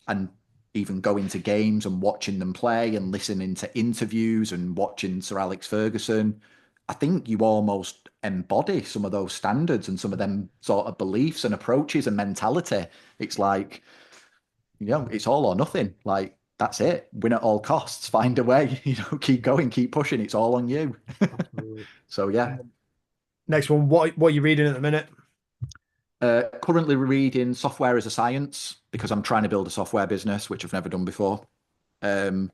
and even going to games and watching them play and listening to interviews and watching Sir Alex Ferguson, I think you almost embody some of those standards and some of them sort of beliefs and approaches and mentality. It's like, it's all or nothing. Like, that's it. Win at all costs. Find a way. Keep going, keep pushing. It's all on you. Absolutely. So yeah. Next one, what are you reading at the minute? Currently reading Software as a Science because I'm trying to build a software business, which I've never done before. Um,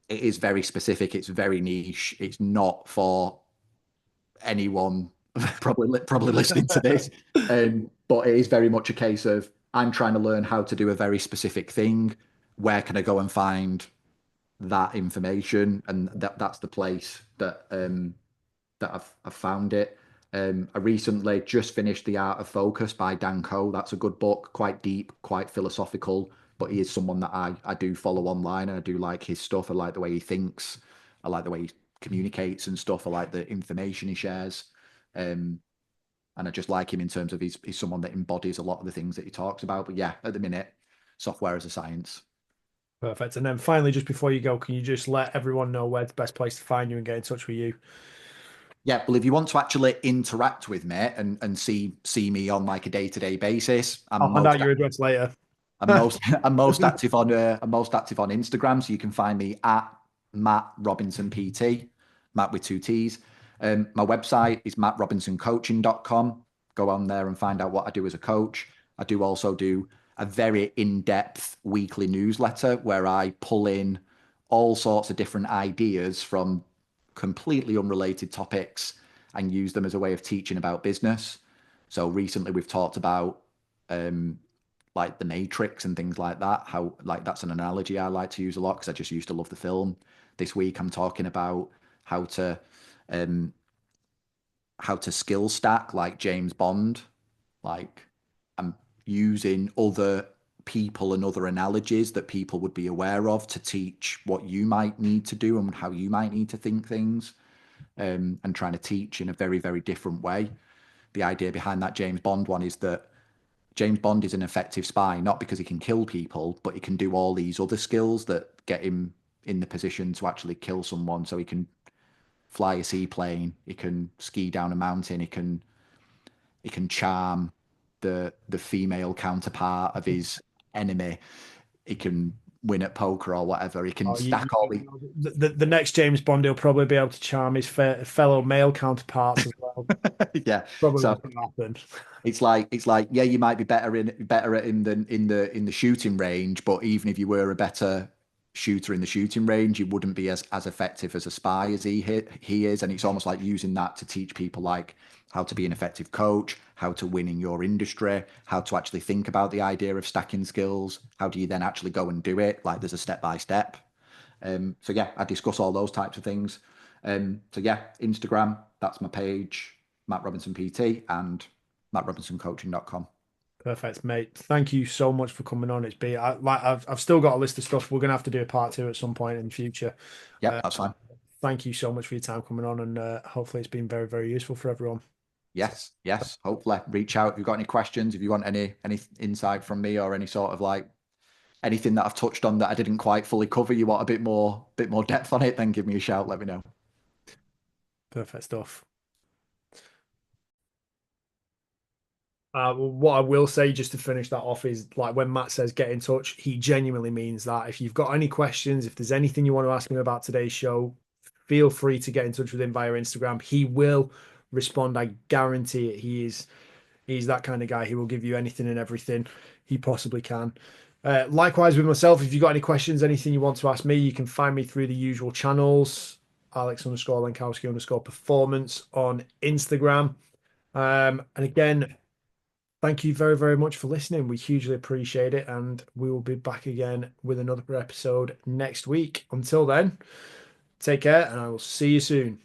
it is very specific. It's very niche. It's not for anyone probably listening to this. But it is very much a case of I'm trying to learn how to do a very specific thing. Where can I go and find that information? And that's the place that I've found it. I recently just finished The Art of Focus by Dan Coe. That's a good book, quite deep, quite philosophical, but he is someone that I do follow online and I do like his stuff. I like the way he thinks. I like the way he communicates and stuff. I like the information he shares. Um, and I just like him in terms of he's someone that embodies a lot of the things that he talks about. But yeah, at the minute, software as a science. Perfect. And then finally, just before you go, can you just let everyone know where the best place to find you and get in touch with you? Yeah, well, if you want to actually interact with me and see me on like a day-to-day basis, I'll find out your address later. I'm most active on Instagram, so you can find me at Matt Robinson PT, Matt with two T's. My website is mattrobinson.coaching.com. Go on there and find out what I do as a coach. I do also do a very in-depth weekly newsletter where I pull in all sorts of different ideas from completely unrelated topics and use them as a way of teaching about business. So recently we've talked about like the Matrix and things like that. How like that's an analogy I like to use a lot because I just used to love the film. This week I'm talking about how to um skill stack like James Bond. Like I'm using other people and other analogies that people would be aware of to teach what you might need to do and how you might need to think things, and trying to teach in a very, very different way. The idea behind that James Bond one is that James Bond is an effective spy, not because he can kill people, but he can do all these other skills that get him in the position to actually kill someone. So he can fly a seaplane, he can ski down a mountain, he can charm the female counterpart of his enemy, he can win at poker or whatever. He can Oh, stack all the the next James Bond, he'll probably be able to charm his fellow male counterparts as well. yeah. Probably So what's going to happen. it's like yeah, you might be better at in the shooting range, but even if you were a better shooter in the shooting range, you wouldn't be as effective as a spy as he is. And it's almost like using that to teach people like how to be an effective coach, how to win in your industry, how to actually think about the idea of stacking skills. How do you then actually go and do it? Like there's a step by step. So yeah, I discuss all those types of things. So yeah, Instagram, that's my page, Matt Robinson PT, and mattrobinsoncoaching.com. Perfect, mate. Thank you so much for coming on. It's been I've still got a list of stuff. We're gonna have to do a part two at some point in the future. Yep, Uh, that's fine. Thank you so much for your time coming on, and hopefully it's been very, very useful for everyone. Yes, yes. Hopefully, reach out if you've got any questions, if you want any insight from me or any sort of like anything that I've touched on that I didn't quite fully cover, you want a bit more depth on it, then give me a shout, let me know. Perfect stuff. What I will say just to finish that off is like when Matt says get in touch, he genuinely means that. If you've got any questions, if there's anything you want to ask him about today's show, feel free to get in touch with him via Instagram. He will respond. I guarantee it. He's that kind of guy. He will give you anything and everything he possibly can. Likewise with myself, if you've got any questions, anything you want to ask me, you can find me through the usual channels, Alex_Lenkowski_performance on Instagram. And again, thank you very, very much for listening. We hugely appreciate it. And we will be back again with another episode next week. Until then, take care and I will see you soon.